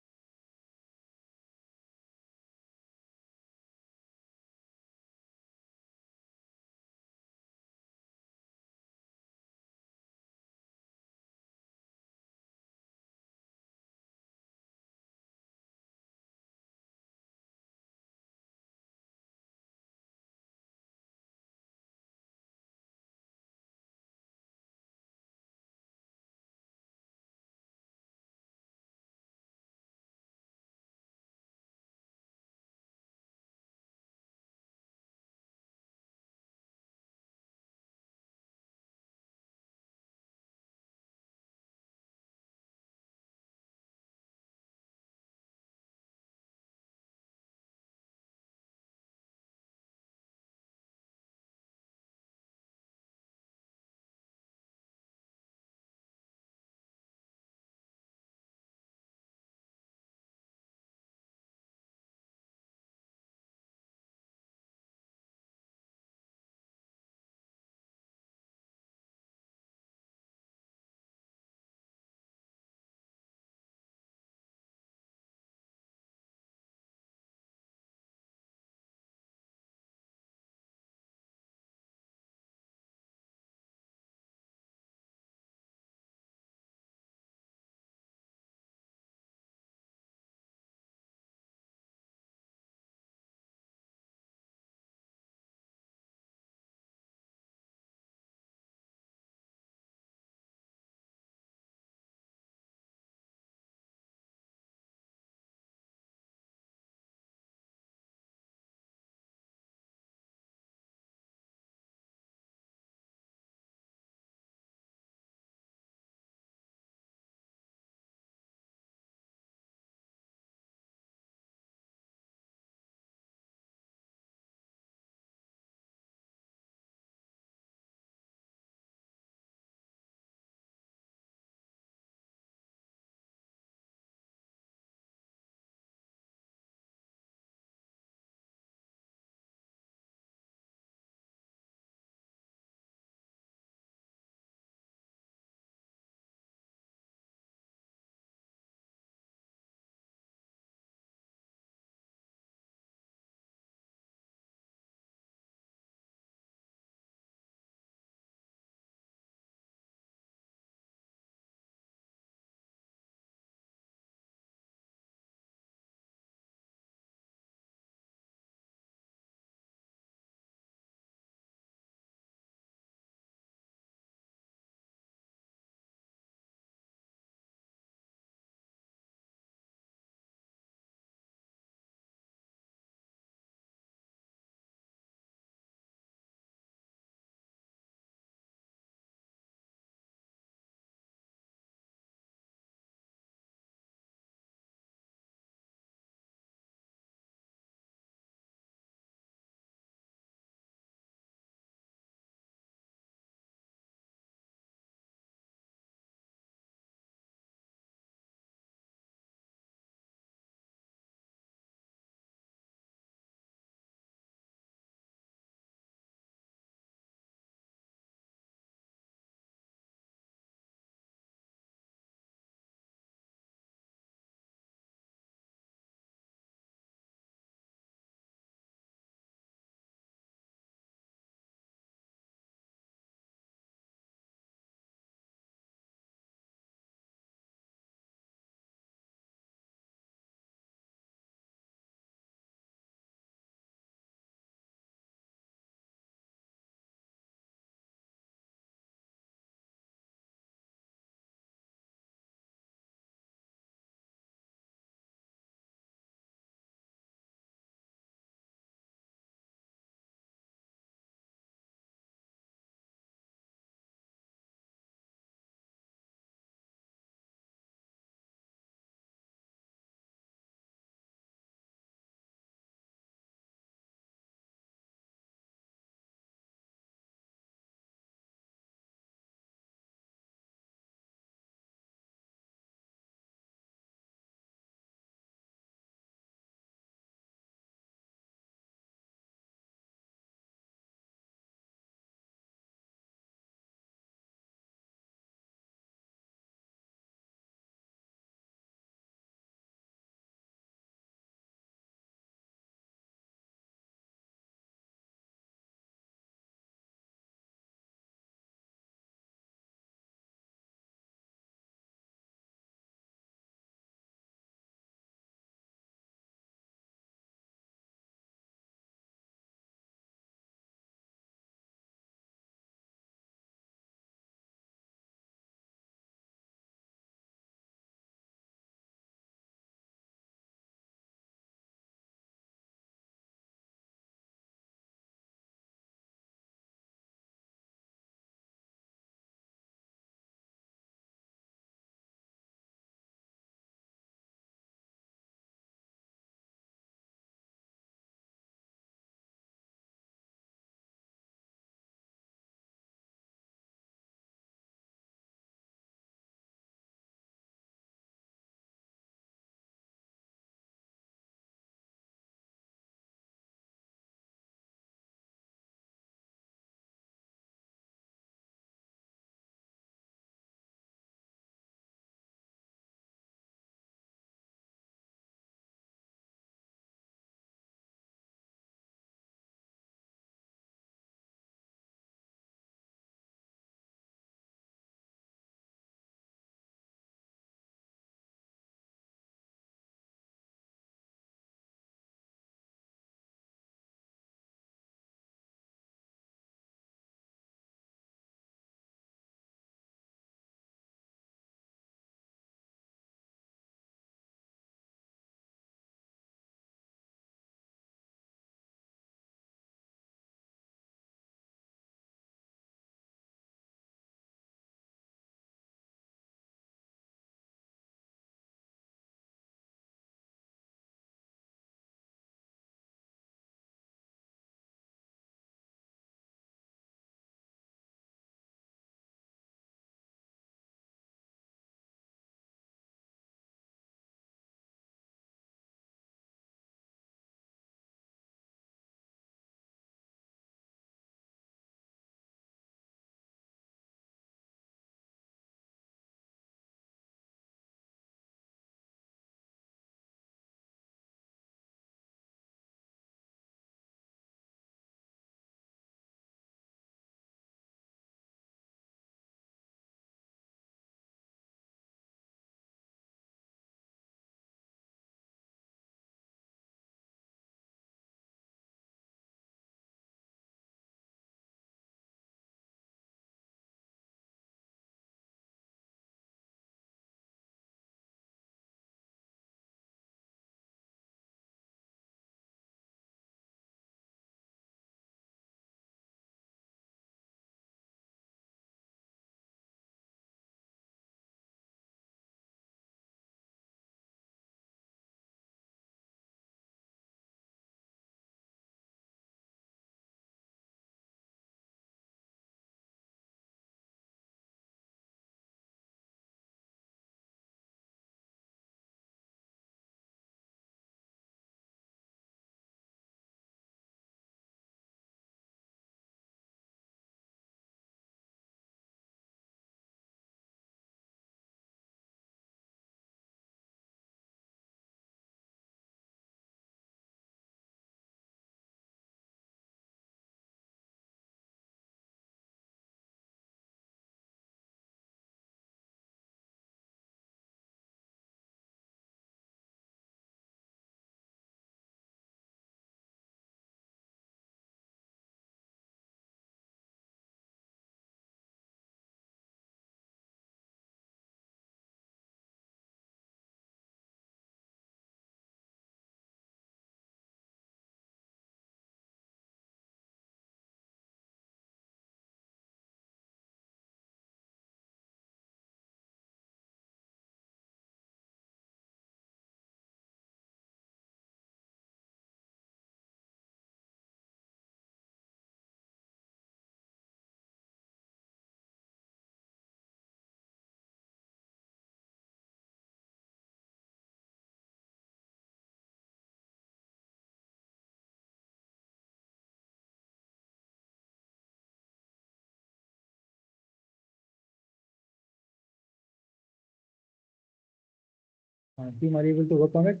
Team, are you able to work on it?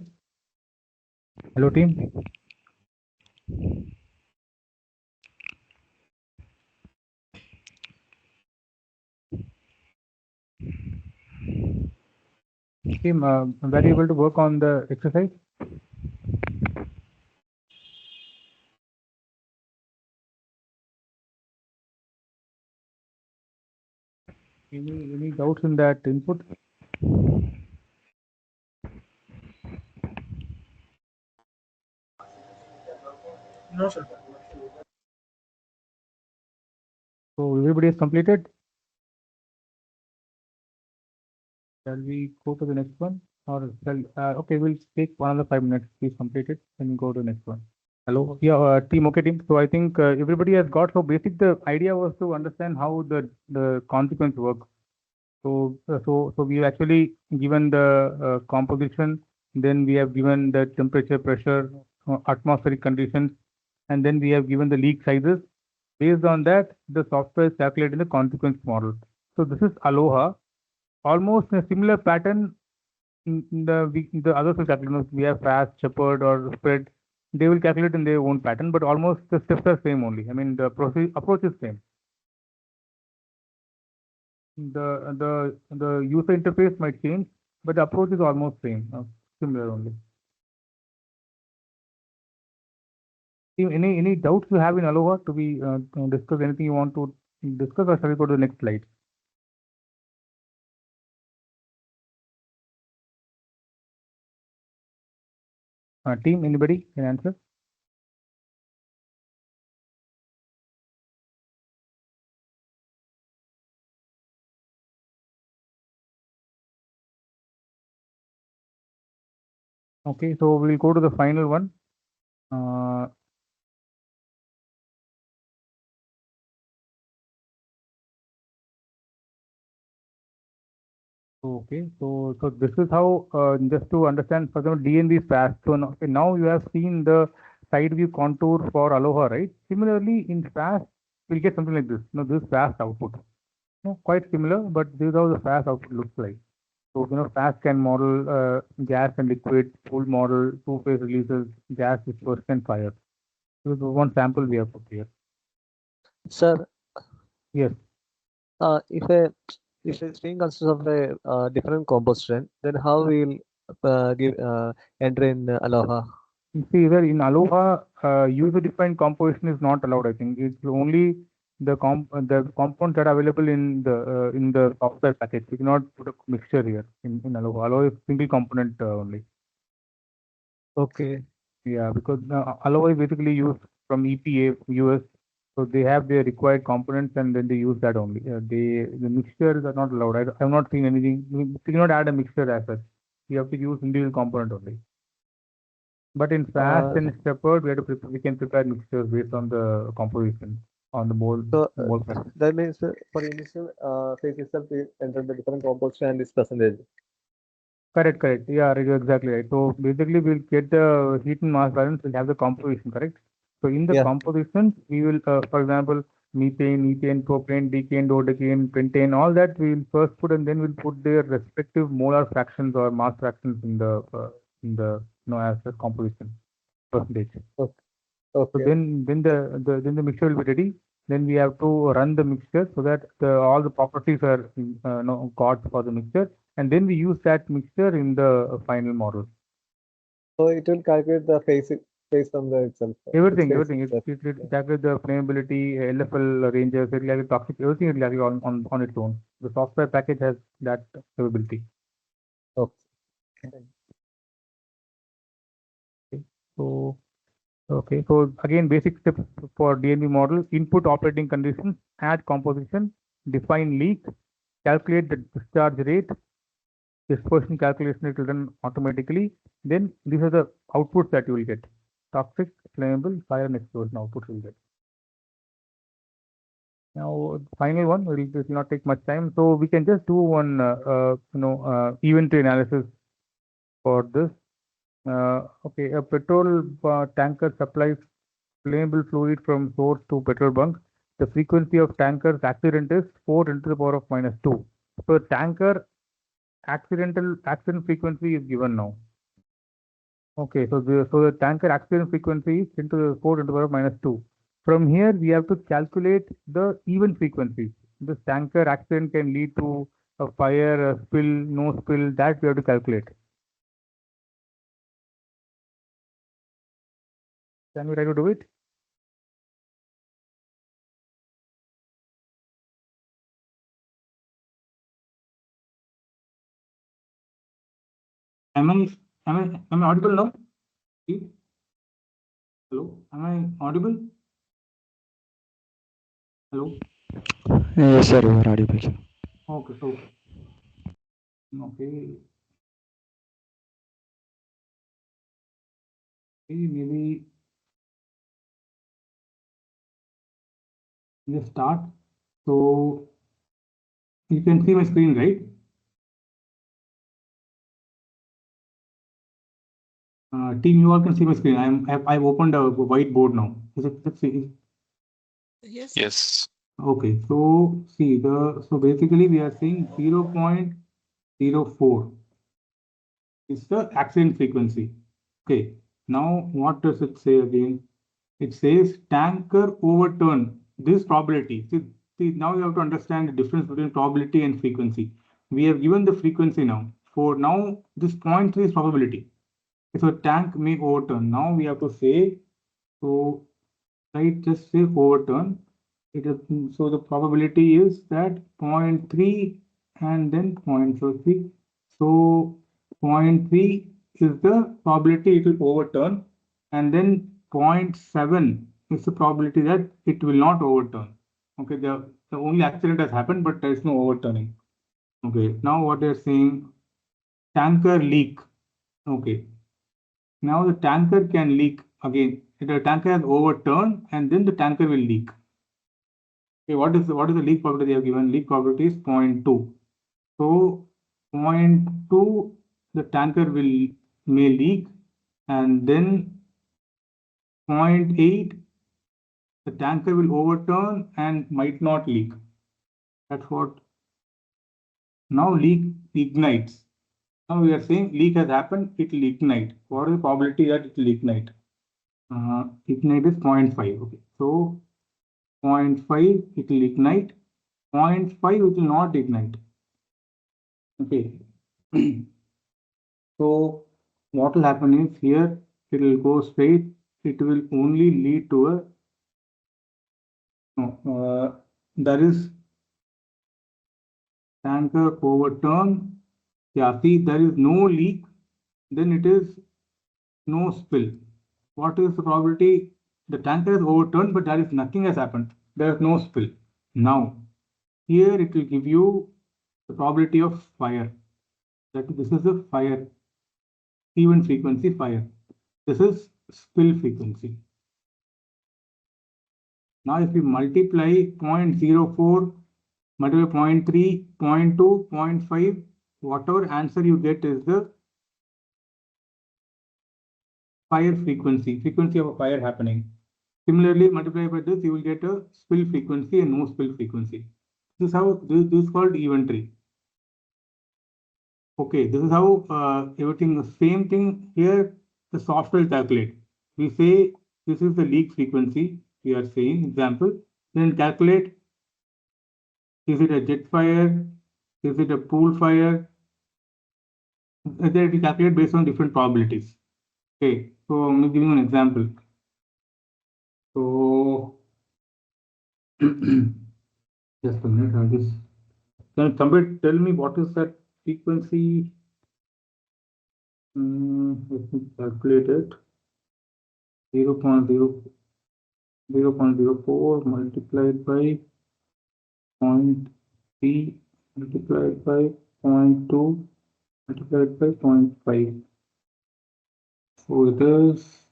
Hello, team. Team, were you able to work on the exercise? Any doubts in that input? No, sir. So everybody has completed. Shall we go to the next one, or shall okay? We'll take another 5 minutes. Please complete it, and go to the next one. Hello, yeah, team. Okay, team. So I think everybody has got. So basic, the idea was to understand how the consequence works. So we have actually given the composition, then we have given the temperature, pressure, atmospheric conditions, and then we have given the leak sizes. Based on that, the software is calculating the consequence model. So this is Aloha, almost a similar pattern in the other calculators. We have fast, shepherd, or spread. They will calculate in their own pattern, but almost the steps are same only. I mean, the process approach is same. The user interface might change, but the approach is almost same, similar only. Any doubts you have in Aloha to be discuss? Anything you want to discuss, or shall we go to the next slide? Team, anybody can answer? Okay, so we'll go to the final one. Okay, so this is how just to understand, for example, DNB is fast. So now you have seen the side view contour for Aloha, right? Similarly, in fast, we'll get something like this. No, this fast output. No, quite similar, but this is how the fast output looks like. So fast can model gas and liquid, full model, two-phase releases, gas dispersion and fire. So this is one sample we have put here. Sir, Yes. if a string consists of a different composition, then how we'll give enter in Aloha? You see, here in Aloha, user-defined composition is not allowed. I think it's only the components that are available in the software package. We cannot put a mixture here in Aloha. Aloha is single component only. Okay. Yeah, because Aloha is basically used from EPA US, so they have their required components and then they use that only. The mixtures are not allowed. I have not seen anything. You cannot add a mixture as such. You have to use individual component only. But in fast and shepherd, we can prepare mixtures based on the composition on the mole. So mole factor. that means for initial phase itself, we enter the different composition and this percentage. Correct. Yeah, exactly right. So basically, we'll get the heat and mass balance. We'll have the composition, correct? So in the Yeah. composition, we will, for example, methane, ethane, propane, decane, dodecane, pentane, all that we will first put, and then we'll put their respective molar fractions or mass fractions in the as the composition percentage. Okay. So then the mixture will be ready. Then we have to run the mixture so that all the properties are got for the mixture, and then we use that mixture in the final model. So it will calculate the phase from the itself. Everything. It calculates the flammability, LFL ranges, it will calculate toxic, everything it will calculate on its own. The software package has that capability. Okay. Okay, so again, basic steps for DNB model: input operating conditions, add composition, define leak, calculate the discharge rate, dispersion calculation it will run automatically. Then these are the outputs that you will get: toxic, flammable, fire, and explosion outputs you will get. Now, final one, it will not take much time, so we can just do one, inventory analysis for this. Okay, a petrol tanker supplies flammable fluid from source to petrol bunk. The frequency of tanker's accident is 4 × 10⁻². So tanker accident frequency is given now. Okay, so the tanker accident frequency is 10 to the 4 into the power of minus 2. From here, we have to calculate the even frequencies. This tanker accident can lead to a fire, a spill, no spill, that we have to calculate. Can we try to do it? Am I audible now? Hello, am I audible? Hello. Yes, sir, you are audible, sir. Okay, so okay, maybe let's start. So you can see my screen, right? Team, you all can see my screen. I've opened a whiteboard now. Is it? Yes. Yes. Okay. So see so basically we are saying 0.04 is the accident frequency. Okay. Now what does it say again? It says tanker overturn. This probability. See, now you have to understand the difference between probability and frequency. We have given the frequency now. For now, this 0.3 is probability. So tank may overturn. Now we have to say, so right, just say overturn. It is, so the probability is that 0.3 and then 0.03. So 0.3 is the probability it will overturn, and then 0.7 is the probability that it will not overturn. Okay, the only accident has happened, but there is no overturning. Okay, now what they're saying, tanker leak. Okay, now the tanker can leak again. The tanker has overturned and then the tanker will leak. Okay, what is the leak probability they have given? Leak probability is 0.2. So 0.2 the tanker may leak, and then 0.8 the tanker will overturn and might not leak. That's what. Now leak ignites. Now we are saying leak has happened, it will ignite. What is the probability that it will ignite? Ignite is 0.5. Okay, so 0.5 it will ignite, 0.5 it will not ignite. Okay. So what will happen is here it will go straight, it will only lead to a there is tanker overturn. Yeah, see, there is no leak, then it is no spill. What is the probability? The tanker is overturned, but there is nothing has happened. There is no spill. Now, here it will give you the probability of fire. That this is the fire, even frequency fire. This is spill frequency. Now, if you multiply 0.04, multiply 0.3, 0.2, 0.5, whatever answer you get is the fire frequency of a fire happening. Similarly, multiply by this, you will get a spill frequency and no spill frequency. This is how this is called event tree. Okay, this is how everything, the same thing here, the software calculate. We say this is the leak frequency, we are saying, example, then calculate, is it a jet fire, is it a pool fire? Then we calculate based on different probabilities. Okay, so I'm giving you an example. So just a minute, I'll just, can somebody tell me what is that frequency? Let me calculate it. 0.04 multiplied by 0.3 multiplied by 0.2 multiplied by 0.5. So it is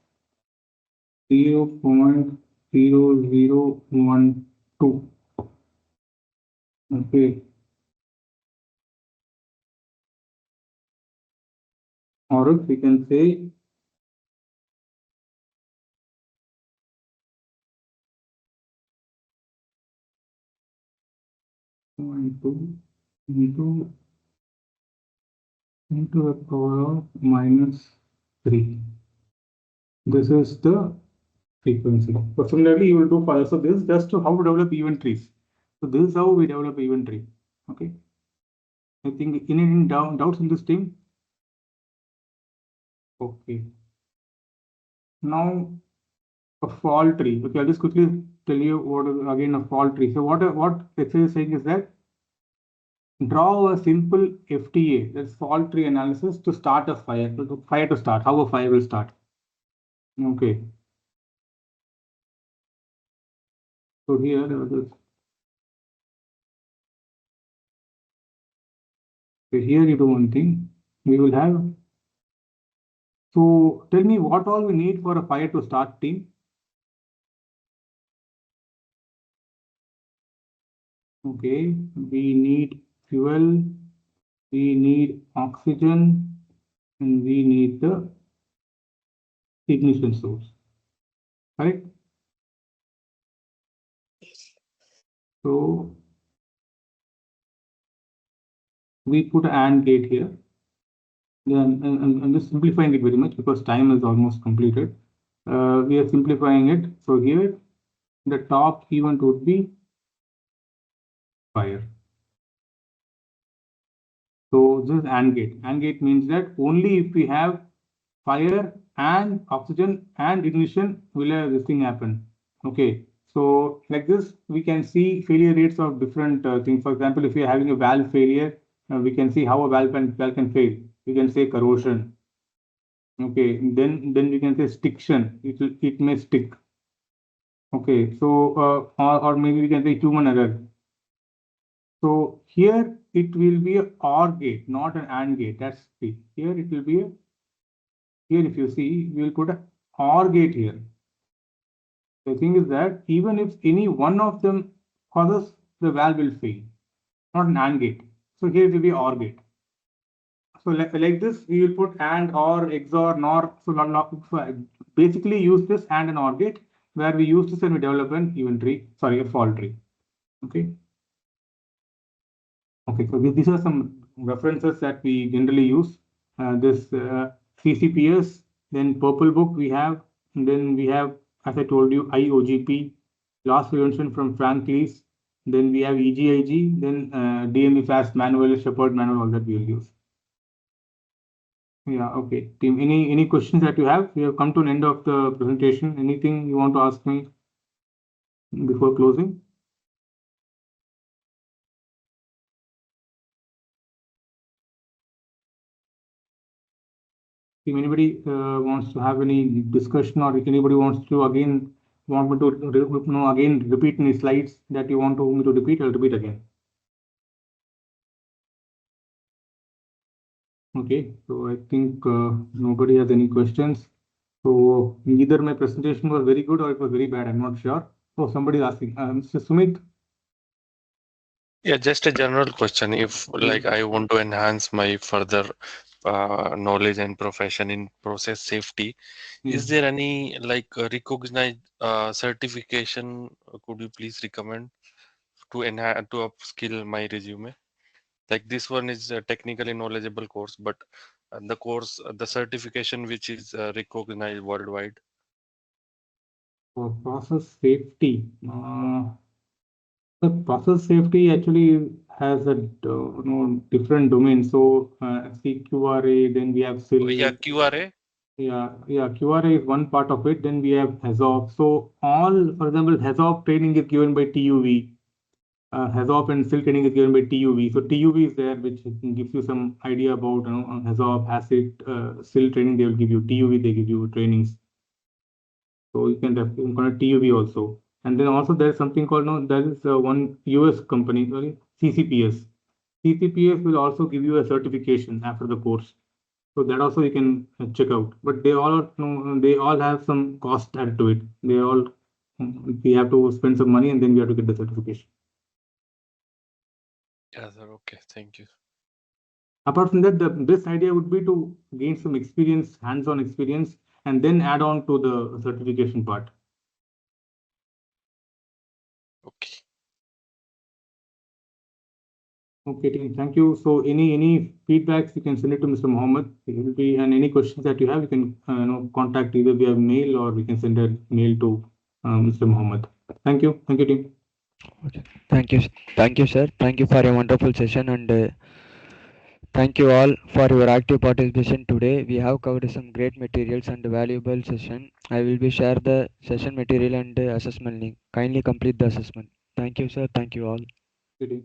0.0012. Okay. Or else we can say 0.2 into into the power of -3. This is the frequency. But similarly, you will do further. So this is just to how to develop event trees. So this is how we develop event tree. Okay. I think any doubts in this team? Okay. Now a fall tree. Okay, I'll just quickly tell you what is again a fall tree. So what exercise is saying is that draw a simple FTA, that's fault tree analysis, to start a fire. Fire to start. How a fire will start. Okay. So here here you do one thing. We will have. So tell me what all we need for a fire to start, team. Okay, we need fuel, we need oxygen, and we need the ignition source. Correct? Yes. So we put an AND gate here. Then I'm just simplifying it very much because time is almost completed. We are simplifying it. So here the top event would be fire. So this is AND gate. AND gate means that only if we have fire and oxygen and ignition will this thing happen. Okay. So like this, we can see failure rates of different things. For example, if you're having a valve failure, we can see how a valve can fail. We can say corrosion. Okay. Then we can say stiction. It may stick. Okay. So or maybe we can say human error. So here it will be a OR gate, not an AND gate. That's the here it will be a here if you see we will put a OR gate here. The thing is that even if any one of them causes, the valve will fail, not an AND gate. So here it will be OR gate. So like this, we will put AND, OR, XOR, NOR. So basically use this AND and OR gate where we use this and we develop an event tree, sorry, a fault tree. Okay. Okay, so these are some references that we generally use. This CCPS, then Purple Book we have, and then we have, as I told you, IOGP, loss prevention from Frank Lees, then we have EGIG, then DME Fast manual, Shepherd manual, all that we will use. Yeah, okay. Team, any questions that you have? We have come to an end of the presentation. Anything you want to ask me before closing? If anybody wants to have any discussion, or if anybody wants to again want me to again repeat any slides that you want me to repeat, I'll repeat again. Okay, so I think nobody has any questions. So either my presentation was very good or it was very bad. I'm not sure. So somebody is asking, Mr. Sumit. Yeah, just a general question. If like I want to enhance my further knowledge and profession in process safety, is there any like recognized certification? Could you please recommend to enhance to upskill my resume? Like this one is a technically knowledgeable course, but the course, the certification which is recognized worldwide. For process safety, the process safety actually has a different domain. So see QRA, then we have Yeah, SIL. QRA. Yeah, QRA is one part of it. Then we have HAZOP. So all, for example, HAZOP training is given by TUV. HAZOP and SIL training is given by TUV. So TUV is there, which gives you some idea about HAZOP, HACIT, SIL training. They will give you TUV. They give you trainings. So you can connect TUV also. And then also there's something called there is one US company, sorry, CCPS. CCPS will also give you a certification after the course. So that also you can check out. But they all they all have some cost added to it. They all we have to spend some money and then we have to get the certification. Yeah, sir. Okay, thank you. Apart from that, the best idea would be to gain some experience, hands-on experience, and then add on to the certification part. Okay. Okay, team. Thank you. So any feedbacks you can send it to Mr. Mohammed. It will be, and any questions that you have, you can contact either via mail or we can send a mail to Mr. Mohammed. Thank you. Thank you, team. Okay. Thank you, sir. Thank you for a wonderful session, and thank you all for your active participation today. We have covered some great materials and valuable session. I will be share the session material and assessment link. Kindly complete the assessment. Thank you, sir. Thank you all. Good day.